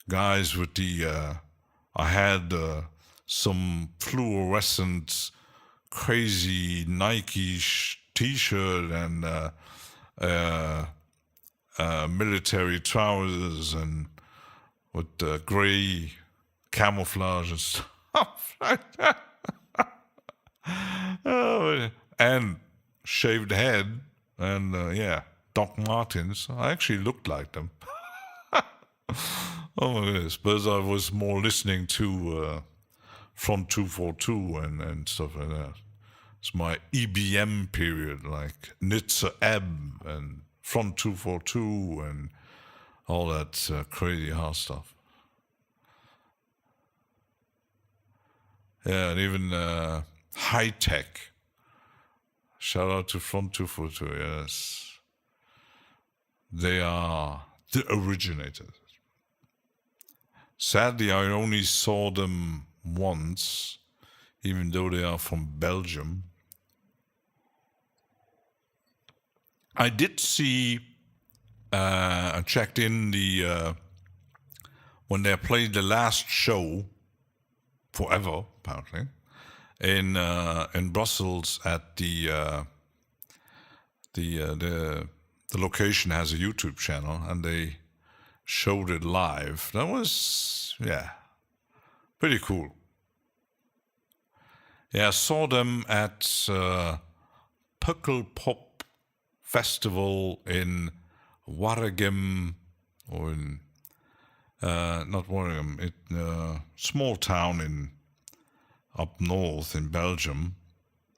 guys with the I had some fluorescent crazy Nike t-shirt and military trousers and with gray camouflage and stuff like that. Oh, and shaved head and Doc Martens. I actually looked like them. Oh my goodness! But I was more listening to Front 242 and stuff like that. It's my EBM period, like Nitsa Ebb and Front 242 and all that crazy house stuff. Yeah, and even high tech. Shout out to Front 242, yes. They are the originators. Sadly, I only saw them once, even though they are from Belgium. I did see, I checked in when they played the last show, forever apparently, in Brussels at the location has a YouTube channel and they showed it live. That was pretty cool. Yeah, I saw them at Puckle Pop Festival in Waregem, or in not Waregem, it small town in up north in Belgium.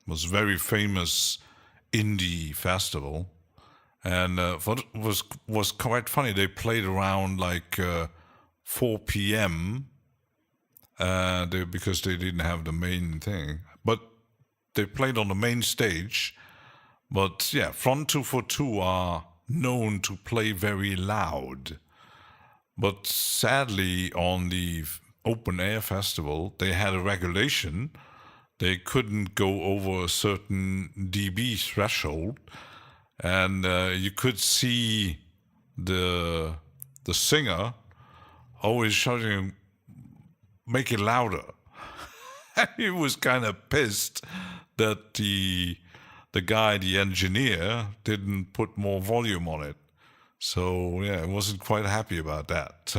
It was very famous indie festival, and what was quite funny. They played around like 4 p.m. Because they didn't have the main thing, but they played on the main stage. But yeah, Front 242 are known to play very loud. But sadly, on the open air festival, they had a regulation. They couldn't go over a certain dB threshold, and you could see the singer always shouting, "Make it louder." He was kind of pissed that the guy, the engineer, didn't put more volume on it. So yeah, I wasn't quite happy about that.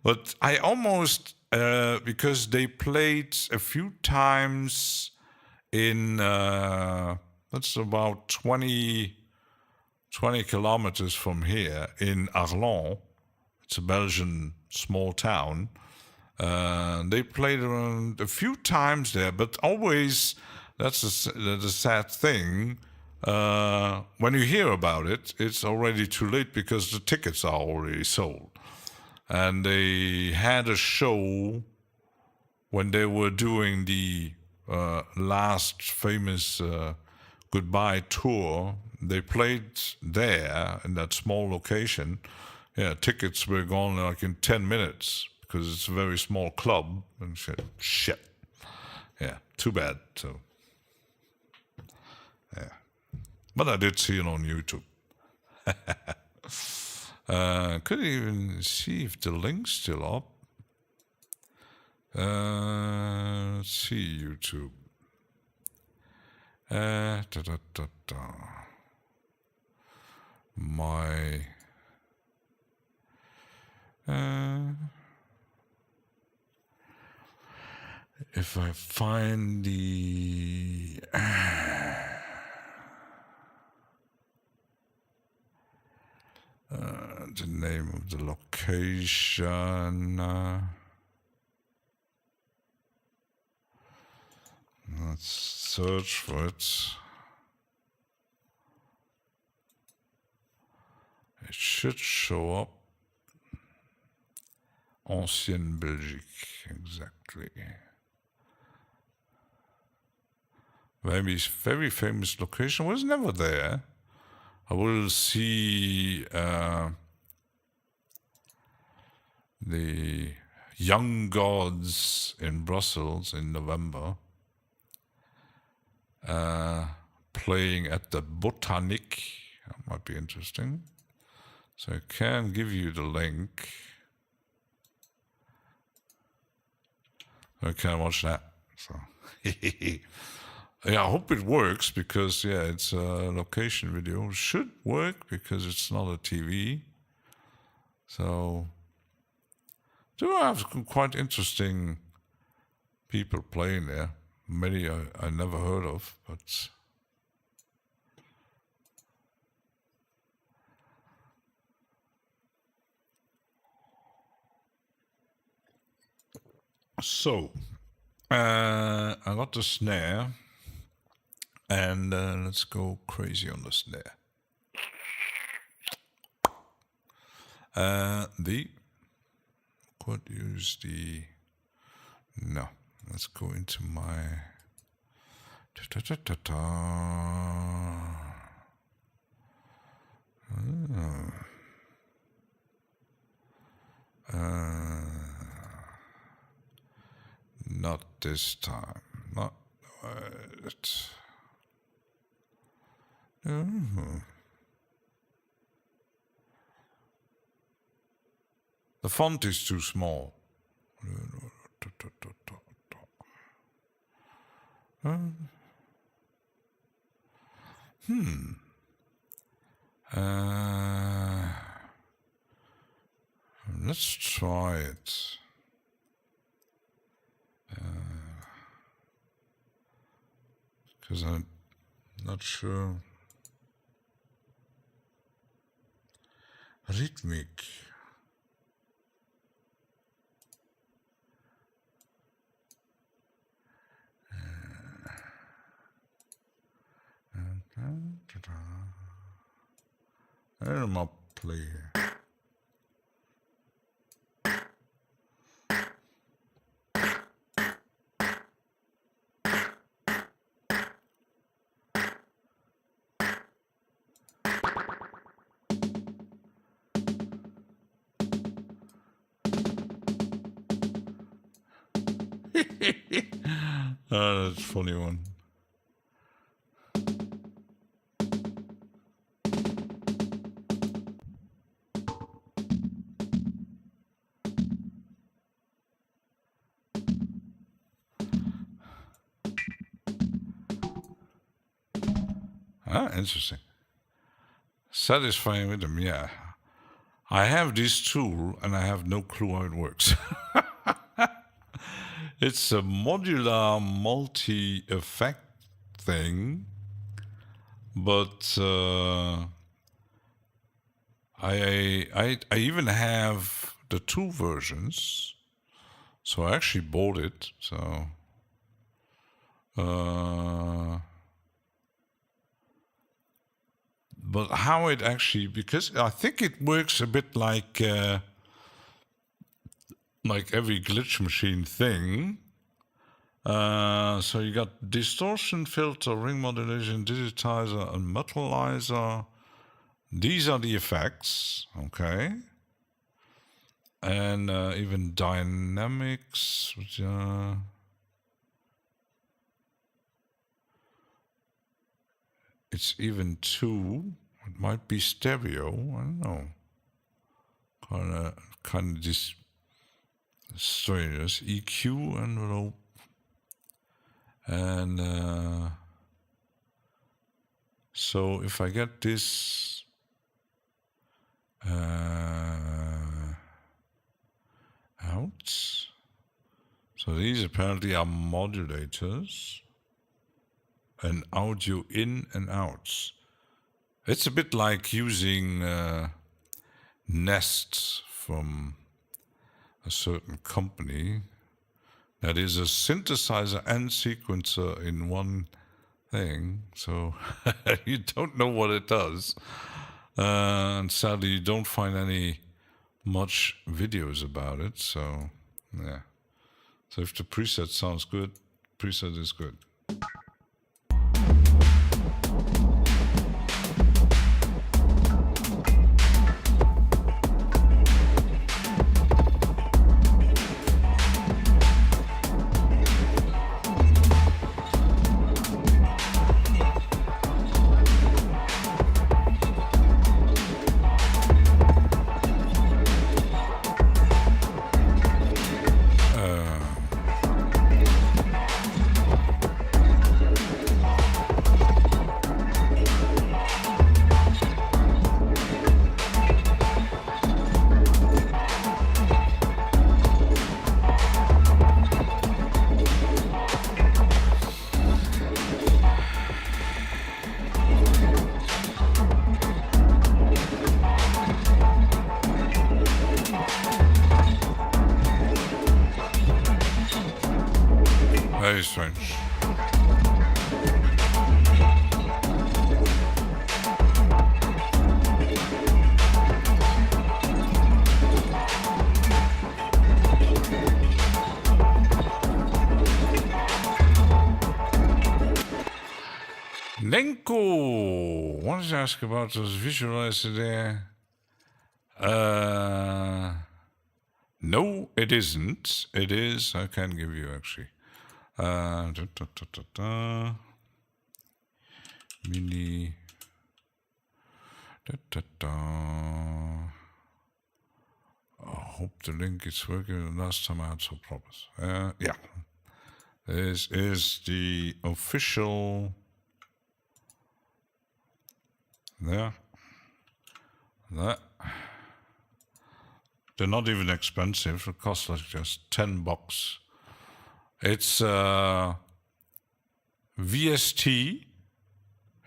But I almost, because they played a few times in, that's about 20 kilometers from here, in Arlon. It's a Belgian small town. They played around a few times there, but always, that's the sad thing. When you hear about it, it's already too late because the tickets are already sold. And they had a show when they were doing the last famous goodbye tour. They played there in that small location. Yeah, tickets were gone like in 10 minutes because it's a very small club. And shit. Yeah, too bad. So, yeah. But I did see it on YouTube. Couldn't even see if the link's still up. Let's see, YouTube. My if I find the name of the location, let's search for it. It should show up. Ancienne Belgique, exactly. Maybe it's very famous location. Was never there. I will see the Young Gods in Brussels in November, playing at the Botanique. That might be interesting. So I can give you the link. I can watch that. So Yeah, I hope it works because, yeah, it's a location video. It should work because it's not a TV. So, do have quite interesting people playing there. Many I never heard of, but... So, I got the snare, and let's go crazy on the snare. Could use the... No, let's go into my... Not this time. Not it. The font is too small. Let's try it. Because I'm not sure. Rhythmic. I'm up play. Oh, that's a funny one. Interesting. Satisfying rhythm, yeah. I have this tool and I have no clue how it works. It's a modular multi-effect thing, but I even have the 2 versions, so I actually bought it. So but how it actually, because I think it works a bit like every glitch machine thing. So you got distortion filter, ring modulation, digitizer, and metallizer. These are the effects, okay? And even dynamics, which it's even 2. It might be stereo. I don't know. Kind of this strange. EQ envelope. And so if I get this out, so these apparently are modulators. And audio in and out. It's a bit like using Nest from a certain company that is a synthesizer and sequencer in one thing. So you don't know what it does. And sadly, you don't find any much videos about it. So, yeah. So if the preset sounds good, preset is good. Lenko, what is asked about this visualizer there? No, it isn't. It is. I can give you actually. Mini. I hope the link is working. Last time I had some problems. Yeah. This is the official. There. There. They're not even expensive. It costs like just $10. It's VST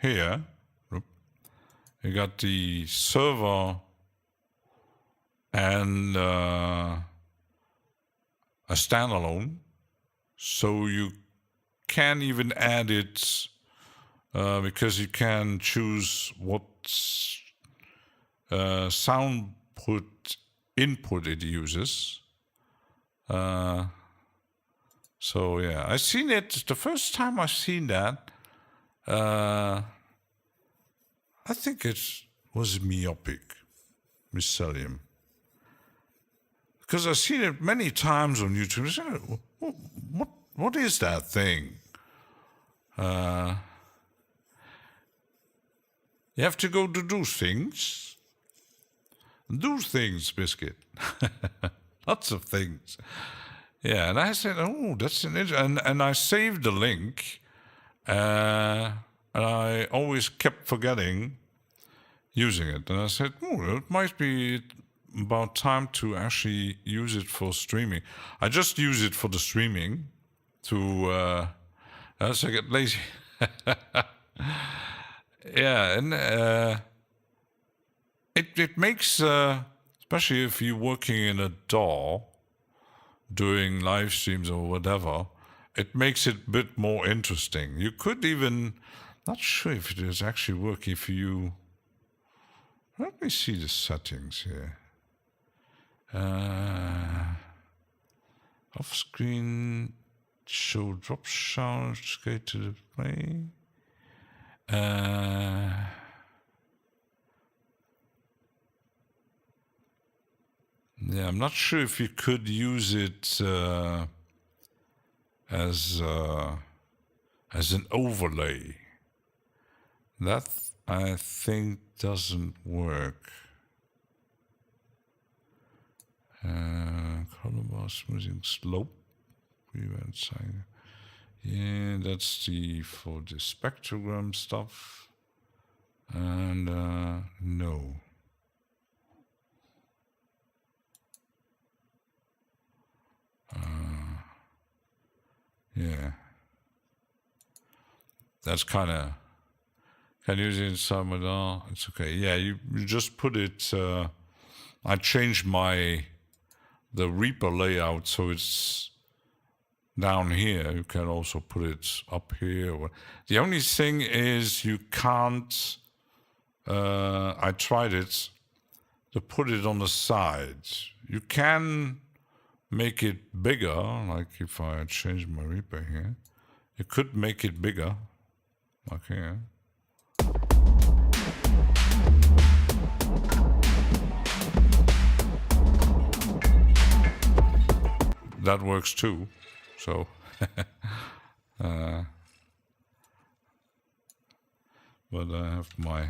here. You got the server and a standalone, so you can even add it because you can choose what sound input it uses. So yeah, I seen it the first time I seen that. I think it was myopic mycelium, because I've seen it many times on YouTube. I said, what is that thing? You have to go to do things. Do things, Biscuit. Lots of things. Yeah, and I said, oh, that's an interesting. And I saved the link, and I always kept forgetting using it. And I said, oh, it might be about time to actually use it for streaming. I just use it for the streaming to, as I get lazy. Yeah, and it makes, especially if you're working in a DAW, doing live streams or whatever, it makes it a bit more interesting. You could even, not sure if it is actually work if you, let me see the settings here. Off screen, show drop sound, go to the play. Yeah, I'm not sure if you could use it as an overlay. That I think doesn't work. Color bar smoothing slope. Prevent sign. Yeah, that's for the spectrogram stuff. And no. Yeah. That's kind of, can use it inside my DAW. It's okay. Yeah, you just put it, I changed the Reaper layout so it's down here. You can also put it up here. The only thing is you can't, I tried it, to put it on the sides. You can make it bigger, like if I change my Reaper here, you could make it bigger, like here. That works too, so. But I have my,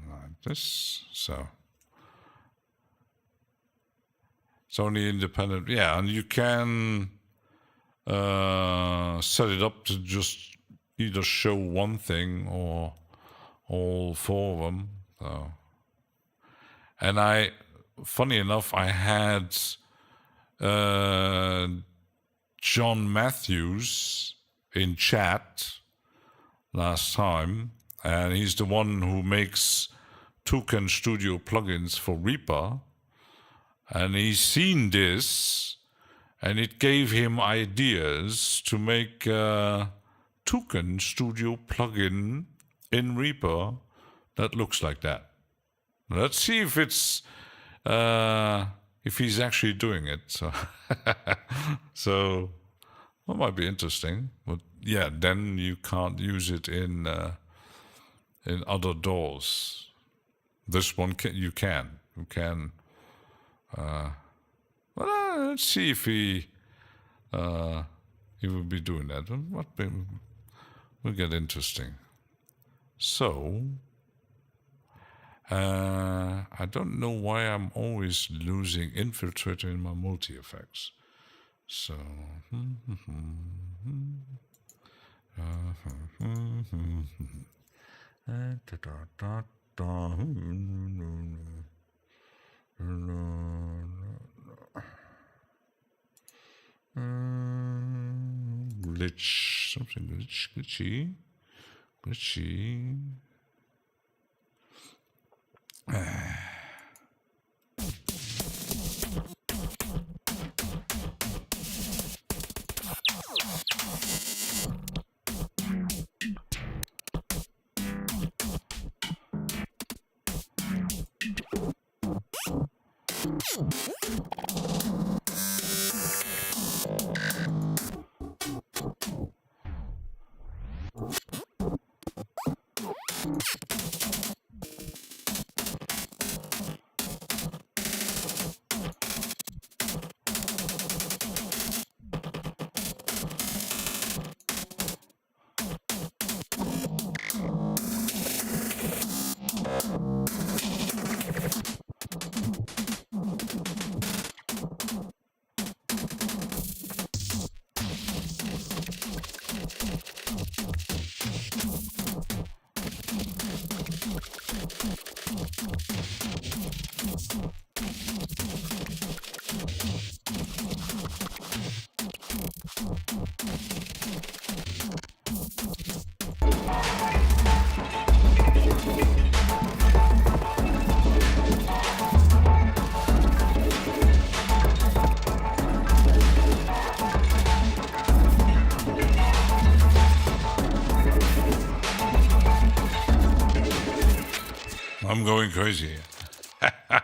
like this, so. It's only independent, yeah, and you can set it up to just either show one thing or all four of them. So. And funny enough, I had John Matthews in chat last time, and he's the one who makes Toucan Studio plugins for Reaper, and he's seen this, and it gave him ideas to make a Toucan Studio plugin in Reaper that looks like that. Let's see if it's if he's actually doing it. So that might be interesting. But yeah, then you can't use it in other DAWs. This one you can. Well, let's see if he will be doing that. Will get interesting. So I don't know why I'm always losing infiltrator in my multi effects. So glitch, something glitchy. I'm going crazy. I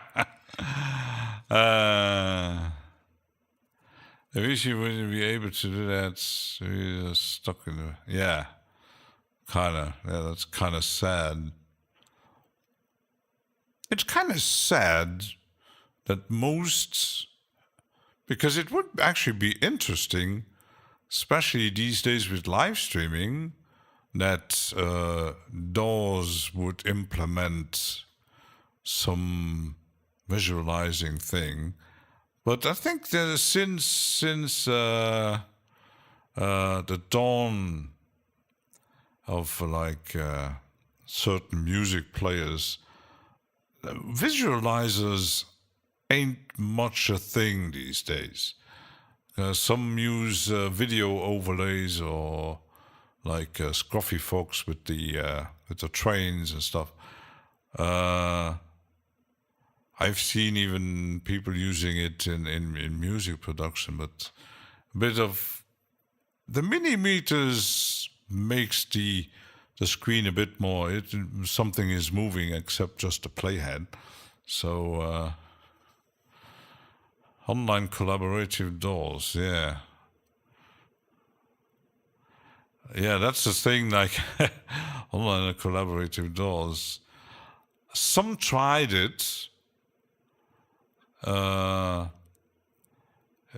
wish you wouldn't be able to do that. You're stuck in the... Yeah, kind of. Yeah, that's kind of sad. It's kind of sad that most... Because it would actually be interesting, especially these days with live streaming, that DAWs would implement some visualizing thing. But I think that since the dawn of like certain music players, visualizers ain't much a thing these days. Some use video overlays or like Scruffy Fox with the trains and stuff. I've seen even people using it in music production, but a bit of the millimeters makes the screen a bit more. Something is moving except just the playhead. So online collaborative DAWs, yeah. Yeah, that's the thing, like online collaborative DAWs. Some tried it.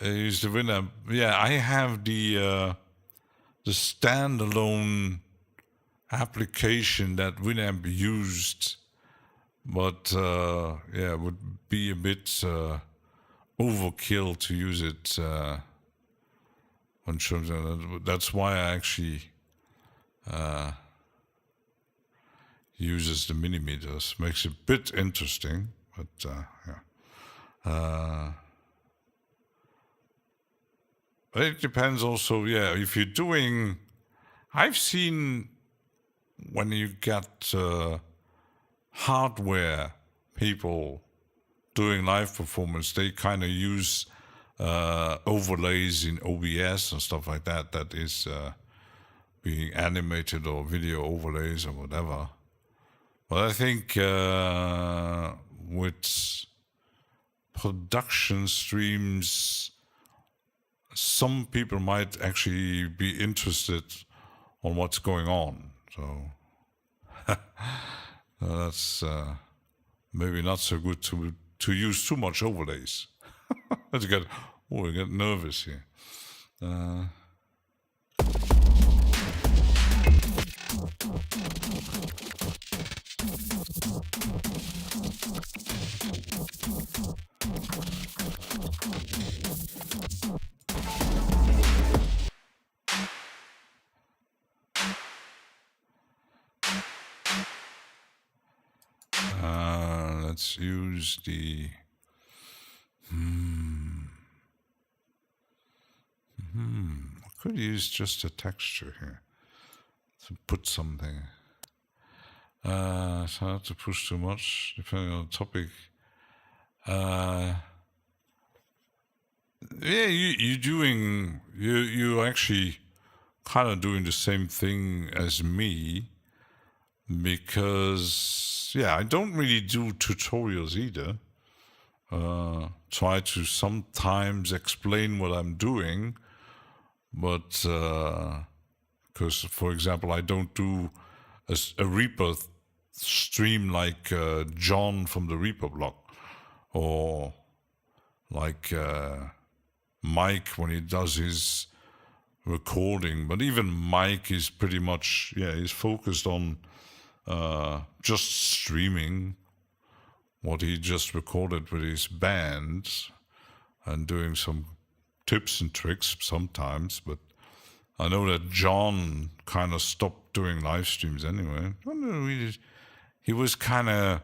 Use the Winamp. Yeah, I have the standalone application that Winamp used, but yeah, it would be a bit overkill to use it on children. That's why I actually uses the millimeters. Makes it a bit interesting, but yeah. But it depends also, yeah, if you're doing... I've seen when you get hardware people doing live performance, they kind of use overlays in OBS and stuff like that. That is being animated or video overlays or whatever. But I think with production streams, some people might actually be interested on what's going on. So that's maybe not so good to use too much overlays. I get nervous here. Let's use the I could use just a texture here to put something. So not to push too much, depending on the topic. Yeah, you actually kind of doing the same thing as me, because I don't really do tutorials either. Try to sometimes explain what I'm doing, but because for example I don't do a Reaper stream like John from the Reaper blog, or like Mike when he does his recording. But even Mike is pretty much he's focused on just streaming what he just recorded with his band and doing some tips and tricks sometimes. But I know that John kind of stopped doing live streams anyway. He was kind of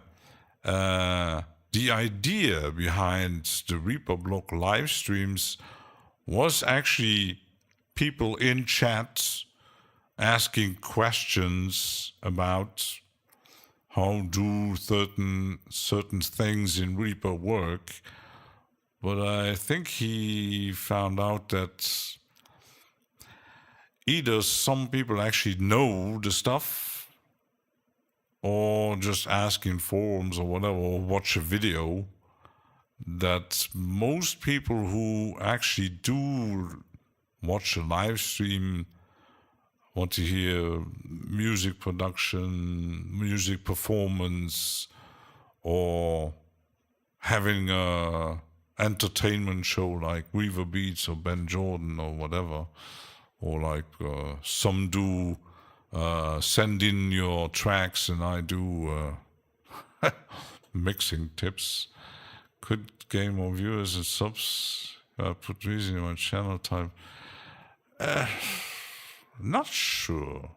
the idea behind the Reaper blog live streams was actually people in chat asking questions about how do certain things in Reaper work. But I think he found out that either some people actually know the stuff, or just ask in forums or whatever, or watch a video, that most people who actually do watch a live stream want to hear music production, music performance, or having a entertainment show like Weaver Beats or Ben Jordan or whatever, or like some do send in your tracks and I do mixing tips. Could gain more viewers and subs. Put reason in my channel type. Not sure.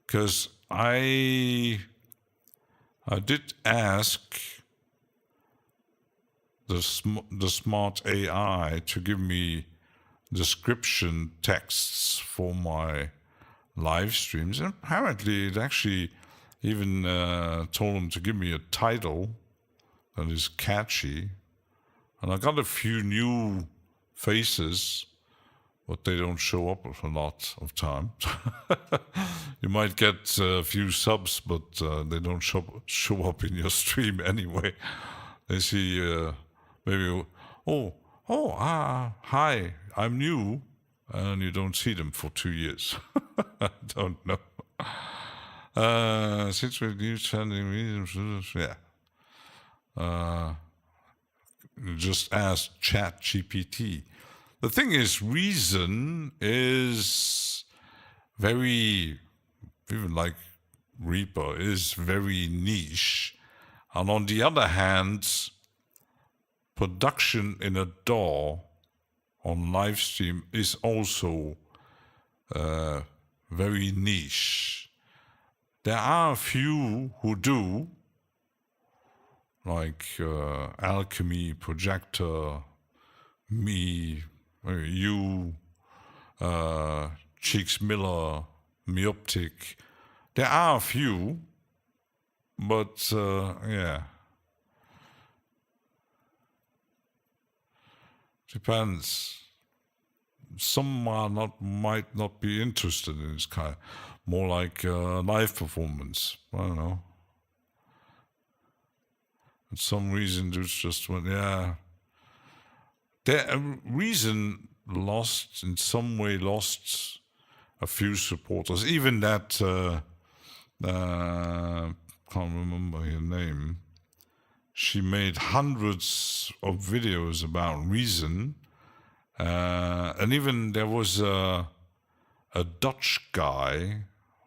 Because I did ask the smart AI to give me description texts for my live streams, and apparently it actually even told them to give me a title that is catchy. And I got a few new faces, but they don't show up a lot of time. You might get a few subs, but they don't show up in your stream anyway. They see maybe, hi, I'm new, and you don't see them for 2 years. I don't know. Since we're new trending mediums, just ask ChatGPT. The thing is, Reason is very, even like Reaper, is very niche. And on the other hand, production in a DAW on live stream is also very niche. There are a few who do, like Alchemy, Projector, me, you, Cheeks Miller, myopic. There are a few, but yeah, depends. Some might not be interested in this kind. More like live performance. I don't know. For some reason, there's just one. Yeah, the reason lost in some way lost a few supporters. Even that can't remember her name. She made hundreds of videos about Reason, and even there was a Dutch guy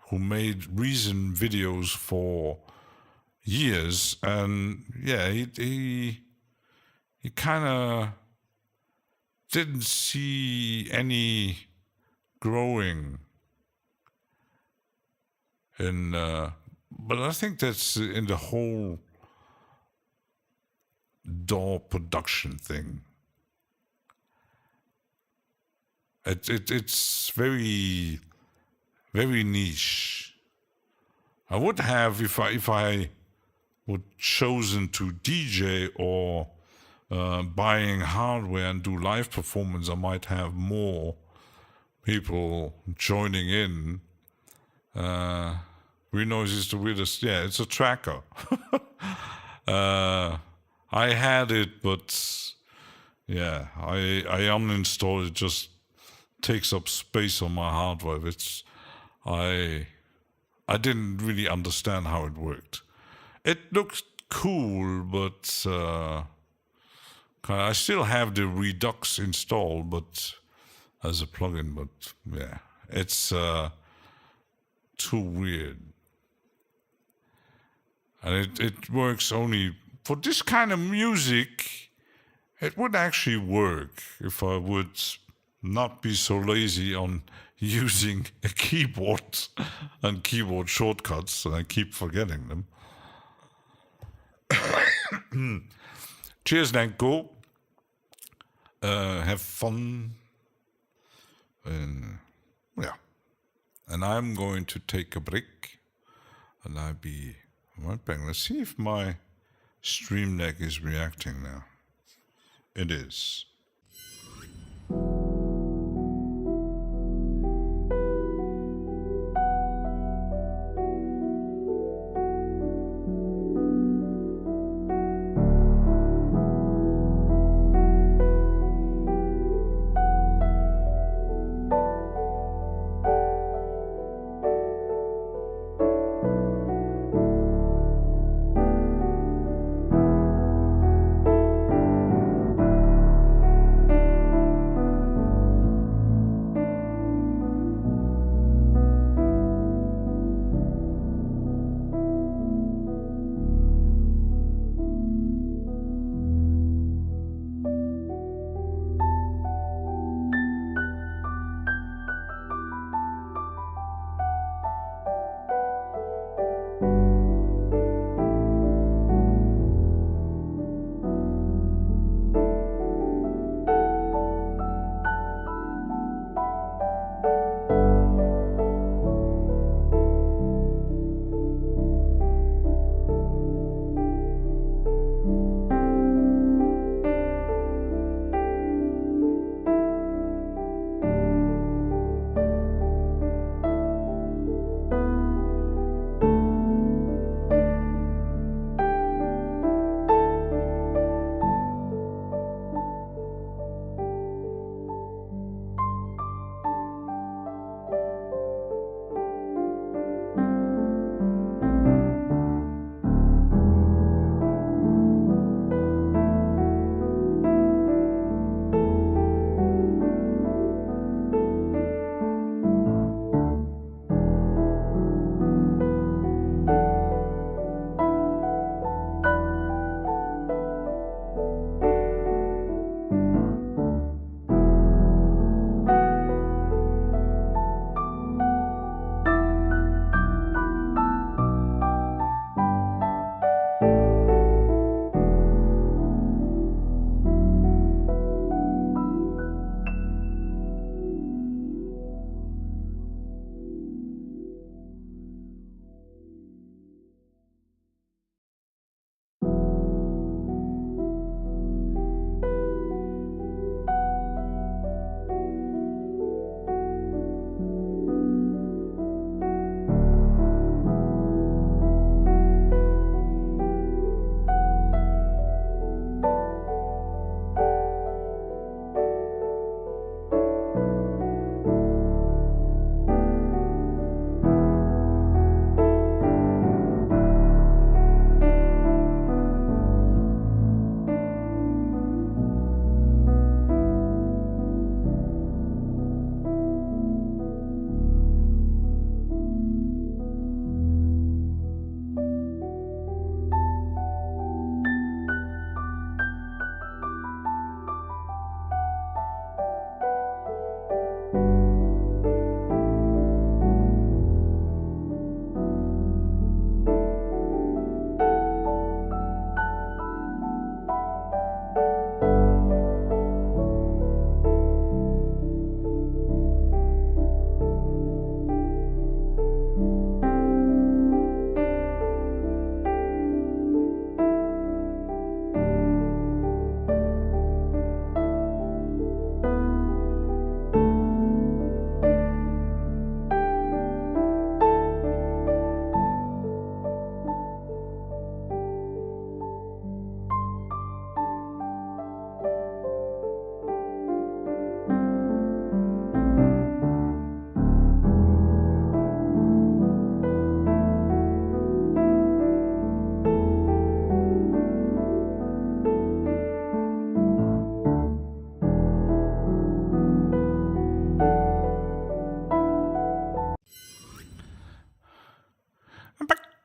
who made Reason videos for years, and yeah, he kind of didn't see any growing in, but I think that's in the whole DAW production thing. It's very, very niche. I would have if I would chosen to DJ or buying hardware and do live performance, I might have more people joining in. Renoise is the weirdest. Yeah, it's a tracker. I had it, but yeah, I uninstalled it. Just takes up space on my hard drive. I didn't really understand how it worked. It looked cool, but I still have the Redux installed, but as a plugin. But yeah, it's too weird, and it works only for this kind of music. It would actually work if I would not be so lazy on using a keyboard and keyboard shortcuts, and I keep forgetting them. Cheers, Nanko. Have fun. And yeah. And I'm going to take a break. And I'll be right back. Let's see if my Stream Deck is reacting now. It is.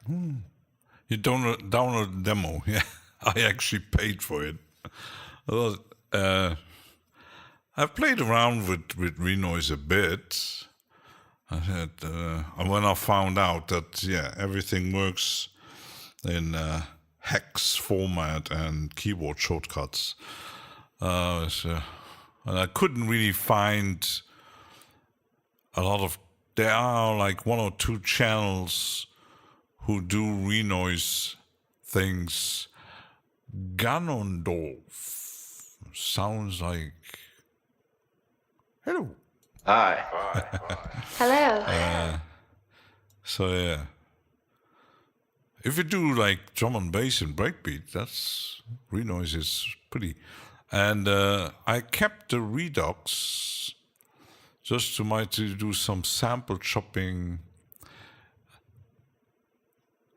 You download the demo. Yeah, I actually paid for it. I've played around with Renoise a bit. And when I found out that everything works in hex format and keyboard shortcuts, and I couldn't really find a lot of. There are like 1 or 2 channels who do Renoise things. Ganondorf sounds like hello. Hi. Hello. So yeah, if you do like drum and bass and breakbeat, that's Renoise is pretty. And I kept the Redux just to do some sample chopping.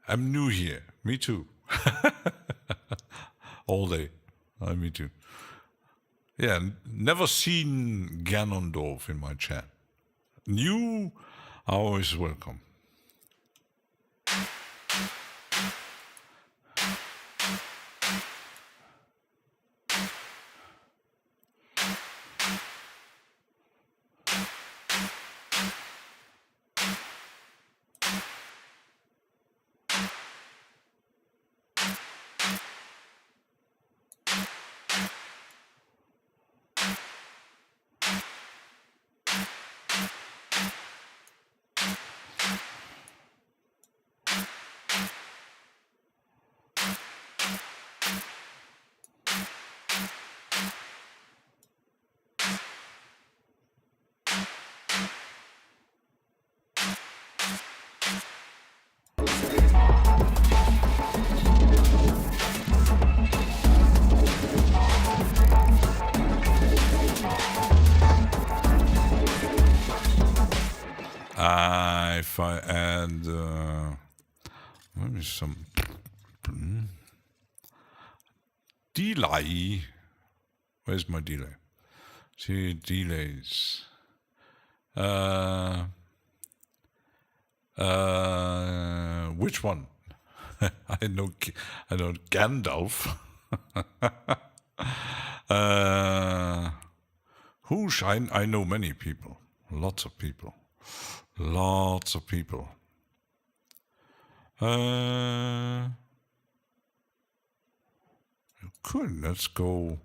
I'm new here. Me too. All day. Me too. Yeah, never seen Ganondorf in my chat. New, always welcome. If I add maybe some delay, where's my delay? See delays. Which one? I know Gandalf. Whoosh, I know many people, lots of people. Cool, let's go.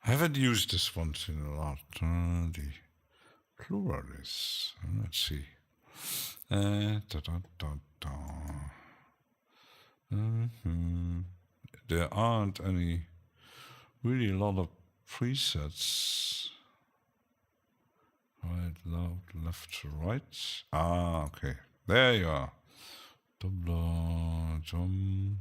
I haven't used this once in a lot. The pluralis. Let's see. There aren't any really a lot of presets. Right, loud, left to right. Okay. There you are. Drum.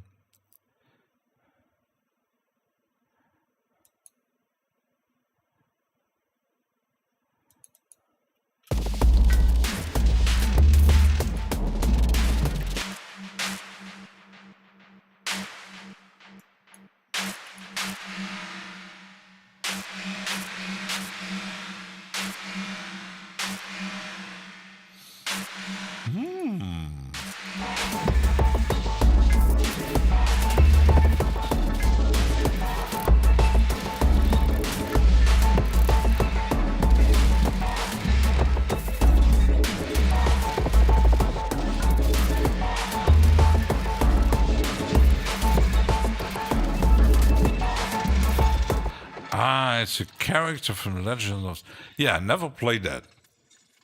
It's a character from Legend of. Yeah, I never played that.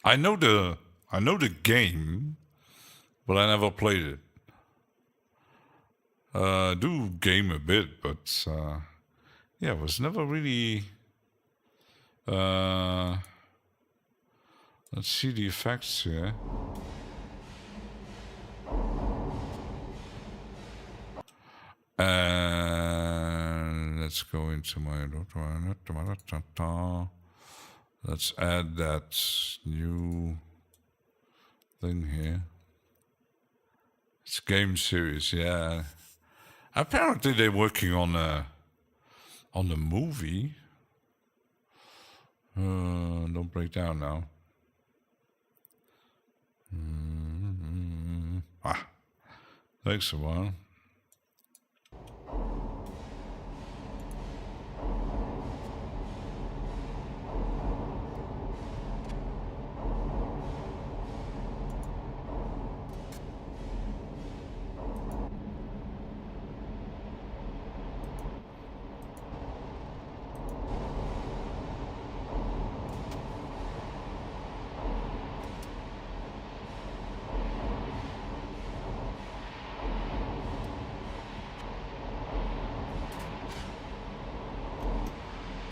I know the game, but I never played it. I do game a bit, but it was never really. Let's see the effects here. And let's go into my. Let's add that new thing here. It's game series, yeah. Apparently they're working on a movie. Don't break down now. Takes a while.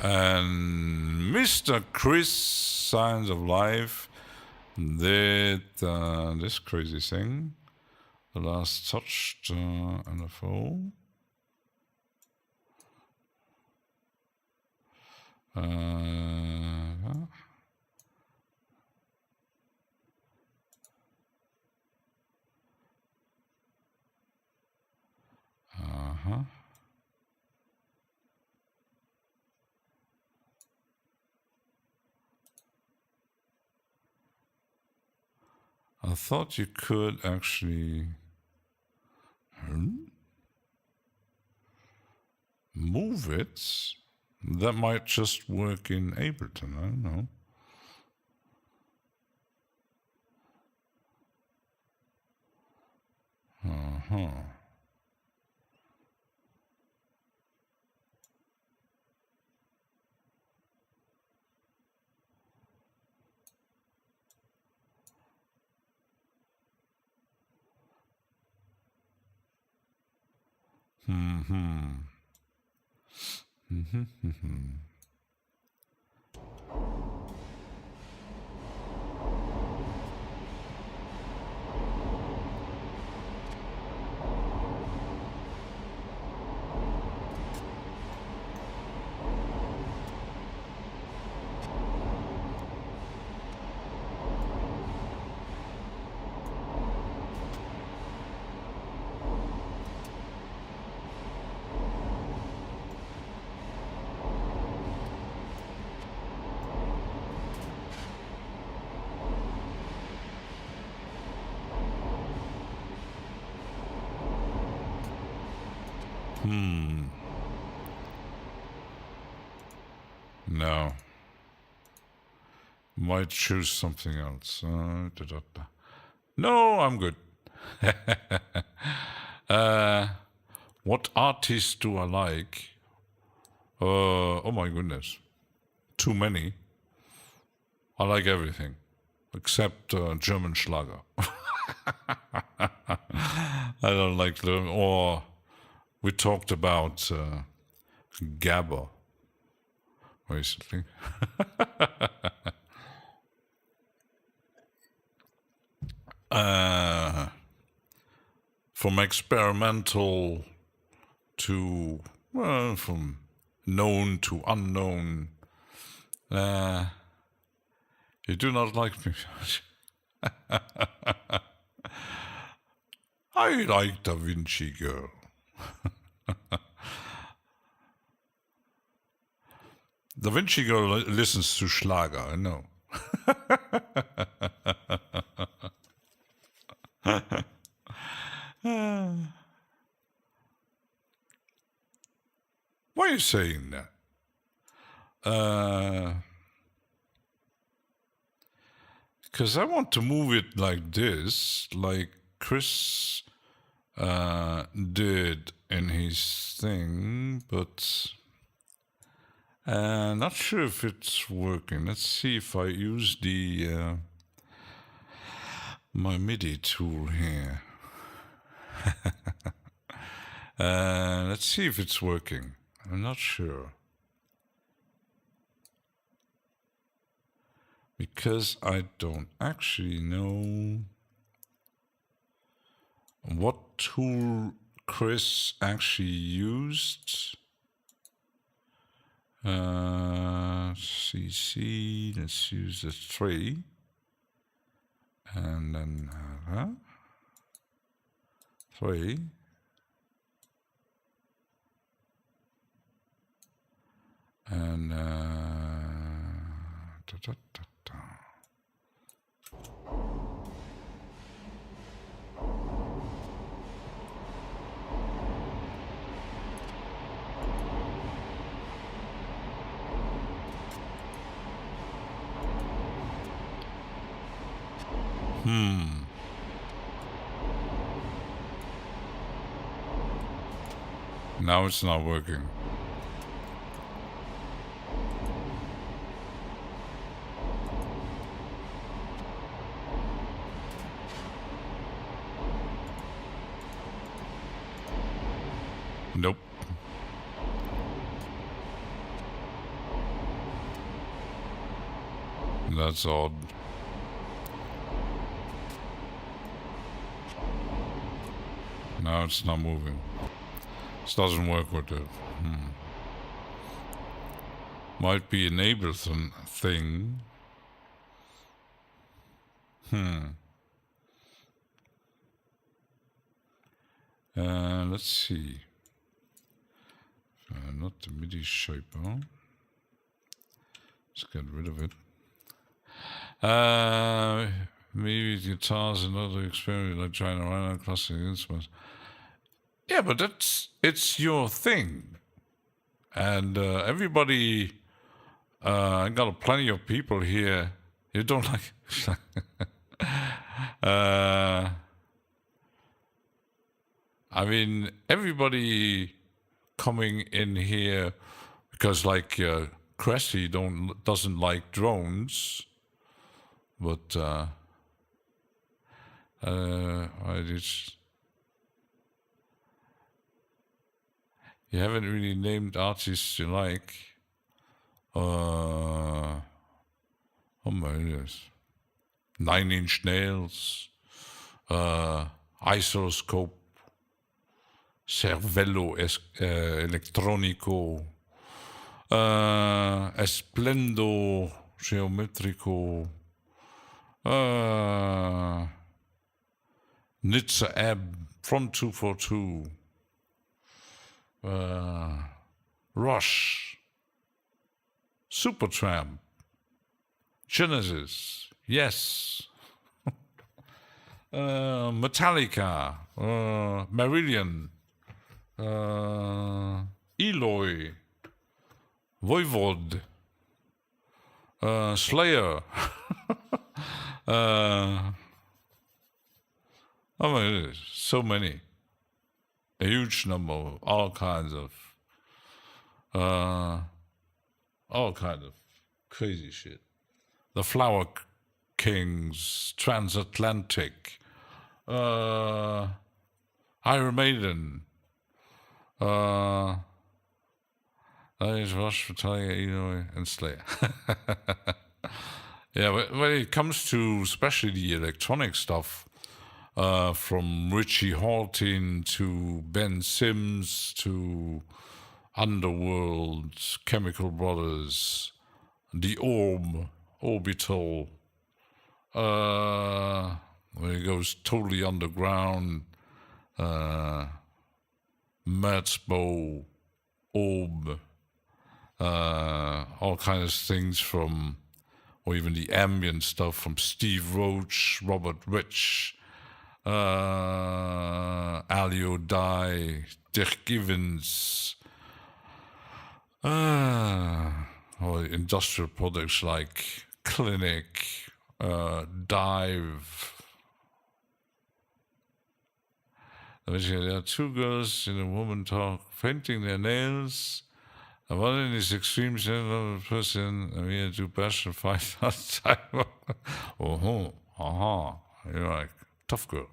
And Mr. Chris, Signs of Life, did this crazy thing. The last touched NFO. I thought you could actually move it. That might just work in Ableton, I don't know. No. Might choose something else. No, I'm good. What artists do I like? Oh my goodness. Too many. I like everything. Except German Schlager. I don't like them. Or we talked about Gabber recently. From experimental to, well, from known to unknown. You do not like me. I like Da Vinci Girl. Da Vinci Girl listens to Schlager, I know. Why are you saying that? Because I want to move it like this, like Chris did in his thing, but not sure if it's working. Let's see if I use the my MIDI tool here. Let's see if it's working. I'm not sure. Because I don't actually know what tool Chris actually used. CC, let's use the 3. And then 3. And Now it's not working. Nope. That's odd. Now it's not moving. This doesn't work with it. Might be a neighbor thing. Let's see. Not the MIDI shaper. Let's get rid of it. Maybe guitars and other experience like trying to run out classic instruments. Yeah, but it's your thing. And everybody, I got plenty of people here. You don't like. I mean, everybody coming in here because, like, Cressy doesn't like drones, but you haven't really named artists you like. Oh my goodness. 9 Inch Nails, Isoloscope, Cervello Electronico, Esplendo Geometrico, Nitsa Ab, Front 242, Rush, Supertramp, Genesis, Yes, Metallica, Marillion, Eloy, Voivod, Slayer. Oh my goodness, so many. A huge number of all kinds of crazy shit. The Flower Kings, Transatlantic, Iron Maiden, Rush, Metallica, and Slayer. Yeah, when it comes to especially the electronic stuff, from Richie Hawtin to Ben Sims to Underworld, Chemical Brothers, The Orbital, when it goes totally underground, Merzbow, Orb, all kinds of things from, or even the ambient stuff from Steve Roach, Robert Rich, Alio Dye, Dirk Givens, or industrial products like Clinic, Dive. There are 2 girls in a woman talk, painting their nails. And one in his extreme another person, and we do passion fight outside. You're like, tough girl.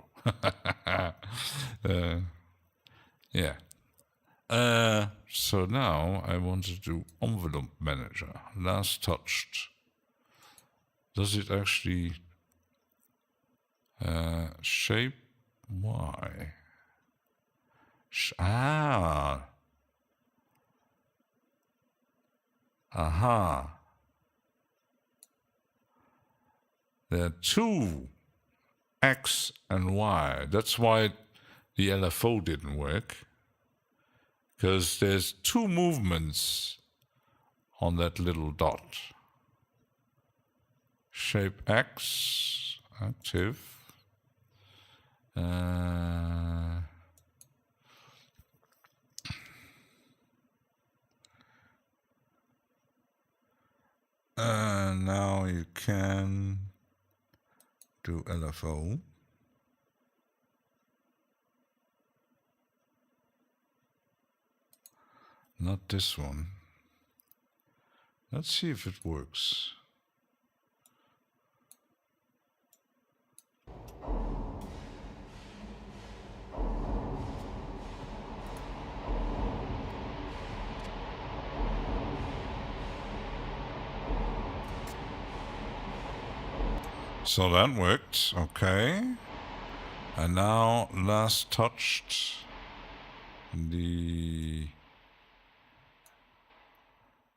Yeah. So now I want to do envelope manager. Last touched. Does it actually shape? Why? Aha. There are 2 X and Y. That's why the LFO didn't work. Because there's 2 movements on that little dot. Shape X, active. Now you can do LFO. Not this one. Let's see if it works. So that worked, okay. And now last touched the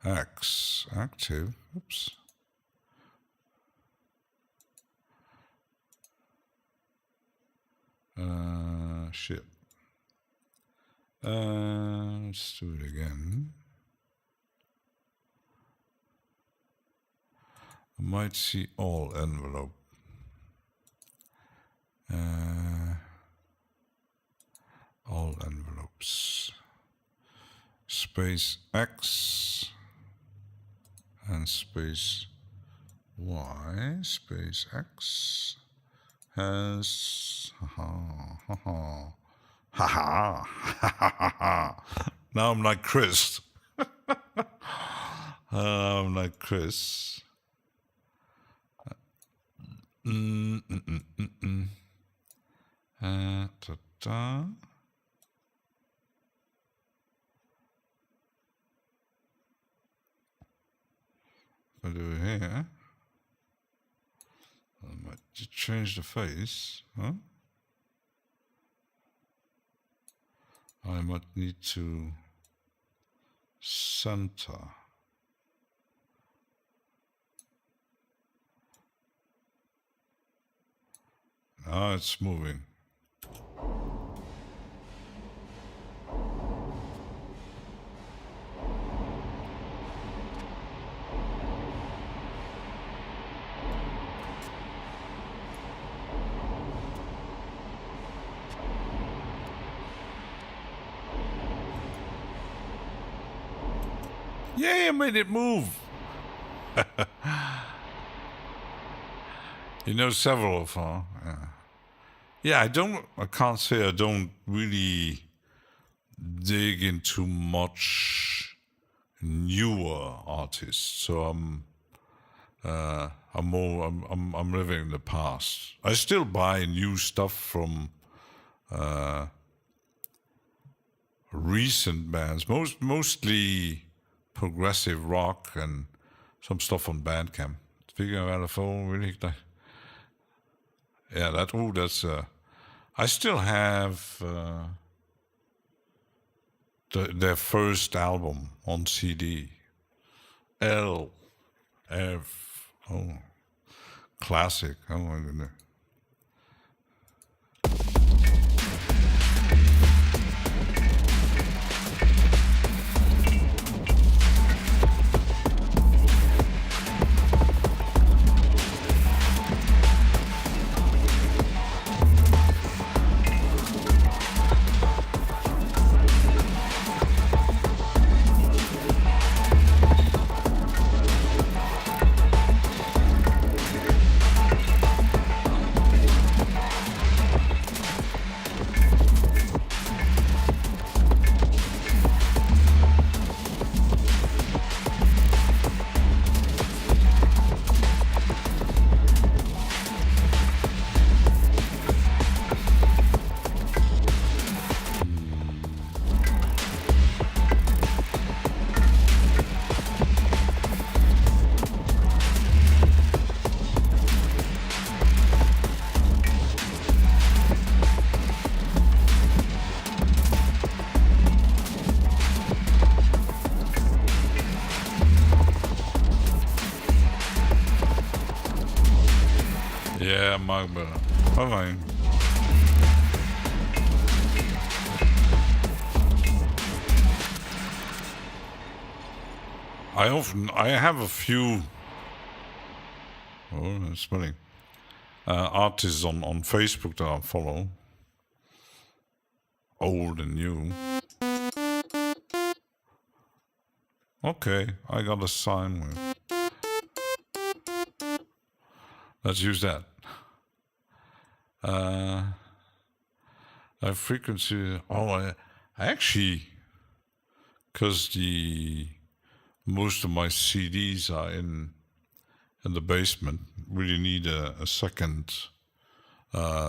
X active. Oops. Shit. Let's do it again. I might see all envelope. All envelopes. Space X and space Y. Space X has Now I'm like Chris. I'm like Chris. Ta-ta. I do it here. I might just change the face, huh? I might need to center. Now it's moving. Yay, I made it move. You know several of them. Yeah, I can't say I don't really dig into much newer artists. So I'm living in the past. I still buy new stuff from recent bands, mostly progressive rock and some stuff on Bandcamp. Speaking of LFO, really, yeah, that's. I still have their first album on CD. L, F, classic. Oh my goodness. Ja, mag wel. Bye-bye. I have a few spelling artists on Facebook that I follow, old and new. Okay, I got a sign with. Let's use that. Frequency. Oh, I actually, because most of my CDs are in the basement, really need a second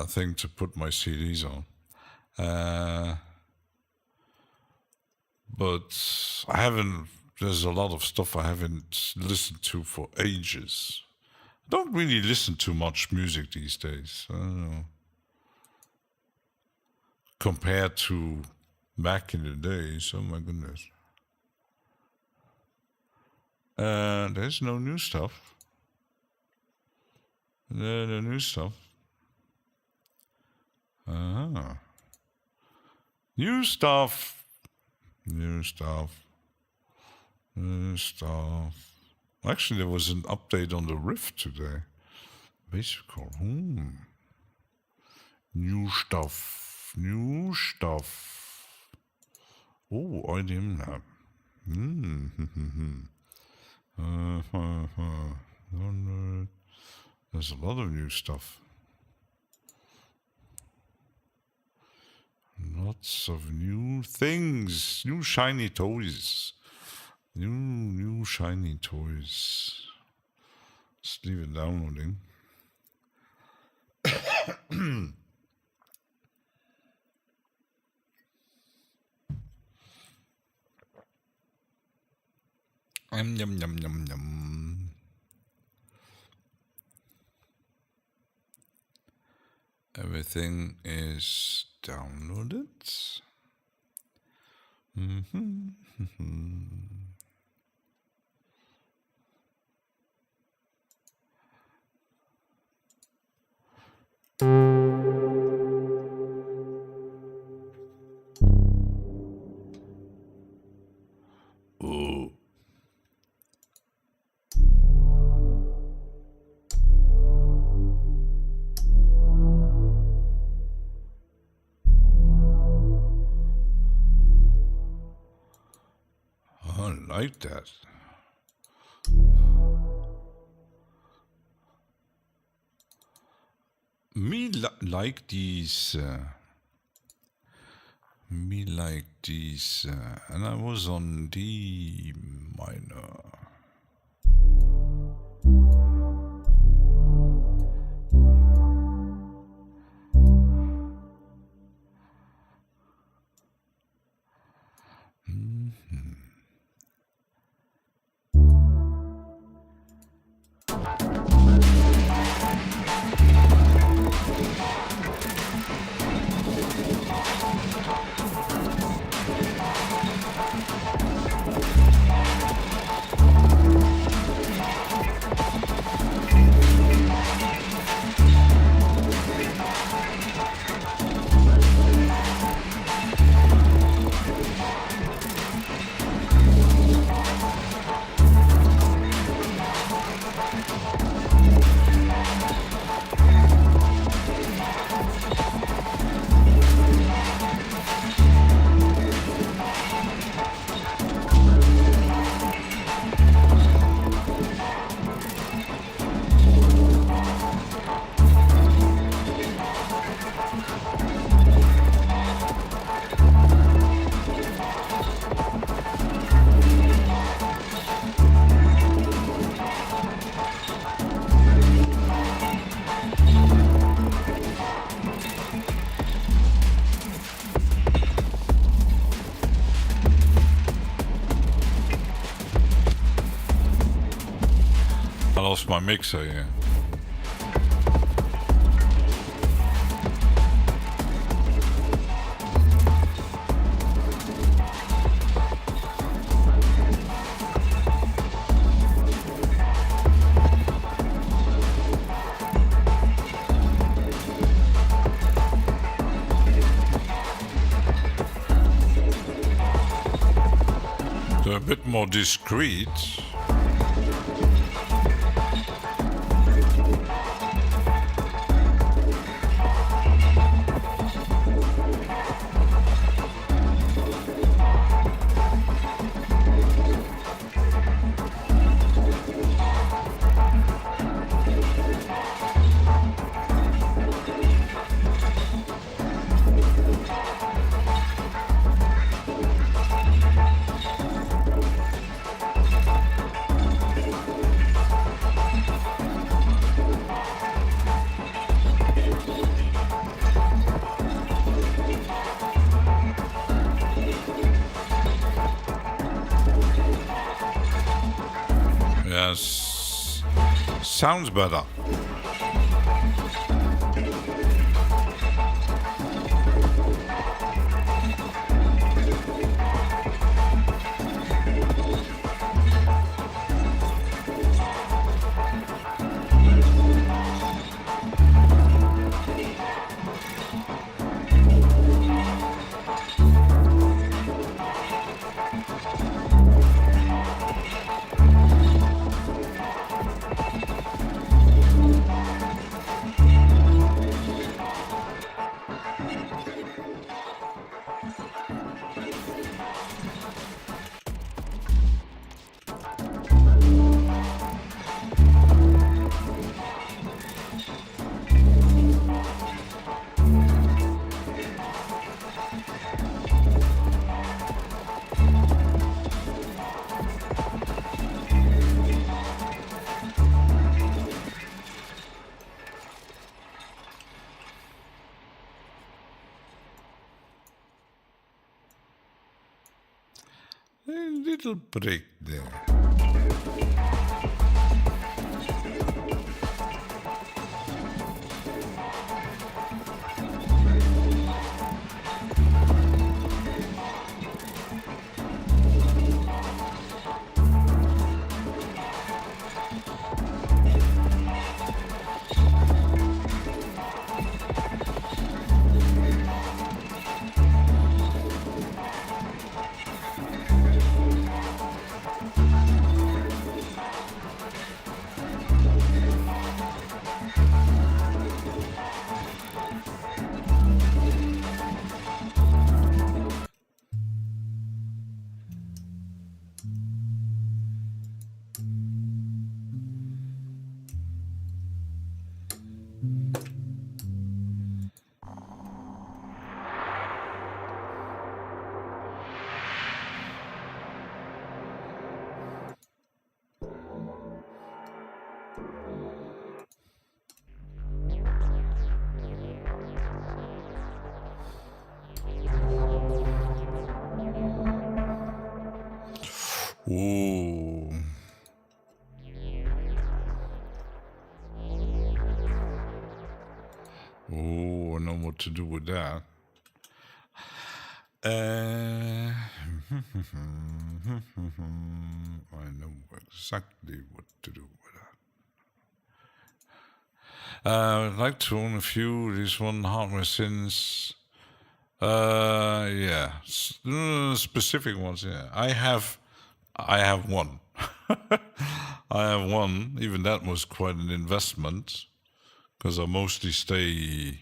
thing to put my CDs on. But I haven't. There's a lot of stuff I haven't listened to for ages. I don't really listen to much music these days. I don't know. Compared to back in the days, oh my goodness. There's no new stuff. No new stuff. New stuff. New stuff. New stuff. Actually, there was an update on the Rift today. Basically, new stuff. New stuff. Oh, IDM lab. There's a lot of new stuff. Lots of new things. New shiny toys. New shiny toys. Let's leave it downloading. Yum, yum, yum, yum, yum. Everything is downloaded. Oh. I like that. Like these. Me like these. And I was on D minor. I lost my mixer, yeah. They're a bit more discreet. Yes. Sounds better. A little break there. Ooh. Oh, I know what to do with that. I know exactly what to do with that. I'd like to own a few. This one hardware since. Yeah, specific ones. Yeah, I have one. I have one. Even that was quite an investment because I mostly stay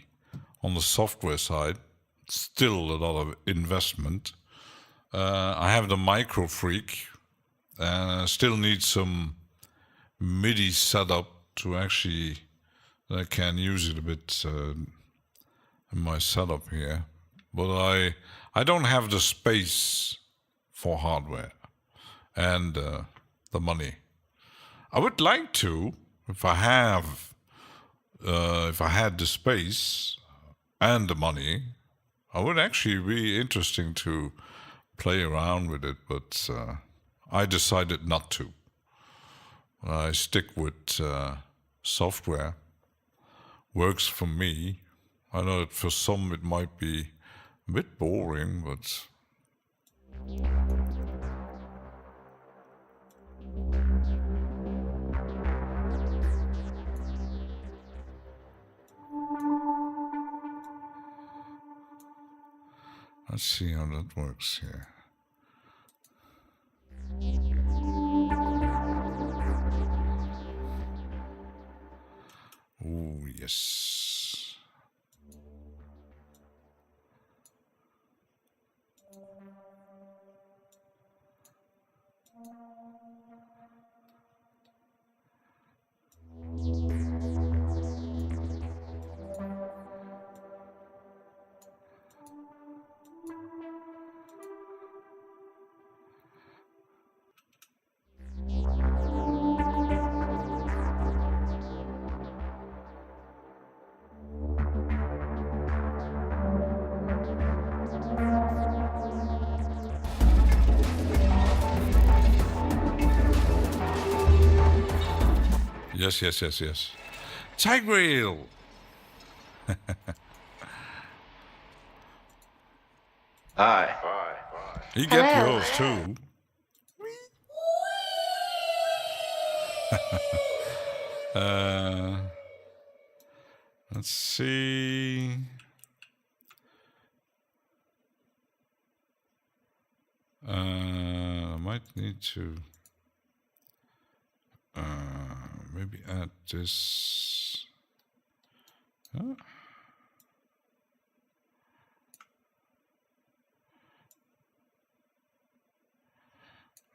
on the software side. Still a lot of investment. I have the Micro Freak. Still need some MIDI setup to actually I can use it a bit in my setup here. But I don't have the space for hardware and the money. I would like to if I had the space and the money. I would actually be interesting to play around with it, but I decided not to. I stick with software. Works for me. I know that for some it might be a bit boring, but let's see how that works here. Oh, yes. Yes. Tigreal! Hi. You get Hello. yours too. Let's see. I might need to maybe add this. Huh?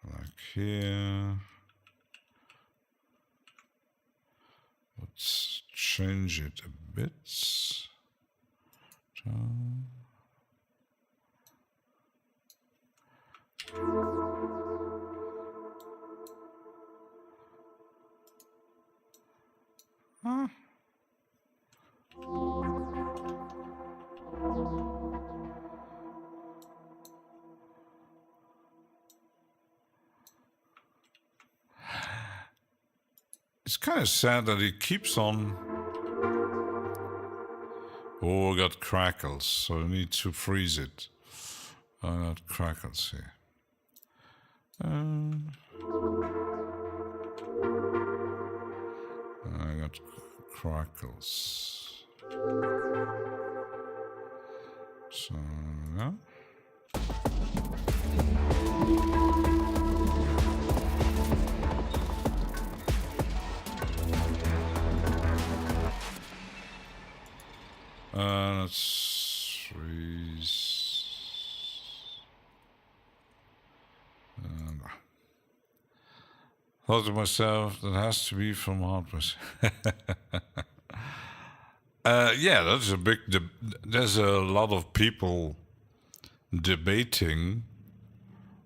Like here. Let's change it a bit. Huh? It's kind of sad that it keeps on. Oh, I got crackles, so I need to freeze it. I got crackles here. I got crackles. So, yeah. Let's freeze. Thought to myself, that has to be from hardware. Yeah, that's a big. There's a lot of people debating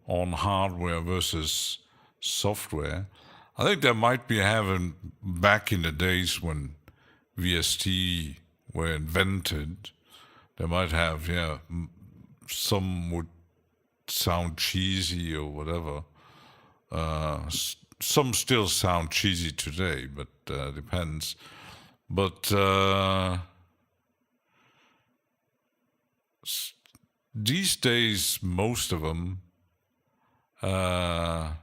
on hardware versus software. I think there might be having back in the days when VST were invented, they might have, some would sound cheesy or whatever. Some still sound cheesy today, but depends. But these days, most of them, I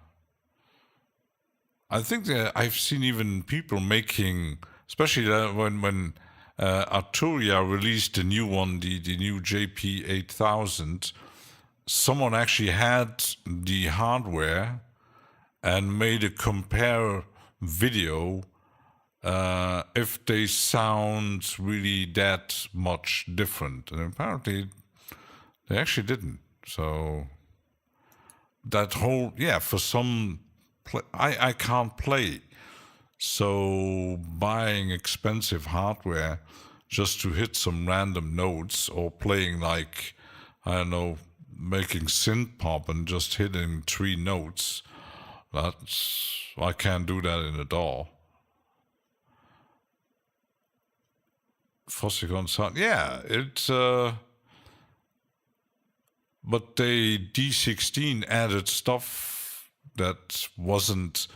think that I've seen even people making, especially when Arturia released the new one, the new JP8000, someone actually had the hardware and made a compare video if they sound really that much different. And apparently they actually didn't. So that whole, for some, I can't play. So buying expensive hardware just to hit some random notes or playing like, I don't know, making synth pop and just hitting 3 notes, I can't do that in a DAW. Fossicon sound, it's but they D16 added stuff that wasn't.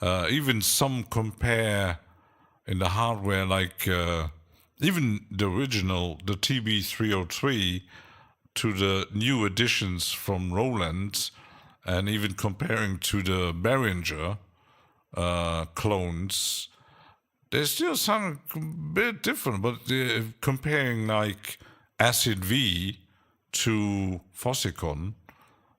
Even some compare in the hardware, like even the original, the TB303, to the new additions from Roland, and even comparing to the Behringer clones, they still sound a bit different. But comparing like Acid V to Fossicon,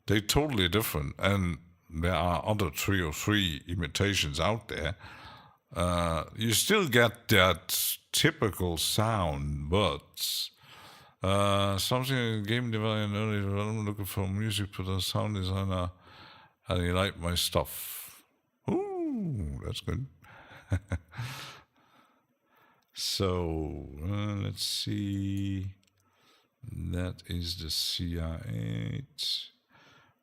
they're totally different. And there are other 303 imitations out there. You still get that typical sound, but something in game development, early development, looking for music producer, sound designer, how do you like my stuff? Ooh, that's good. So let's see. That is the CR8.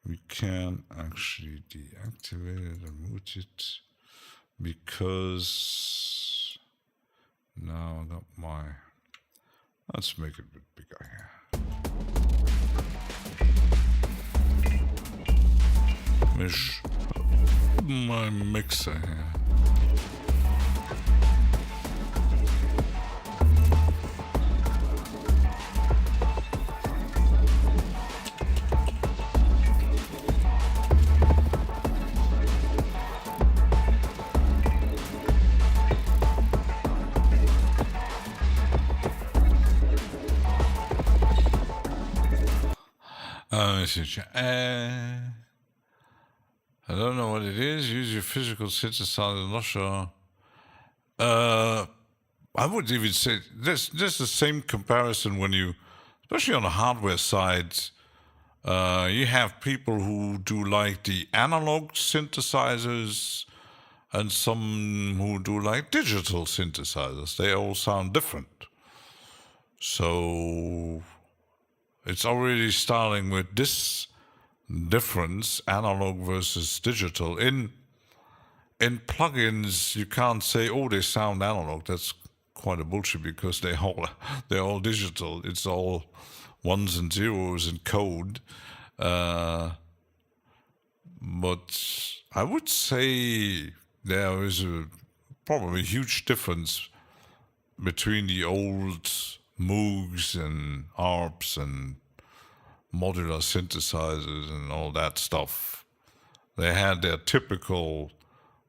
We can actually deactivate it and mute it because now I got my. Let's make it a bit bigger here. My mixer here. I don't know what it is. Use your physical synthesizer. Not sure. I would even say this the same comparison when you, especially on the hardware side, you have people who do like the analog synthesizers and some who do like digital synthesizers. They all sound different. So it's already starting with this difference, analog versus digital. In plugins, you can't say, "Oh, they sound analog." That's quite a bullshit because they're all digital. It's all ones and zeros in code. But I would say there is probably a huge difference between the old Moogs and ARPs and modular synthesizers and all that stuff. They had their typical,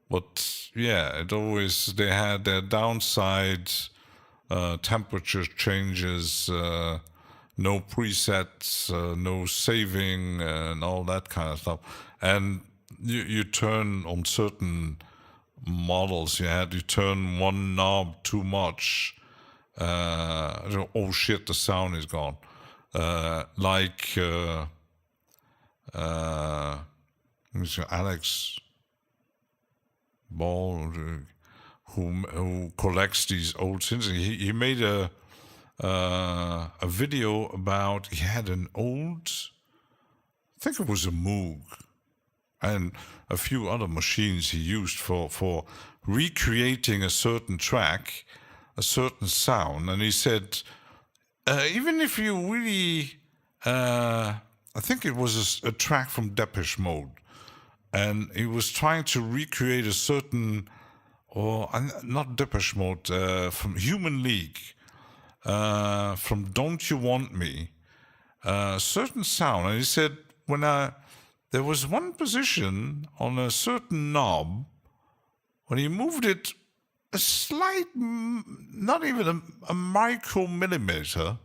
but yeah, they had their downsides, temperature changes, no presets, no saving, and all that kind of stuff. And you turn on certain models, you turn one knob too much. Oh shit, the sound is gone. Like Alex Ball, who collects these old synths. He made a video about, he had an old, I think it was a Moog, and a few other machines he used for recreating a certain track, a certain sound. And he said, even if you really, I think it was a track from Depeche Mode, and he was trying to recreate a certain, or not Depeche Mode, from Human League, from Don't You Want Me, certain sound. And he said, there was one position on a certain knob, when he moved it a slight, not even a micromillimeter,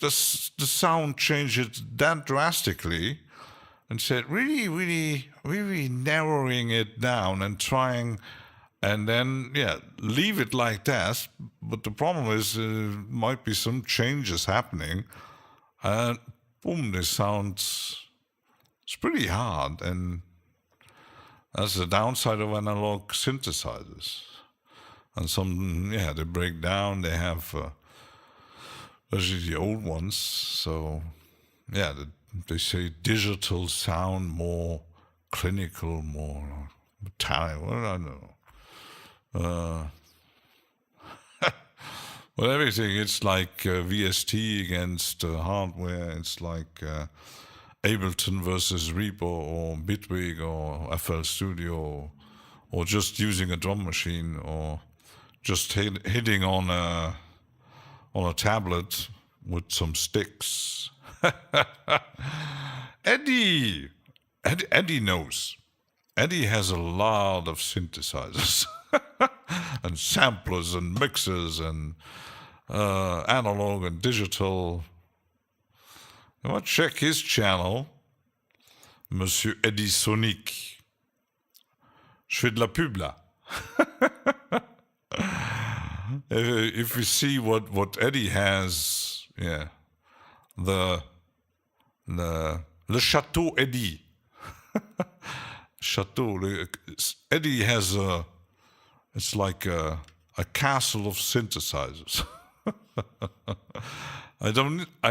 the sound changed that drastically, and said really, really, really narrowing it down and trying, and then, leave it like that. But the problem is might be some changes happening, and boom, the sound, it's pretty hard. And that's the downside of analog synthesizers. And some, they break down. They have, especially the old ones. So, they say digital sound more clinical, more metallic. Well, I don't know. Well, everything, it's like VST against hardware. It's like Ableton versus Reaper or Bitwig or FL Studio, or just using a drum machine, or just hitting on a tablet with some sticks. Eddie knows. Eddie has a lot of synthesizers and samplers and mixers and analog and digital. You want to check his channel, Monsieur Eddie Sonic. Je fais de la pub là. If you see what Eddie has, the Chateau Eddie. Eddie has it's like a castle of synthesizers. I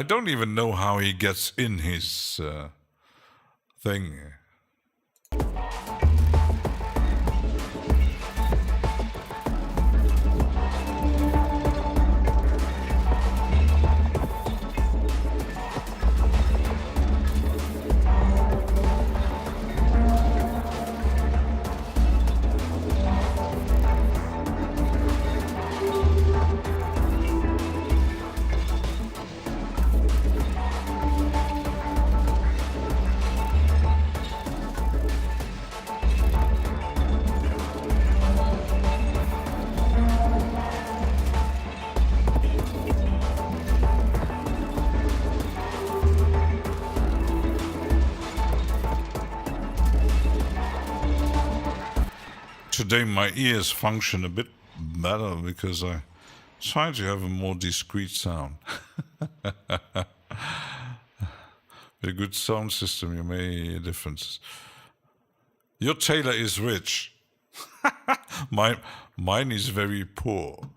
don't even know how he gets in his thing. today my ears function a bit better because I try to have a more discreet sound. A good sound system, you make a difference. Your tailor is rich. Mine is very poor.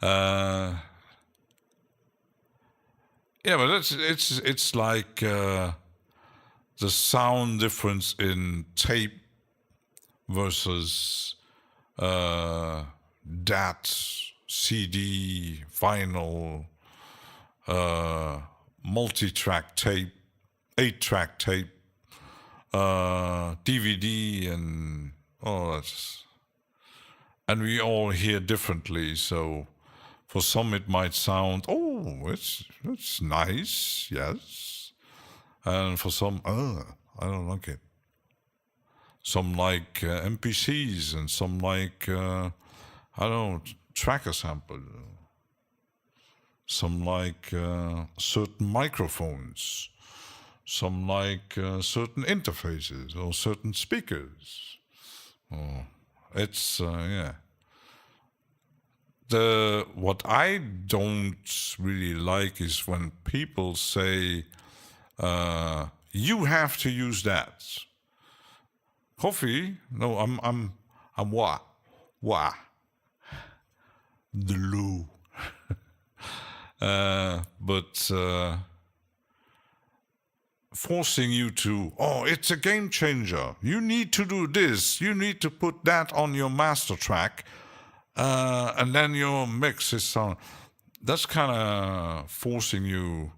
Yeah, but it's like the sound difference in tape versus DAT, CD, vinyl, multi-track tape, 8-track tape, DVD, and all that. And we all hear differently, so for some it might sound, oh, it's nice, yes. And for some, I don't like it. Some like MPCs, and some like, I don't know, tracker sample. Some like certain microphones. Some like certain interfaces or certain speakers. Oh, it's, yeah. What I don't really like is when people say, you have to use that. Coffee? No, I'm what? The loo. But forcing you to, oh, it's a game changer. You need to do this. You need to put that on your master track. And then your mix is sound. That's kind of forcing you.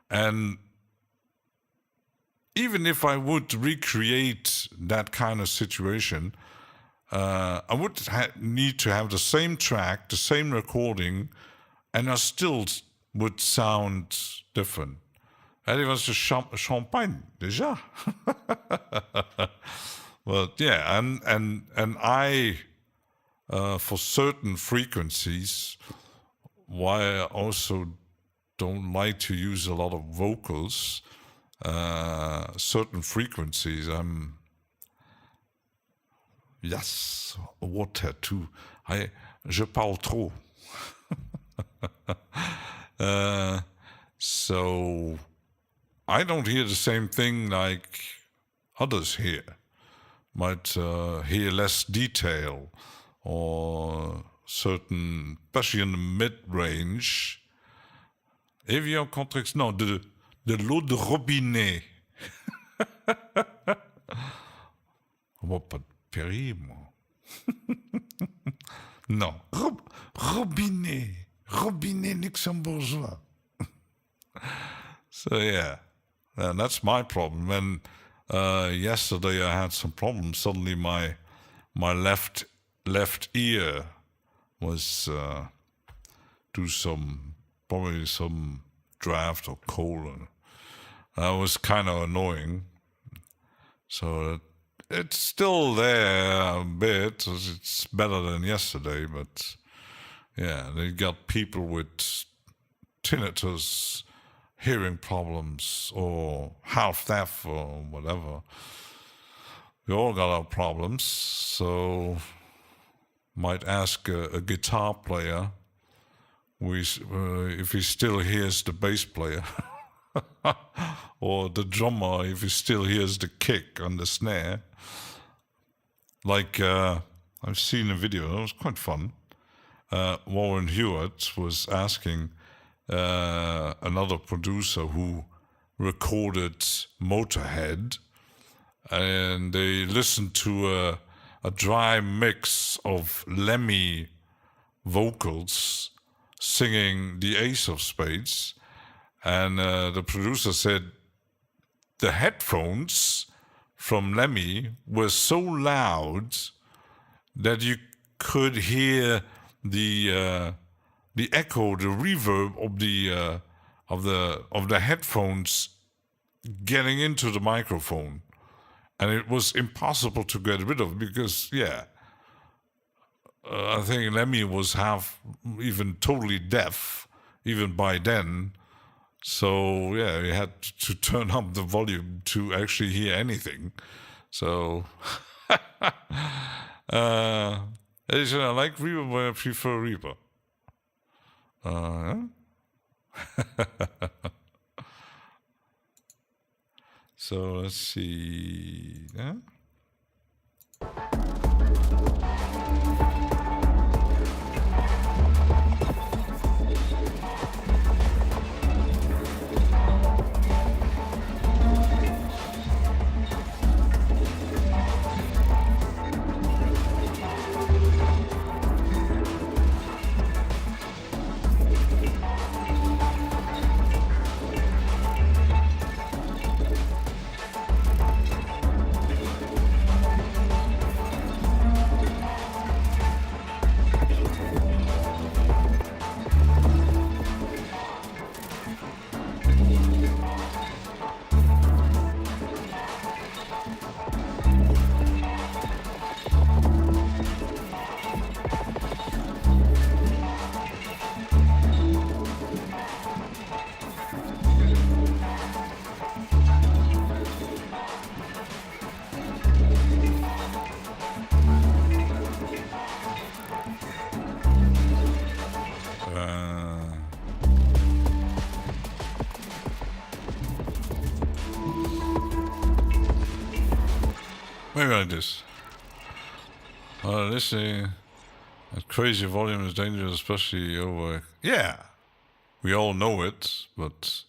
And even if I would recreate that kind of situation, I would need to have the same track, the same recording, and I still would sound different. And it was just champagne, déjà. But yeah, and I, for certain frequencies, why I also don't like to use a lot of vocals, certain frequencies, yes, water too. Je parle trop. So I don't hear the same thing like others hear. Might hear less detail, or certain, especially in the mid-range. Evian context, no, de l'eau de robinet. Oh, pas de Perrier, moi. Non, robinet luxembourgeois. So yeah, and that's my problem. And yesterday I had some problems. Suddenly my left ear was probably some draft or cold. That was kind of annoying. So it's still there a bit. It's better than yesterday, but yeah, they got people with tinnitus, hearing problems, or half deaf, or whatever. We all got our problems, so might ask a guitar player if he still hears the bass player, or the drummer if he still hears the kick on the snare. Like, I've seen a video, it was quite fun. Warren Hewitt was asking another producer who recorded Motorhead, and they listened to a dry mix of Lemmy vocals singing the Ace of Spades, and the producer said the headphones from Lemmy were so loud that you could hear the echo, the reverb of the headphones getting into the microphone, and it was impossible to get rid of because, yeah, I think Lemmy was even totally deaf, even by then. So yeah, he had to turn up the volume to actually hear anything. So Addition, I like Reaper, but I prefer Reaper. So let's see. Yeah? Maybe like this. Listening at crazy volume is dangerous, especially over. Yeah, we all know it, but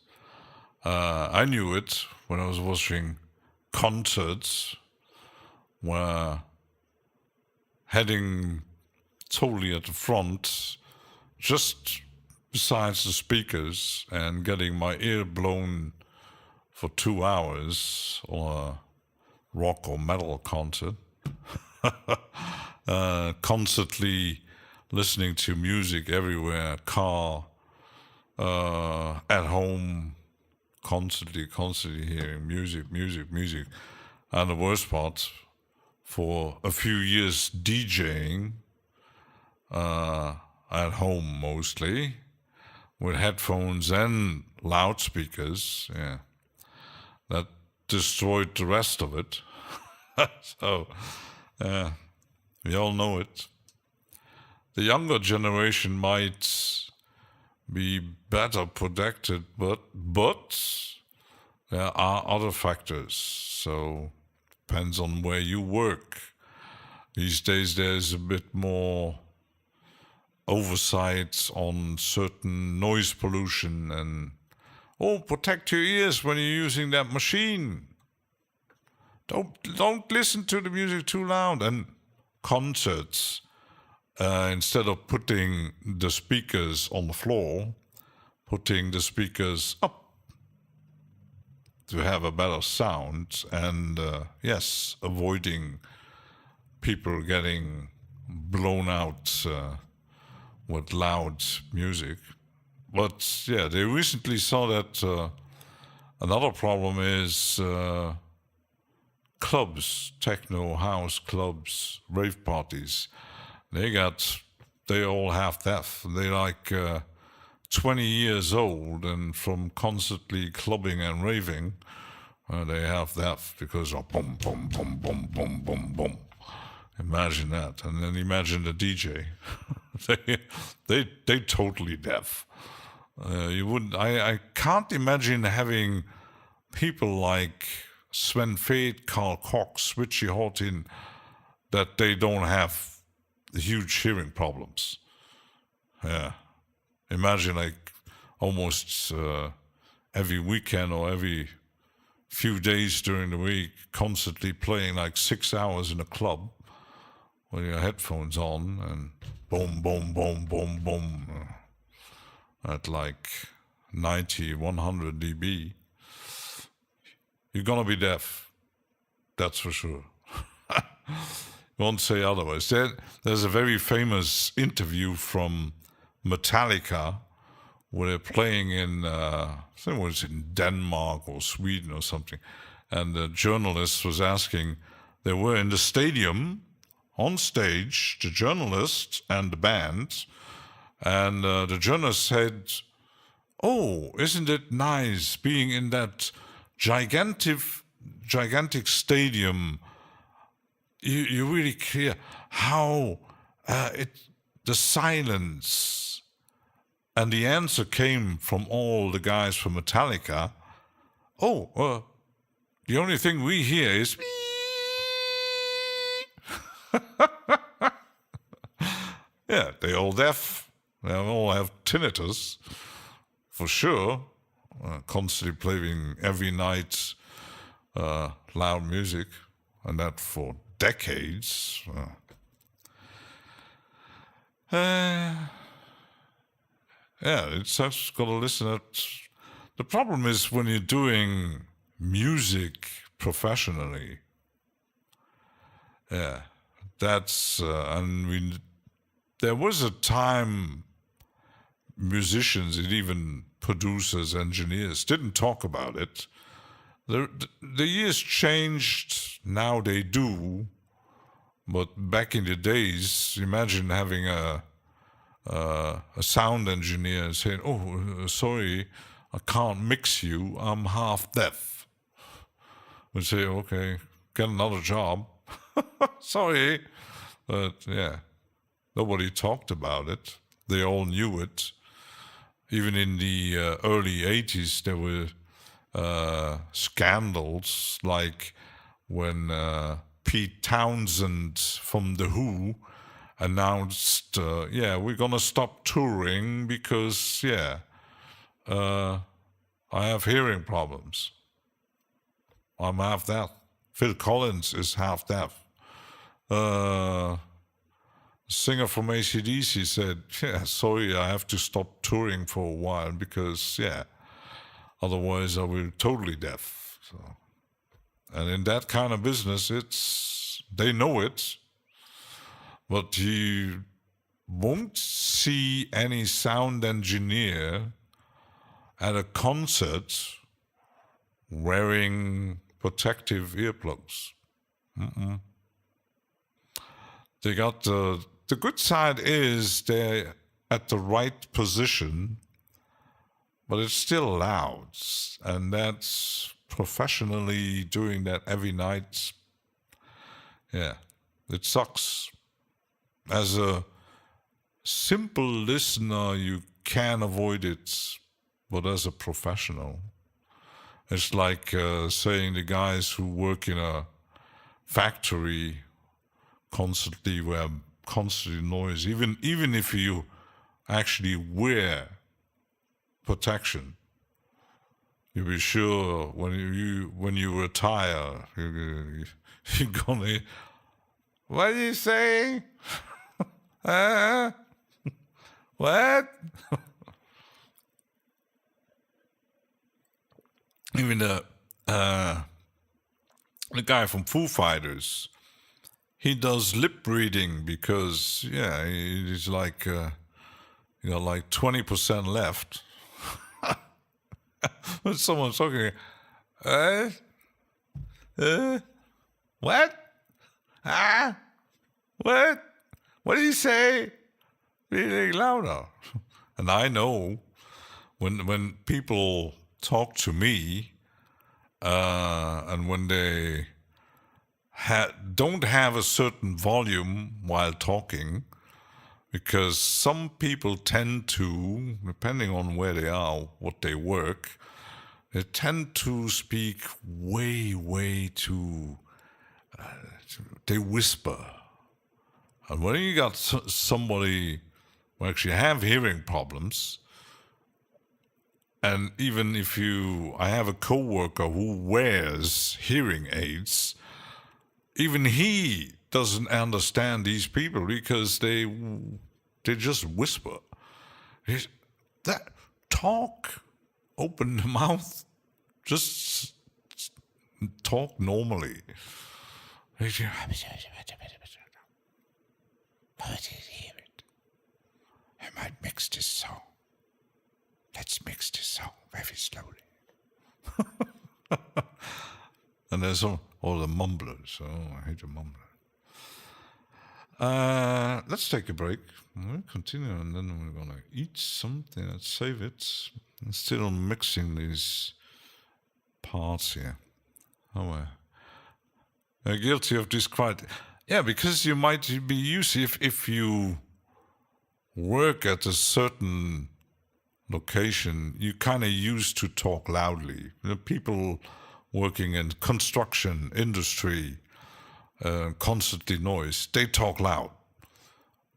I knew it when I was watching concerts where heading totally at the front, just besides the speakers, and getting my ear blown for 2 hours on a rock or metal concert. Constantly listening to music everywhere, car, at home, constantly hearing music. And the worst part, for a few years DJing, at home mostly, with headphones and loudspeakers, yeah, that destroyed the rest of it. So, we all know it. The younger generation might be better protected, but there are other factors. So, depends on where you work. These days, there's a bit more oversight on certain noise pollution and, protect your ears when you're using that machine. Don't listen to the music too loud. And concerts, instead of putting the speakers on the floor, putting the speakers up to have a better sound, and yes, avoiding people getting blown out with loud music. But yeah, they recently saw that another problem is clubs, techno, house clubs, rave parties. They all have that. They're like 20 years old, and from constantly clubbing and raving, they have that because of boom, boom, boom, boom, boom, boom, boom. Imagine that, and then imagine the DJ. they totally deaf. You wouldn't. I can't imagine having people like Sven Fate, Carl Cox, Richie Hortin, that they don't have huge hearing problems. Yeah. Imagine like almost every weekend or every few days during the week, constantly playing like 6 hours in a club with your headphones on and boom, boom, boom, boom, boom, at like 90, 100 dB. You're gonna be deaf, that's for sure. Won't say otherwise. There's a very famous interview from Metallica where they're playing in, I think it was in Denmark or Sweden or something, and the journalist was asking, they were in the stadium, on stage, the journalist and the band, and the journalist said, "Oh, isn't it nice being in that gigantic stadium? you really hear how the silence, and the answer came from all the guys from Metallica. Oh, the only thing we hear is. Yeah, they all deaf. They all have tinnitus, for sure. Constantly playing every night loud music, and that for decades. Yeah, it's just got to listen at. The problem is when you're doing music professionally. Yeah, that's there was a time musicians and even producers, engineers didn't talk about it. The years changed, now they do, but back in the days, imagine having a sound engineer saying, "Oh, sorry, I can't mix you, I'm half deaf." We'd say, "Okay, get another job." Sorry, but yeah. Nobody talked about it. They all knew it. Even in the early 80s, there were scandals, like when Pete Townsend from The Who announced, we're going to stop touring because, I have hearing problems. I'm half deaf. Phil Collins is half deaf. Singer from AC/DC said, sorry, I have to stop touring for a while because, otherwise I will be totally deaf. So, and in that kind of business, they know it, but you won't see any sound engineer at a concert wearing protective earplugs. They got the good side is they're at the right position, but it's still loud, and that's professionally doing that every night. Yeah, it sucks. As a simple listener, you can avoid it, but as a professional, it's like saying the guys who work in a factory constantly where constantly noise, even if you actually wear protection, you'll be sure when you retire, you're gonna. What do you say? What? Even the guy from Foo Fighters. He does lip reading because, he's like, like 20% left. When someone's talking, what? What? What did he say? Really louder. And I know when people talk to me, and when they don't have a certain volume while talking, because some people tend to, depending on where they are, what they work, they tend to speak way too, they whisper. And when you got somebody who actually have hearing problems, and even if I have a coworker who wears hearing aids, even he doesn't understand these people because they just whisper. Talk, open the mouth, just talk normally. I might mix this song. Let's mix this song very slowly. And there's all the mumblers. Oh, I hate the mumblers. Let's take a break. We'll continue, and then we're going to eat something and save it. I'm still mixing these parts here. Oh, I'm guilty of this quite. Yeah, because you might be used if you work at a certain location, you kind of used to talk loudly. People working in construction industry, constantly noise, they talk loud.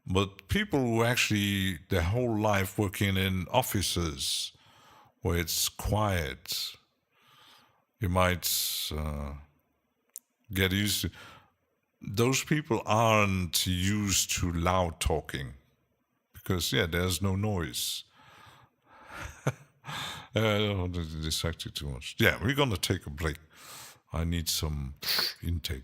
But people who actually their whole life working in offices where it's quiet, you might get used to. Those people aren't used to loud talking because there's no noise. I don't want to distract you too much. Yeah, we're gonna take a break. I need some intake.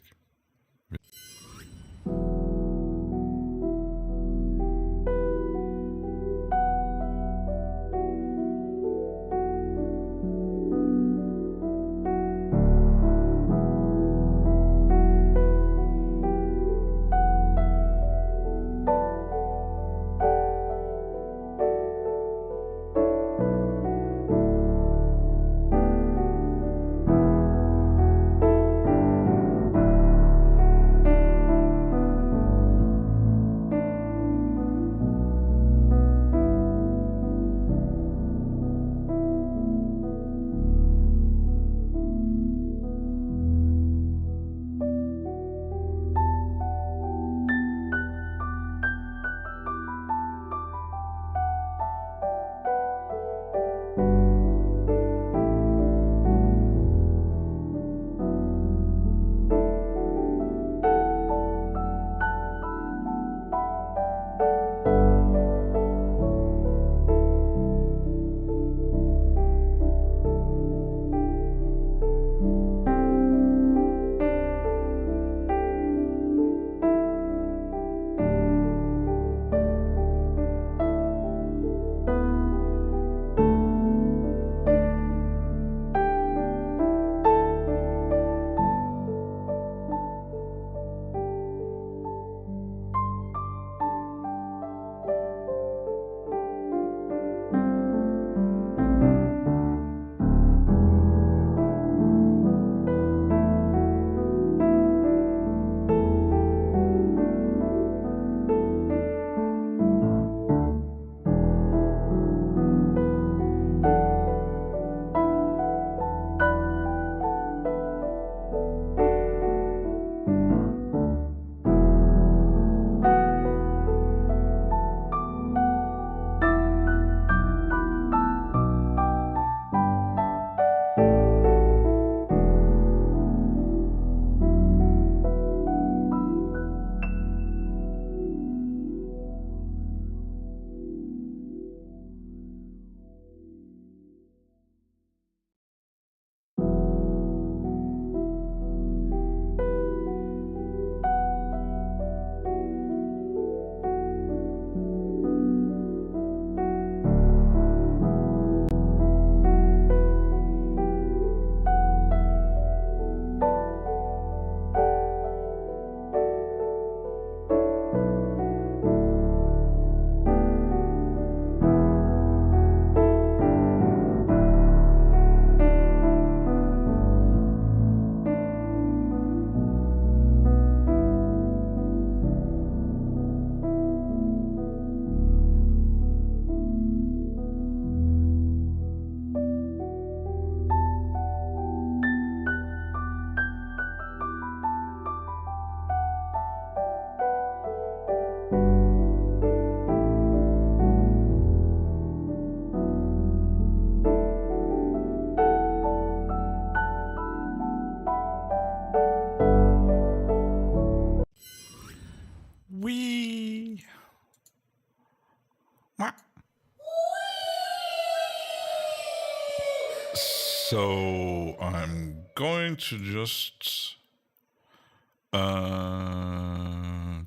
So I'm going to just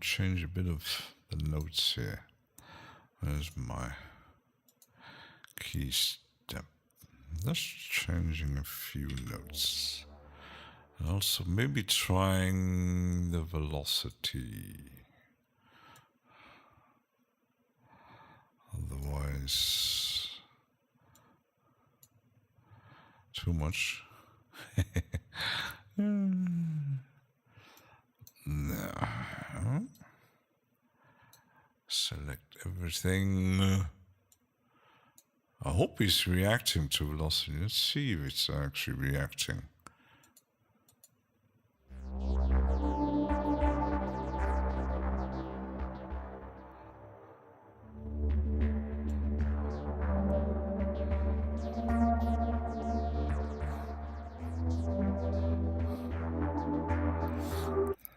change a bit of the notes here. There's my key step. Just changing a few notes. And also maybe trying the velocity. Otherwise, too much. No. everything. I hope he's reacting to velocity. Let's see if it's actually reacting.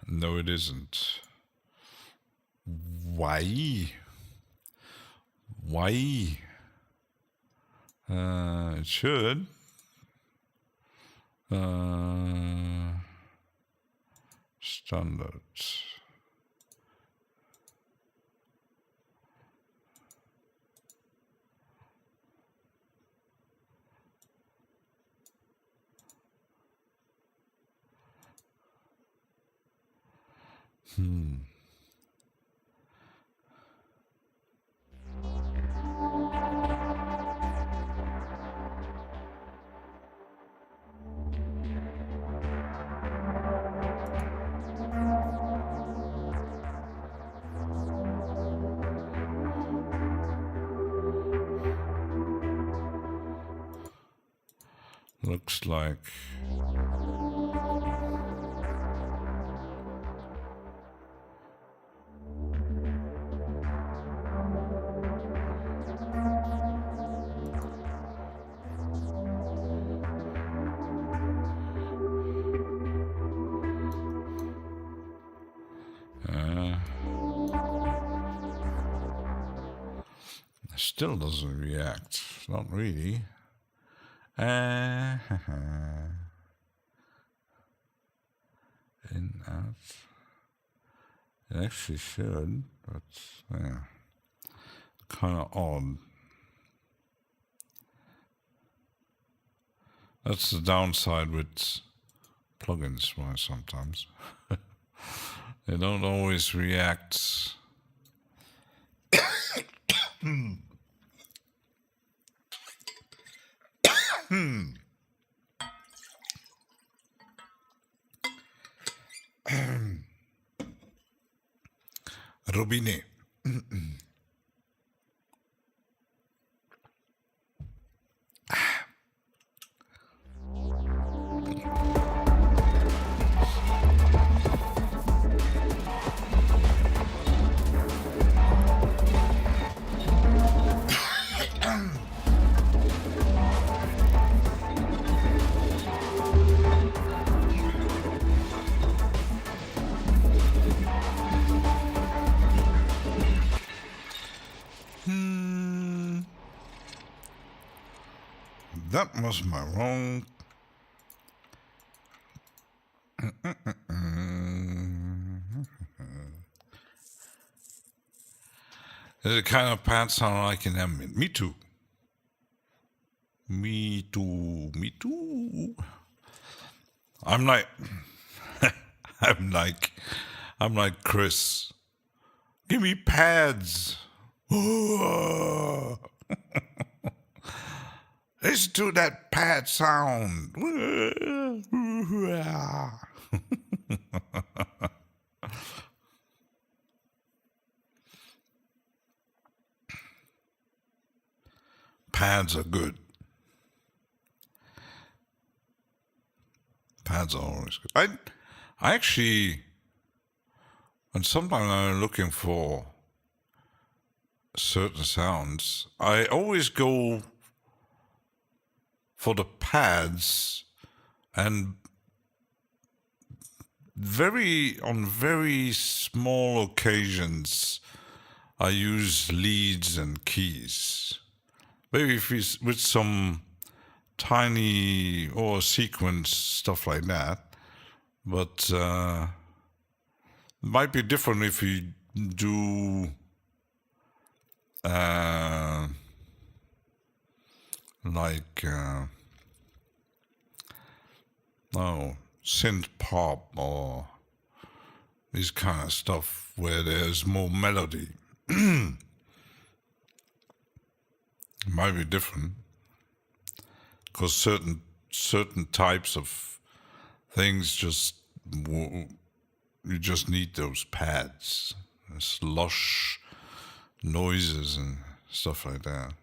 No, it isn't. Why? Why? It should. Standards. Looks like still doesn't react. Not really. In, out. It actually should, but yeah, kind of odd. That's the downside with plugins, why sometimes they don't always react. Robinet. That was my wrong. The kind of pad sound I like in ambient. Me too. Me too. Me too. I'm like Chris. Give me pads. Listen to that pad sound. Pads are good. Pads are always good. I actually, and sometimes I'm looking for certain sounds, I always go for the pads, and on very small occasions I use leads and keys. Maybe if it's with some tiny or sequence stuff like that, but it might be different if you do synth pop or this kind of stuff where there's more melody. Might be different because certain types of things you just need those pads. This lush, noises and stuff like that.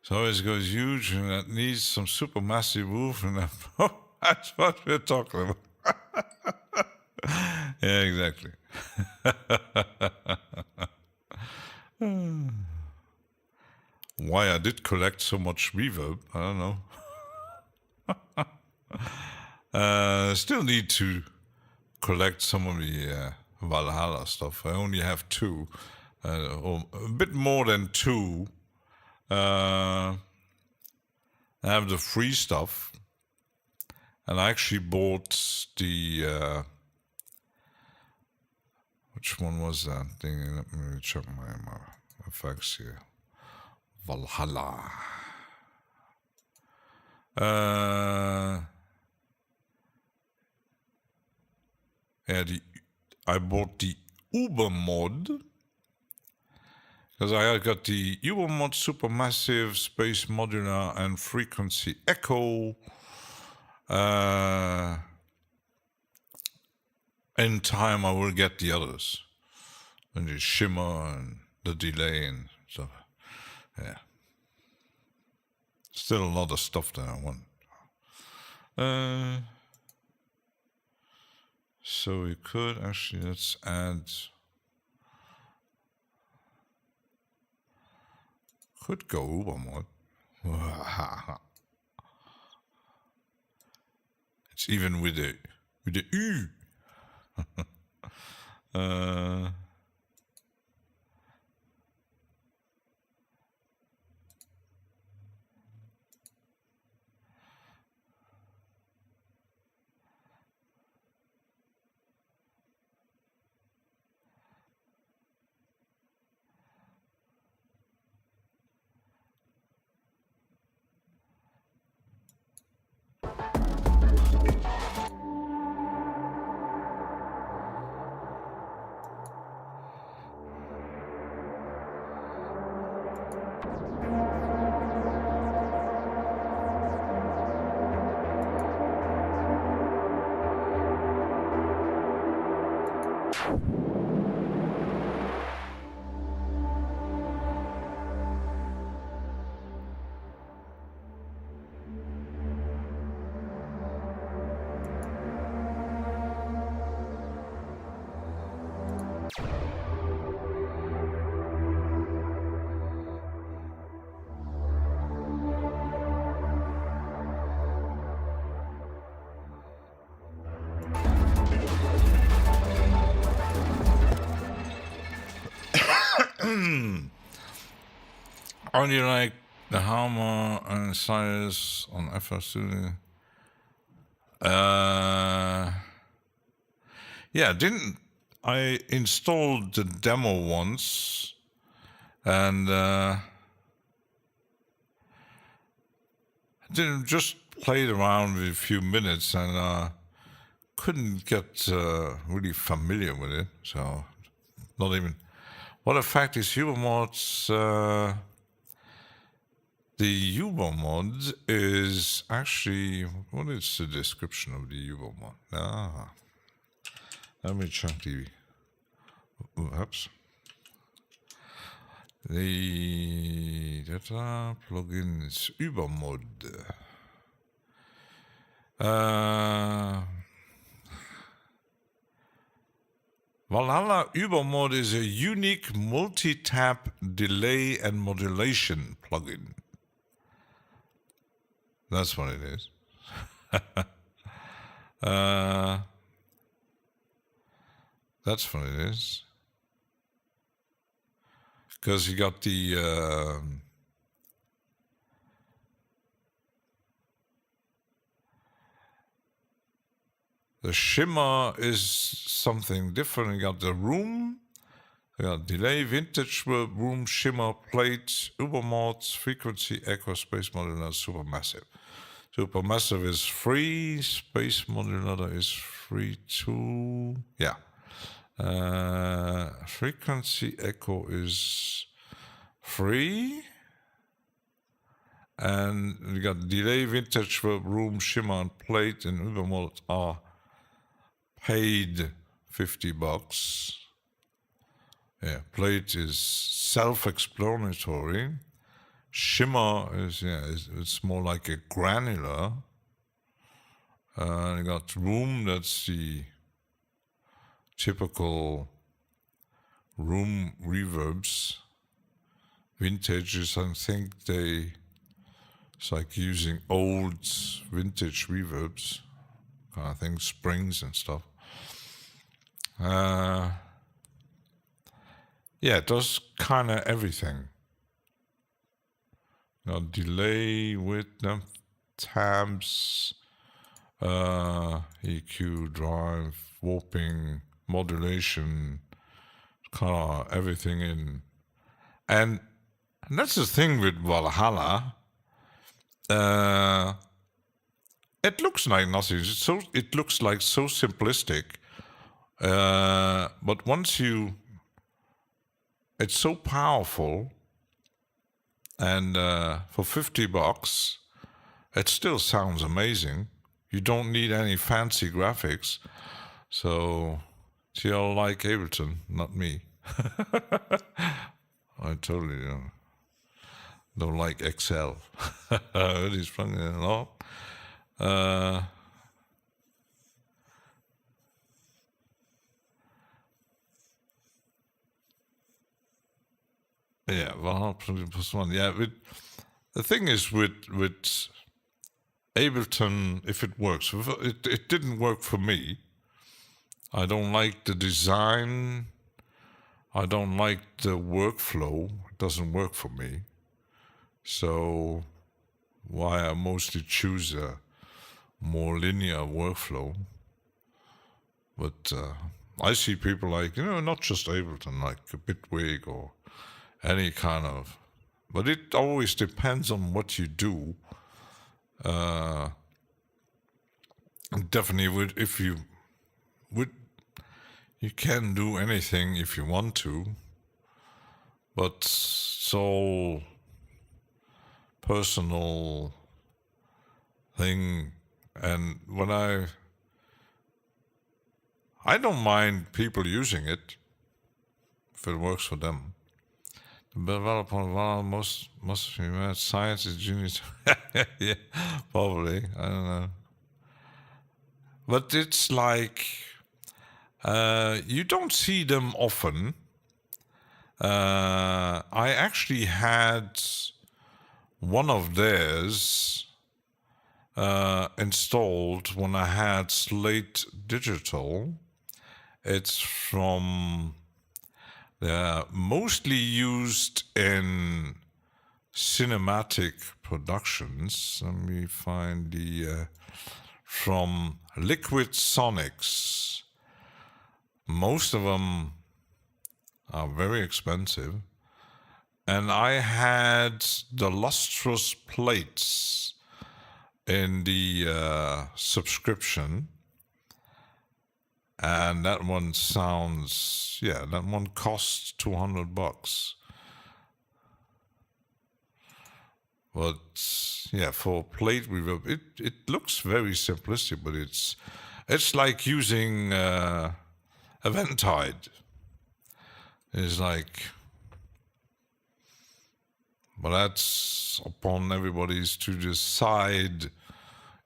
So it goes huge and that needs some supermassive roof, and that's what we're talking about. Yeah, exactly. Why I did collect so much reverb, I don't know. Still need to collect some of the Valhalla stuff. I only have 2, or a bit more than 2. I have the free stuff, and I actually bought the which one was that thing? Let me check my effects here. Valhalla. Yeah, I bought the Uber mod. Because I got the Uber mod Supermassive, Space Modular, and Frequency Echo. In time, I will get the others. And the shimmer and the delay and stuff. Yeah. Still a lot of stuff that I want. So we could actually, let's add... Could go Uber mod. It's even with the U. Only like the hammer and size on FL Studio. Yeah, didn't I installed the demo once, and didn't just played around with a few minutes, and couldn't get really familiar with it. So not even. What a fact is Ubermods. The Uber mod is actually, what is the description of the Uber mod? Let me check the, oops. The data plugins Uber mod. Valhalla Uber mod is a unique multi-tap delay and modulation plugin. That's what it is. That's what it is. Because you got the shimmer is something different. You got the room. You got delay, vintage room, shimmer, plate, Uber mods, frequency, echo, space modulator, supermassive. Supermassive is free. Space modulator is free too. Yeah. Frequency echo is free. And we got delay, vintage, verb, room, shimmer, and plate in Übermalt are paid $50. Yeah, plate is self-explanatory. Shimmer is it's more like a granular. You got room, that's the typical room reverbs. Vintages, I think it's like using old vintage reverbs, kind of thing, springs and stuff. Yeah, it does kind of everything. Now, delay, width, tabs, EQ, drive, warping, modulation, kind of everything in. And that's the thing with Valhalla. It looks like nothing. It looks like so simplistic. But once it's so powerful, and for $50, it still sounds amazing. You don't need any fancy graphics. So, you'll like Ableton, not me. I totally don't like Excel. It is funny, no? Yeah, 100% plus one. Yeah, the thing is with Ableton, if it works, it didn't work for me. I don't like the design. I don't like the workflow. It doesn't work for me. So why I mostly choose a more linear workflow. But I see people like, not just Ableton, like a Bitwig or any kind of, but it always depends on what you do. Definitely you can do anything if you want to, but it's all personal thing. And when I don't mind people using it if it works for them. Developer must be mad. Science is genius. Yeah, probably. I don't know. But it's like you don't see them often. I actually had one of theirs installed when I had Slate Digital. It's from... They're mostly used in cinematic productions. Let me find from Liquid Sonics. Most of them are very expensive. And I had the lustrous plates in the subscription. And that one that one costs $200. But yeah, for plate reverb, it looks very simplistic, but it's like using Eventide. It's like, but that's upon everybody's to decide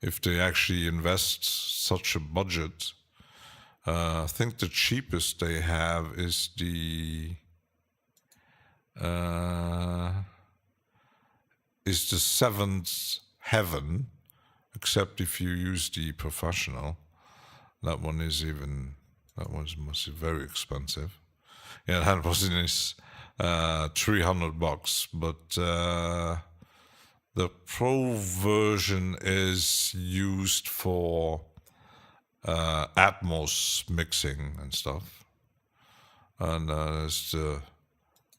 if they actually invest such a budget. I think the cheapest they have is the Seventh Heaven, except if you use the professional. That one must be very expensive. Yeah, that was in his $300, but the pro version is used for Atmos mixing and stuff, and there's the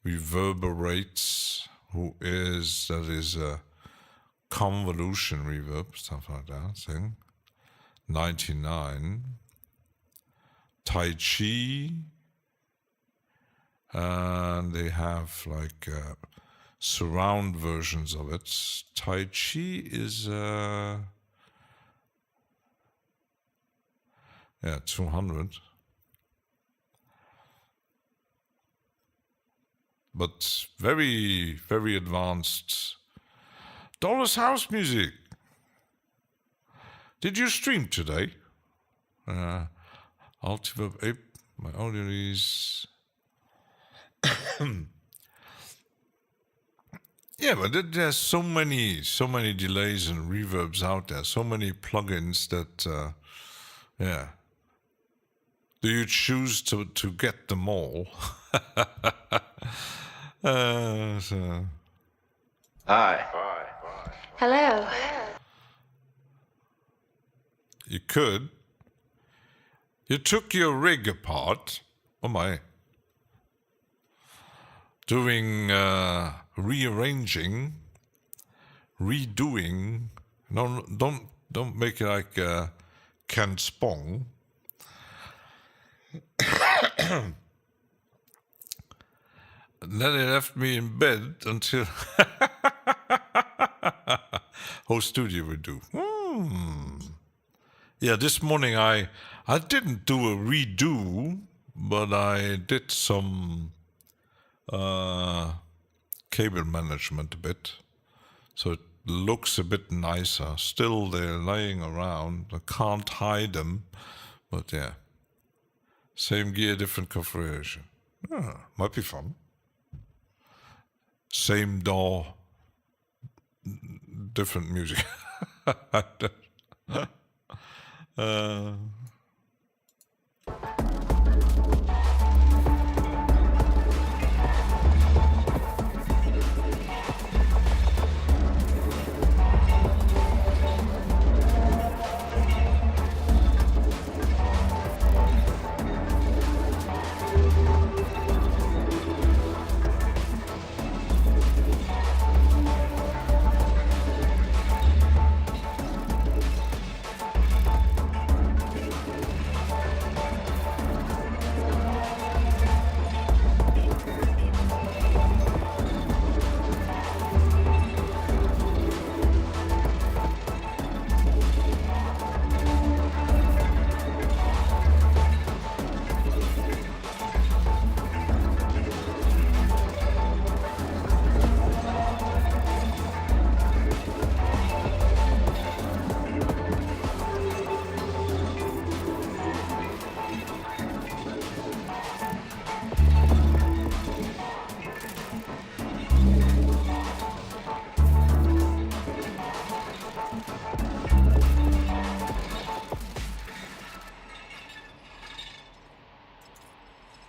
Reverberates, that is a convolution reverb, stuff like that thing. 99. Tai Chi, and they have like surround versions of it. Tai Chi is 200. But very, very advanced. Dollars House music. Did you stream today? Altiverb Ape, my audio is. Yeah, but there's so many delays and reverbs out there, so many plugins that, yeah. Do you choose to get them all? So. Hi. Hello. You could. You took your rig apart. Oh my. Doing rearranging, redoing. No, don't make it like Ken Spong. And then they left me in bed until whole studio would do. Yeah, this morning I didn't do a redo, but I did some cable management a bit, so it looks a bit nicer. Still, they're laying around. I can't hide them, but yeah, same gear, different configuration. Might be fun. Same DAW, different music.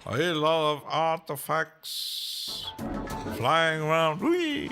I hear a lot of artifacts flying around. Whee!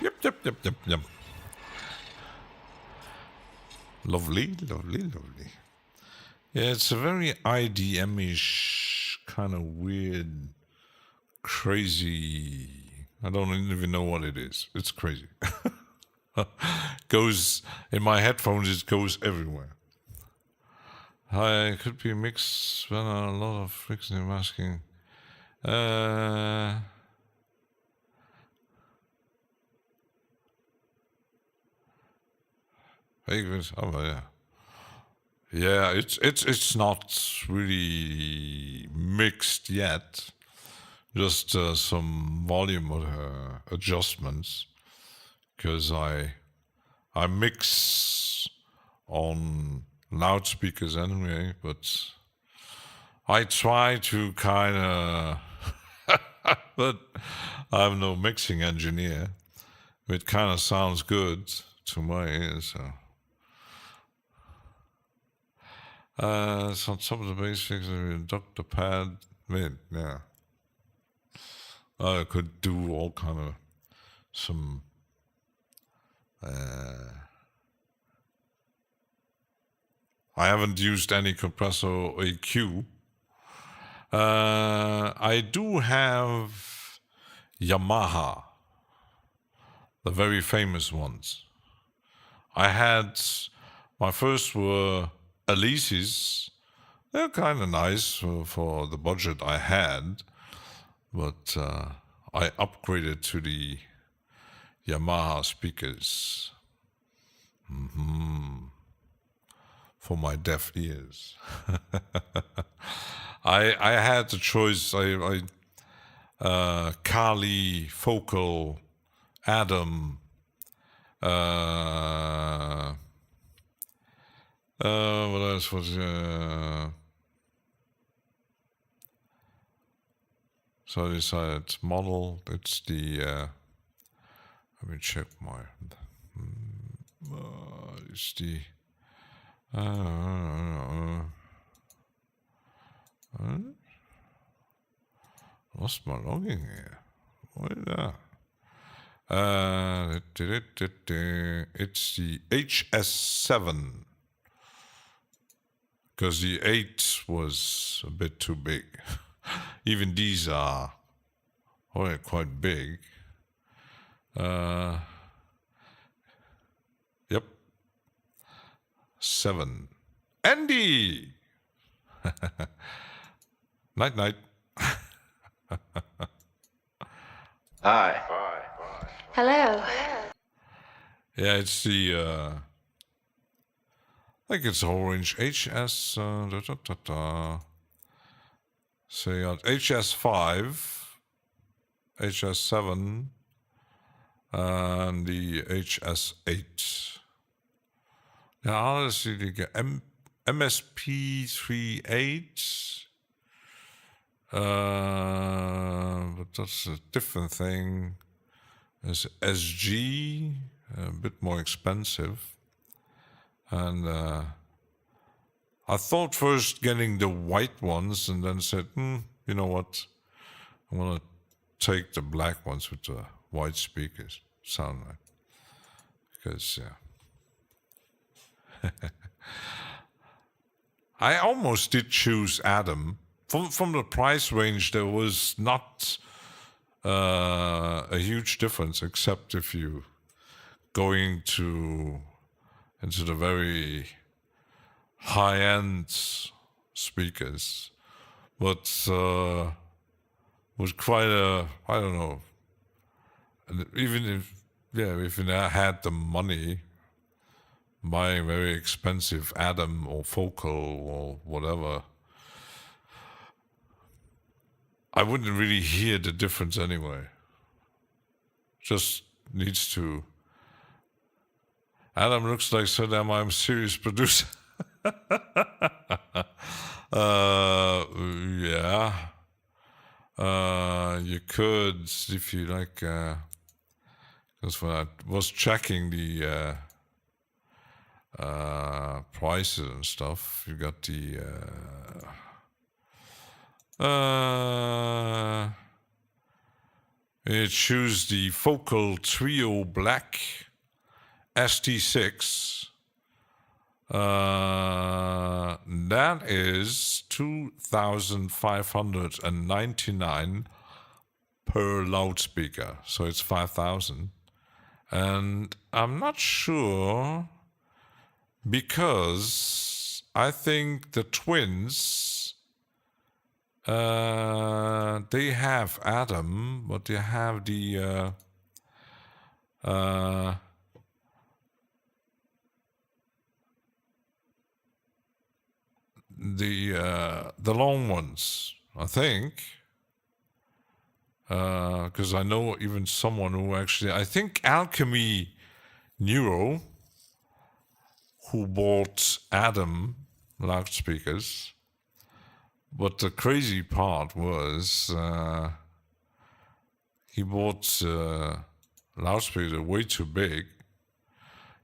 Yep. Lovely. Yeah, it's a very IDM-ish kind of weird crazy. I don't even know what it is. It's crazy. Goes in my headphones. It goes everywhere. Hi, could be mixed when a lot of mixing and masking. Oh yeah. Yeah, it's not really mixed yet. Just some volume adjustments, because I mix on loudspeakers anyway. But I try to kind of, but I'm no mixing engineer. It kind of sounds good to my ears. So. Some of the basics, Dr. Pad, yeah. I could do all kind of some. I haven't used any compressor EQ. I do have Yamaha, the very famous ones. I had my first were Elise's. They're kind of nice for the budget I had, but I upgraded to the Yamaha speakers for my deaf ears. I had the choice. Kali, Focal, Adam. What else was? So I decided model. It's the. Let me check my. It's the. Lost my logging here. What is that? It's the HS7, because the 8 was a bit too big. Even these are quite big. Yep. 7. Andy! Night, night. Hi. Hello. Yeah, it's the, I think it's orange HS, say HS5, HS7, and the HS8. Yeah, honestly, the MSP38, but that's a different thing. There's SG, a bit more expensive. And I thought first getting the white ones, and then said, you know what? I want to take the black ones with the white speakers. Sound like. Because, I almost did choose Adam. From the price range, there was not a huge difference, except if you going into the very high-end speakers, but was quite a, I don't know, and even if I had the money, buying very expensive Adam or Focal or whatever, I wouldn't really hear the difference anyway. Just needs to. Adam looks like so damn I'm a serious producer. Yeah. You could, if you like, because when I was checking the prices and stuff, you got the it choose the Focal Trio Black ST6. That is 2,599 per loudspeaker, so it's 5,000. And I'm not sure, because I think the twins, they have Adam, but they have the long ones, I think. Because I know even someone who actually, I think Alchemy Neuro, who bought Adam loudspeakers. But the crazy part was he bought loudspeakers way too big.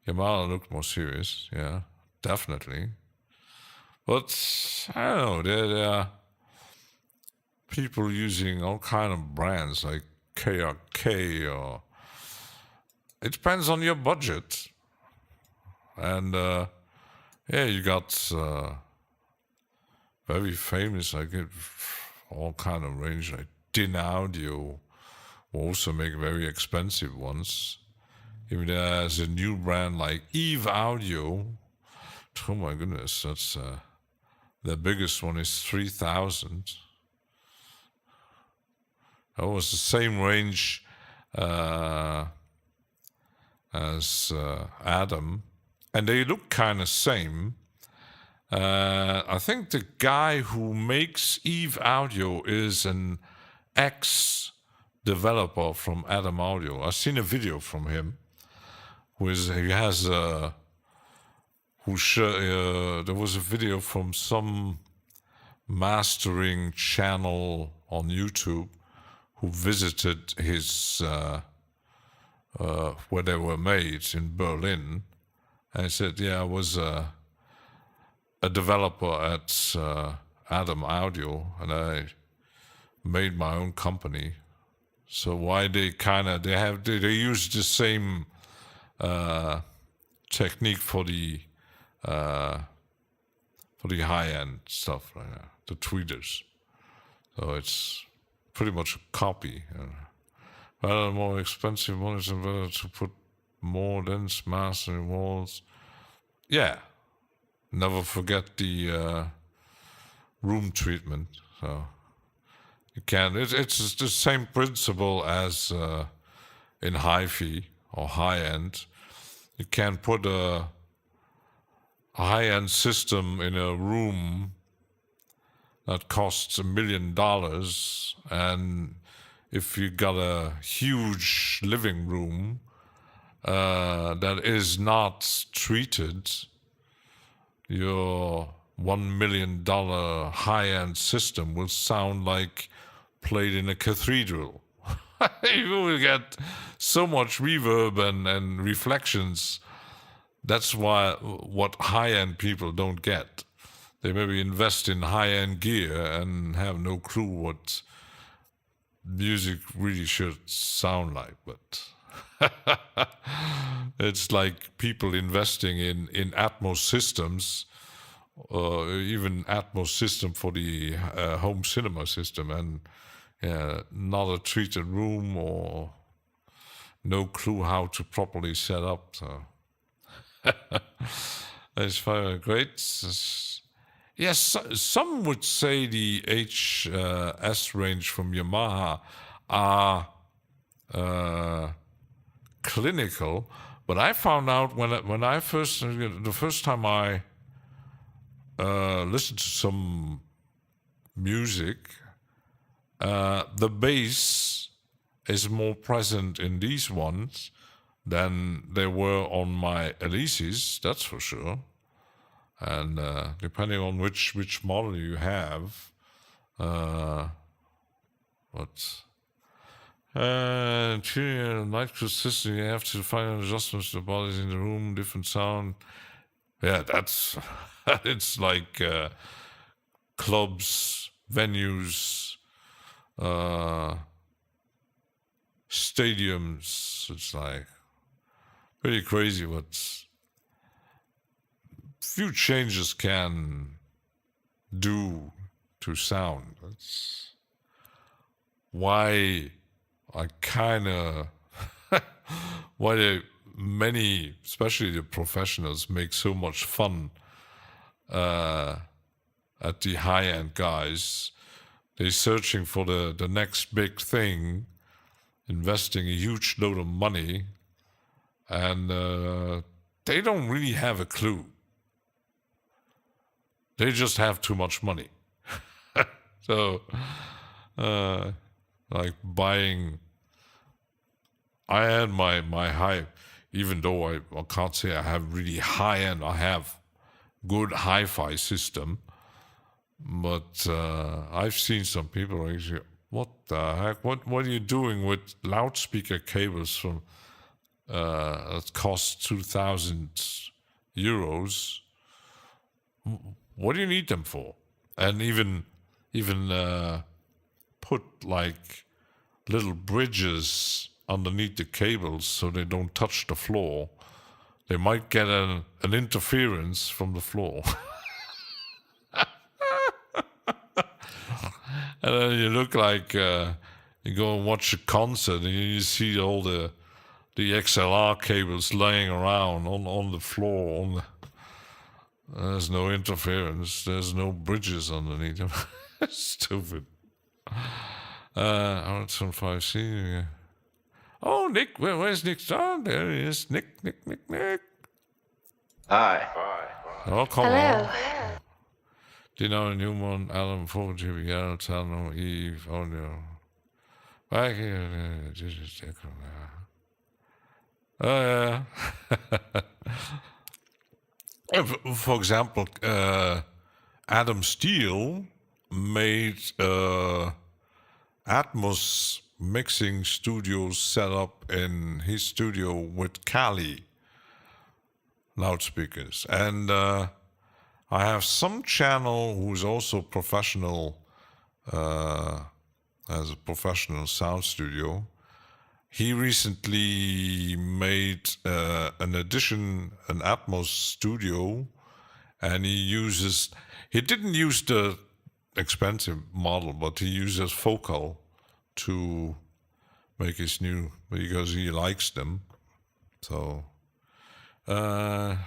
Yamaha looked more serious, yeah, definitely. But I don't know, there are people using all kind of brands like KRK, or it depends on your budget. And yeah, you got very famous, like all kind of range, like Din Audio will also make very expensive ones. Even there's a new brand like Eve Audio. Oh my goodness, that's the biggest one is 3,000. That was the same range as Adam, and they look kind of same. I think the guy who makes Eve Audio is an ex-developer from Adam Audio. I've seen a video from him. There was a video from some mastering channel on YouTube who visited his where they were made in Berlin, and he said, "Yeah, I was a developer at Adam Audio, and I made my own company." So why they use the same technique for the high-end stuff, like that, the tweeters. So it's pretty much a copy. Rather more expensive monitors and better to put more dense mass in walls. Yeah. Never forget the room treatment. So you can. It's the same principle as in hi-fi or high-end. You can put a high-end system in a room that costs $1 million, and if you got a huge living room that is not treated, your $1 million high-end system will sound like played in a cathedral. You will get so much reverb and reflections. That's what high-end people don't get. They maybe invest in high-end gear and have no clue what music really should sound like. But it's like people investing in Atmos systems, even Atmos system for the home cinema system, and not a treated room or no clue how to properly set up. So it's very great. Yes, some would say the HS range from Yamaha are clinical, but I found out when the first time I listened to some music, the bass is more present in these ones than they were on my Elises, that's for sure. And depending on which model you have, tuning light system, you have to find adjustments to the bodies in the room, different sound. Yeah, that's it's like clubs, venues, stadiums. It's like pretty crazy what few changes can do to sound. That's why I kind of many, especially the professionals, make so much fun at the high-end guys. They're searching for the next big thing, investing a huge load of money, and they don't really have a clue. They just have too much money. So, like buying, I had my high, even though I can't say I have really high-end, I have good hi-fi system, but I've seen some people actually, what the heck, what are you doing with loudspeaker cables from, that cost 2,000 euros? What do you need them for? And even put like little bridges underneath the cables so they don't touch the floor. They might get an interference from the floor. And then you look like you go and watch a concert and you see all the XLR cables laying around on the floor. There's no interference. There's no bridges underneath them. Stupid. Out on 5C. Oh, Nick, where's Nick? Oh, there he is. Nick. Hi. Oh, come Hello. on. Dino, Newman, Alan, 4GBL, Tano, Eve, Audio. Back here. Oh, yeah. For example, Adam Steele made Atmos mixing studio set up in his studio with Kali loudspeakers. And I have some channel who's also professional, as a professional sound studio. He recently made an Atmos studio, and he didn't use the expensive model, but he uses Focal to make his new, because he likes them. So, oh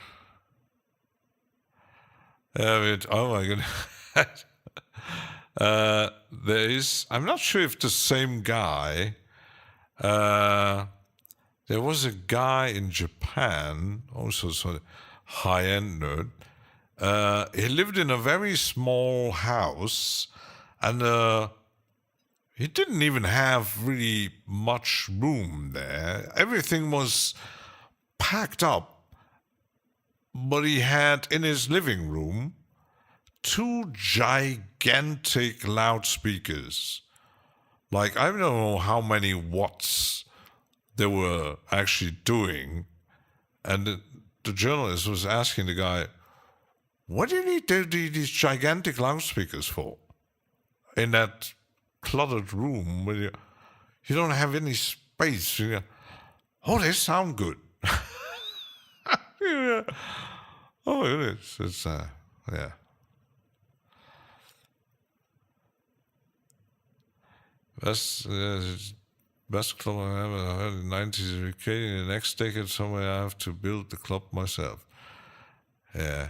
my goodness. I'm not sure if the same guy, there was a guy in Japan, also sort of high-end nerd. He lived in a very small house, and he didn't even have really much room there. Everything was packed up, but he had in his living room 2 gigantic loudspeakers. Like, I don't know how many watts they were actually doing. And the journalist was asking the guy, what do you need these gigantic loudspeakers for? In that cluttered room where you don't have any space. Oh, they sound good. Yeah. Oh, it is. It's, yeah. Best club I ever heard in the 90s in UK. In the next decade, somewhere I have to build the club myself. Yeah.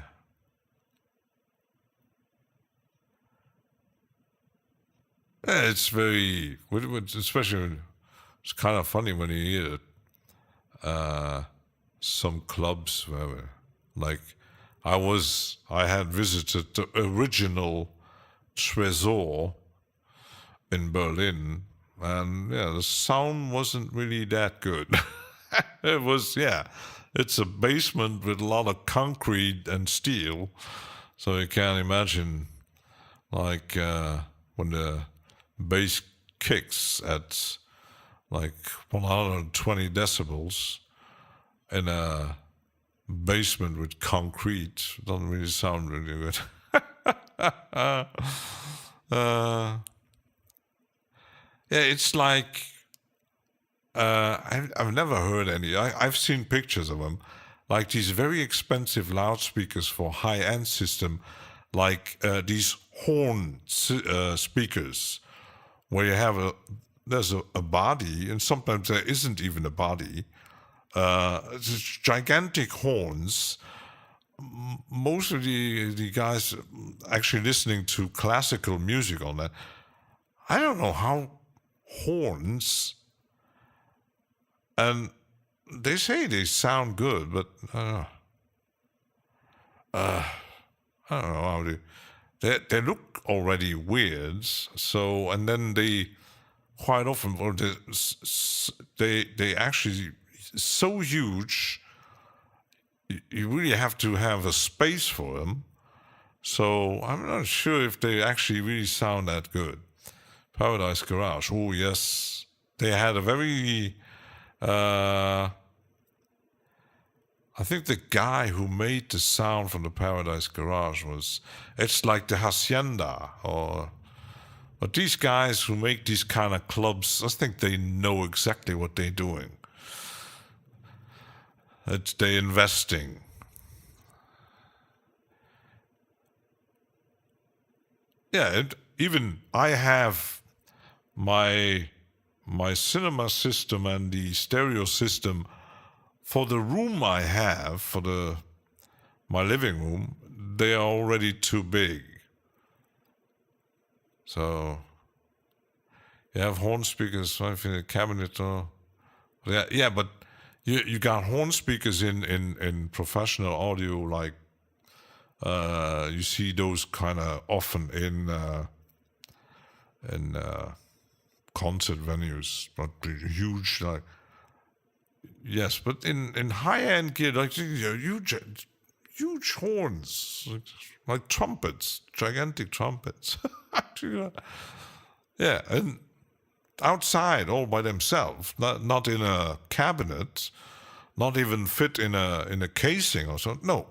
Yeah, it's very, especially when, it's kind of funny when you hear some clubs where, like, I had visited the original Tresor in Berlin, and yeah, the sound wasn't really that good. It was, yeah, it's a basement with a lot of concrete and steel, so you can't imagine, like, when the bass kicks at like 120 decibels in a basement with concrete. It doesn't really sound really good. Yeah, it's like I've never heard any. I've seen pictures of them, like these very expensive loudspeakers for high-end system, like these horn speakers, where you have there's a body, and sometimes there isn't even a body. It's gigantic horns. Most of the guys actually listening to classical music on that, I don't know how horns, and they say they sound good, but I don't know. I don't know how they look already weird. So, and then they quite often, or they actually so huge. You really have to have a space for them. So I'm not sure if they actually really sound that good. Paradise Garage. Oh yes, they had a very. I think the guy who made the sound from the Paradise Garage it's like the Hacienda, but these guys who make these kind of clubs, I think they know exactly what they're doing. They're investing. Yeah, even I have my cinema system and the stereo system for the room I have, for my living room, they are already too big. So you have horn speakers in the cabinet, or yeah, but you got horn speakers in professional audio, like you see those kind of often in concert venues, but huge, like. Yes, but in high-end gear, like huge horns, like trumpets, gigantic trumpets. Yeah, and outside all by themselves, not in a cabinet, not even fit in a casing or so. No,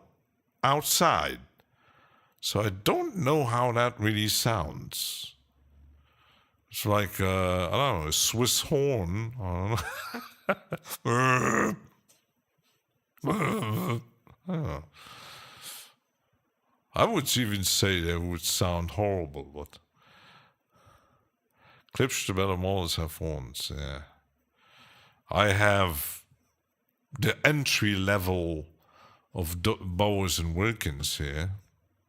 outside. So I don't know how that really sounds. It's like I don't know, a Swiss horn. I don't know. I don't know. I would even say they would sound horrible, but Klipstabella models have horns, yeah. I have the entry level of Bowers and Wilkins here.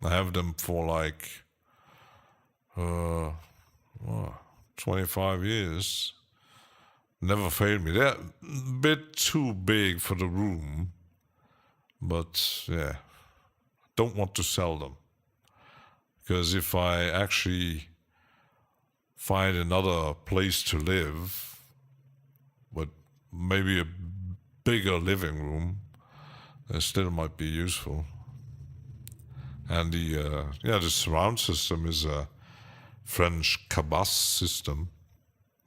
I have them for like 25 years. Never failed me. They're a bit too big for the room, but yeah, don't want to sell them. Because if I actually find another place to live, but maybe a bigger living room, it still might be useful. And the surround system is a French Cabas system.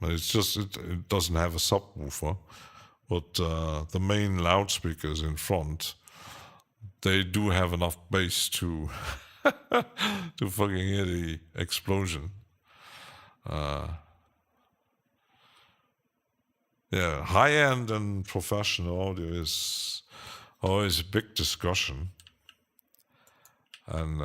It's just it doesn't have a subwoofer, but the main loudspeakers in front, they do have enough bass to to fucking hear the explosion. Yeah, high-end and professional audio is always a big discussion. And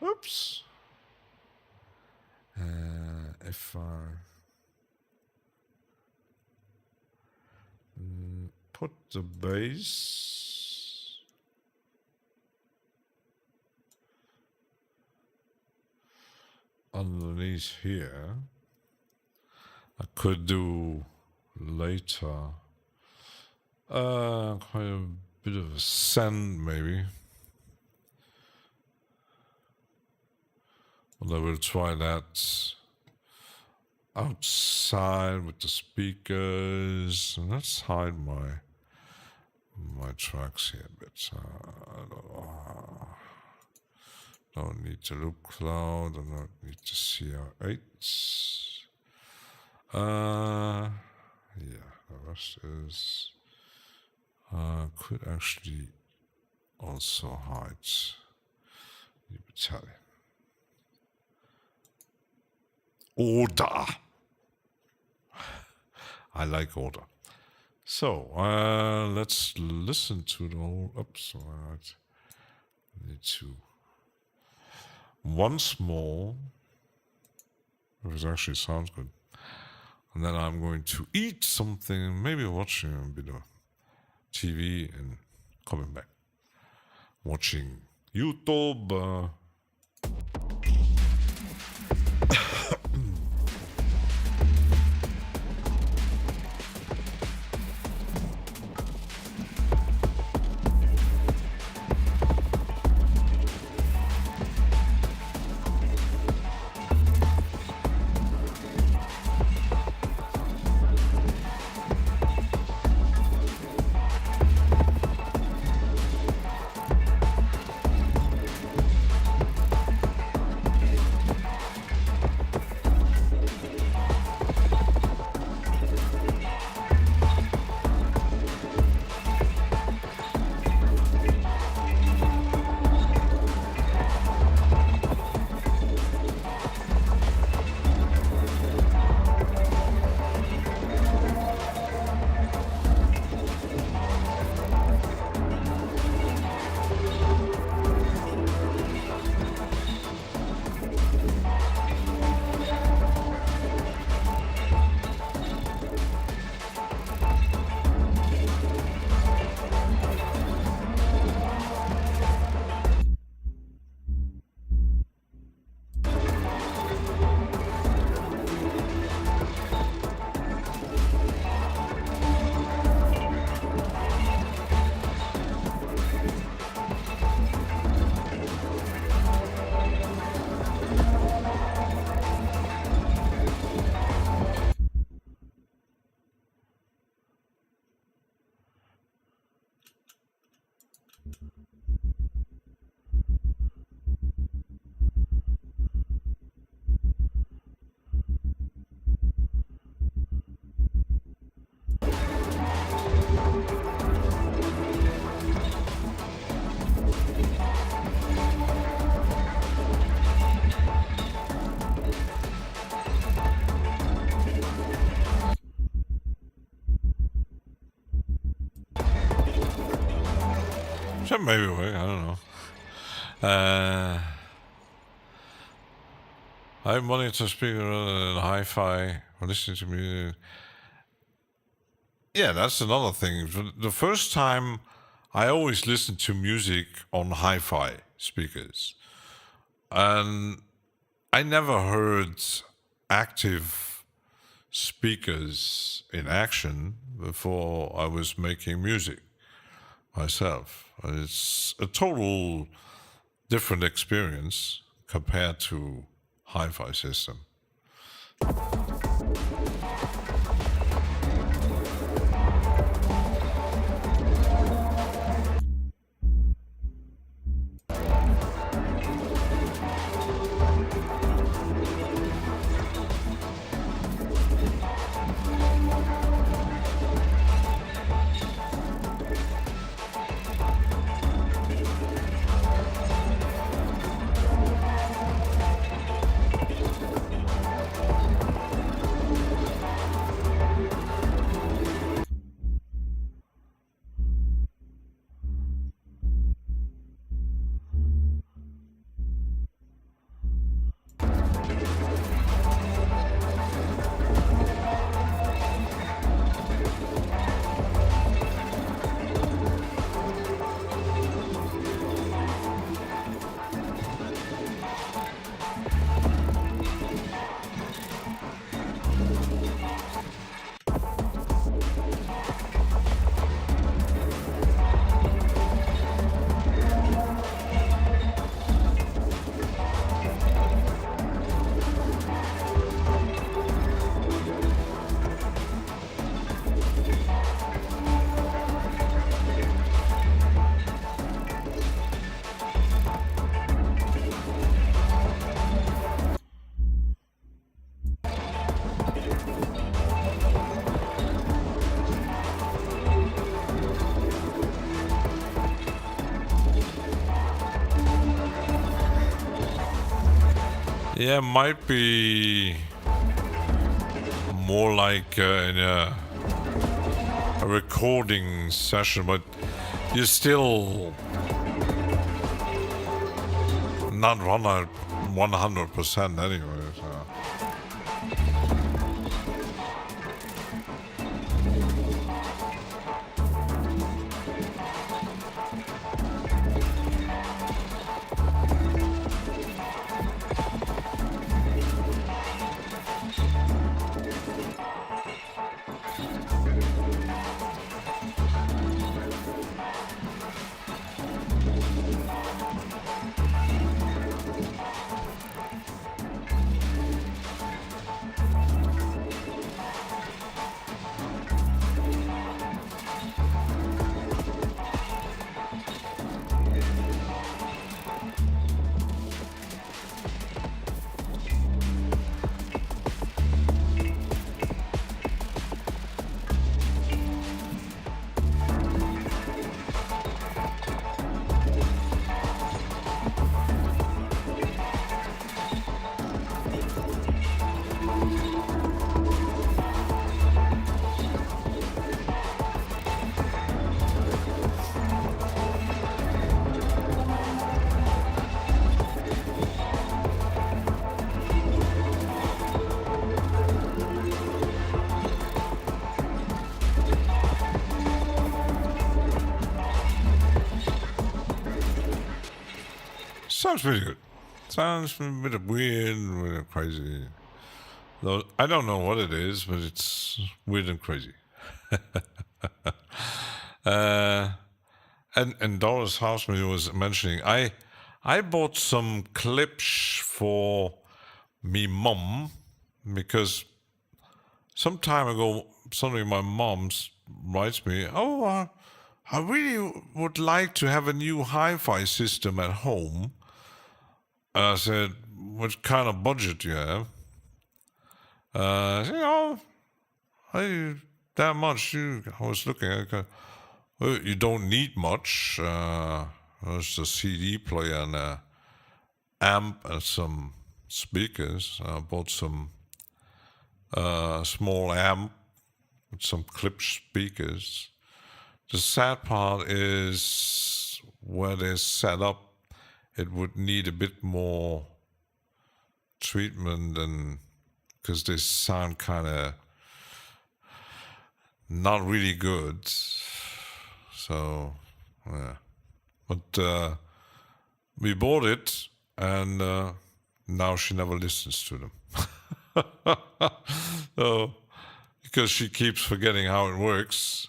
oops. If I put the bass underneath here, I could do later quite a bit of a send maybe. But I will try that outside with the speakers. And let's hide my tracks here a bit. Don't need to look loud. I don't need to see our 8s. Yeah, the rest is Could actually also hide libertarian. Order. I like order. So let's listen to the whole. Oops, I need to once more. It actually sounds good. And then I'm going to eat something, maybe watching a bit of TV and coming back. Watching YouTube. That may be work, I don't know. I monitor speaker rather than hi-fi or listening to music. Yeah, that's another thing. The first time I always listened to music on hi-fi speakers. And I never heard active speakers in action before I was making music myself. It's a total different experience compared to hi-fi system. Yeah, might be more like in a recording session, but you're still not 100% anyway. So. Sounds pretty good. Sounds a bit weird, a bit crazy. Though I don't know what it is, but it's weird and crazy. And Doris Houseman was mentioning, I bought some clips for me mom because some time ago, suddenly my mom writes me, I really would like to have a new hi-fi system at home. And I said, what kind of budget do you have? I said, that much. I was looking at you don't need much. There's a CD player and an amp and some speakers. I bought some small amp with some clip speakers. The sad part is where they're set up, it would need a bit more treatment, and because they sound kind of not really good. So, yeah. But we bought it, and now she never listens to them. So, because she keeps forgetting how it works,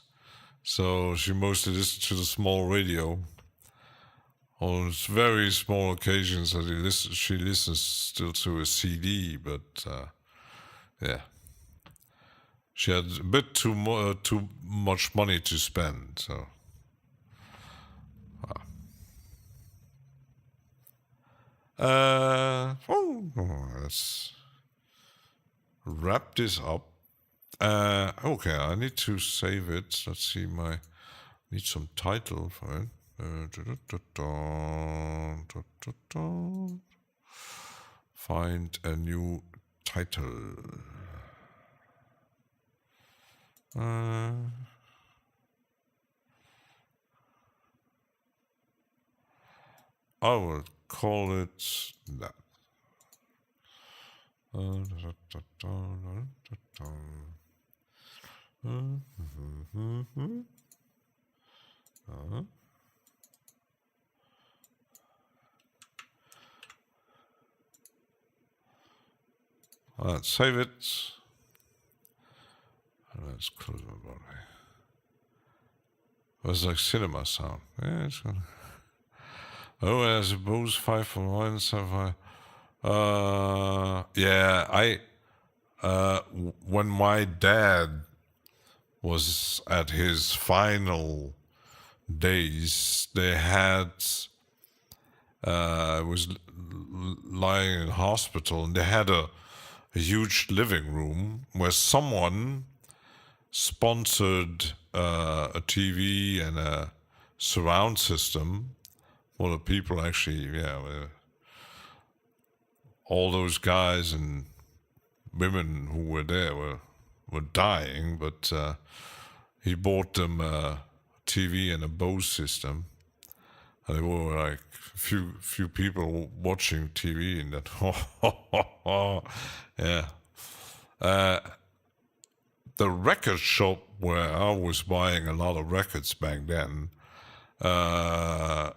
so she mostly listens to the small radio. On very small occasions that she listens still to a CD, but yeah, she had a bit too much money to spend. So let's wrap this up. Okay, I need to save it. Let's see, need some title for it. Find a new title. I will call it that. Let's save it. Let's close my body. It was like cinema sound. Yeah, it's good. Oh, I suppose 5 for 1, 7 yeah, when my dad was at his final days, they had was lying in hospital, and they had a huge living room where someone sponsored a TV and a surround system for the people actually, all those guys and women who were there were dying, but he bought them a TV and a Bose system, and there were like few people watching TV, and that yeah. The record shop where I was buying a lot of records back then, the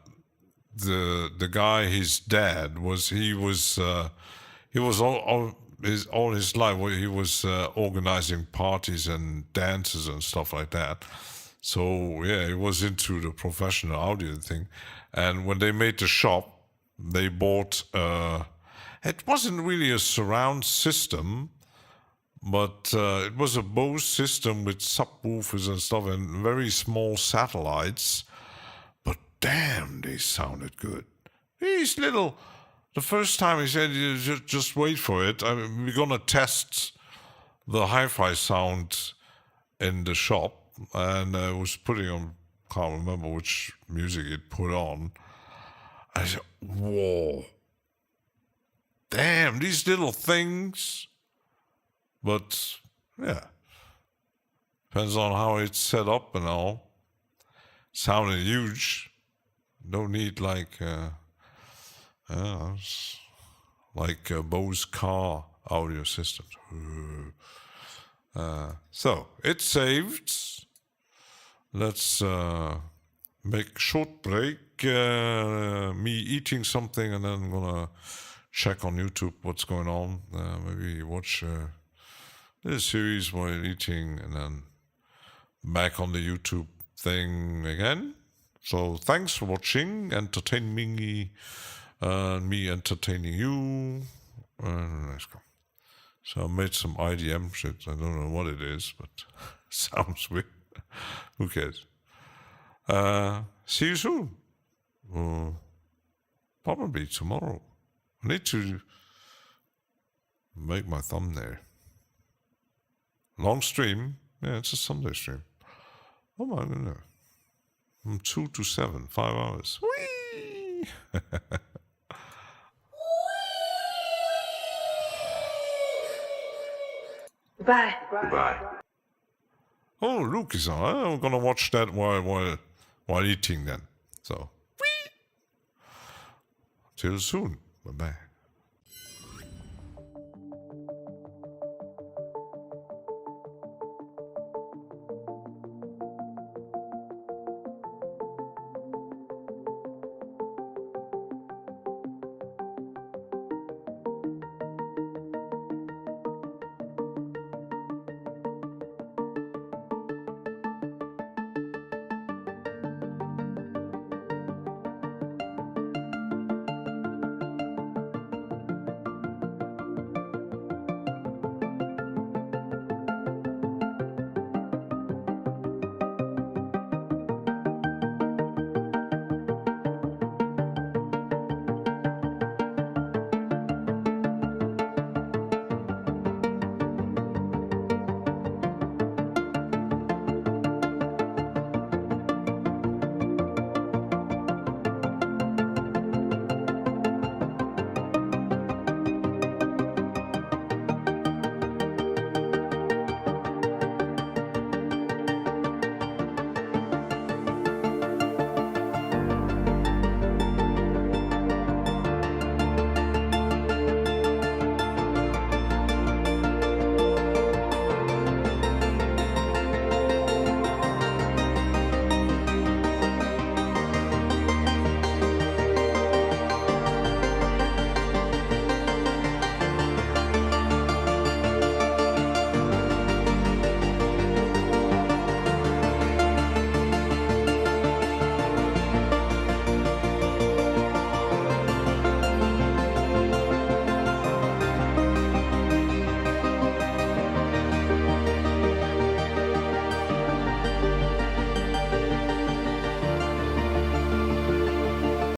guy, his dad was all his life he was organizing parties and dances and stuff like that. So yeah, he was into the professional audio thing. And when they made the shop, they bought it wasn't really a surround system, but it was a Bose system with subwoofers and stuff and very small satellites. But damn, they sounded good. These little... The first time he said, just wait for it. We're going to test the hi-fi sound in the shop. And I was putting on... can't remember which music it put on. I said, whoa. Damn, these little things... But, yeah, depends on how it's set up and all. Sounded huge. No need like Bose car audio systems. So, it's saved. Let's make a short break. Me eating something, and then I'm going to check on YouTube what's going on. Maybe watch... this series while eating, and then back on the YouTube thing again. So thanks for watching, entertaining me, me entertaining you. Let's go. So I made some IDM shit. I don't know what it is, but sounds weird. Who cares? See you soon. Probably tomorrow. I need to make my thumbnail. Long stream. Yeah, it's a Sunday stream. Oh my goodness. From 2 to 7, 5 hours. Whee! Goodbye. Goodbye. Oh, Luke is on. I'm gonna watch that while eating then. So, till soon. Bye bye.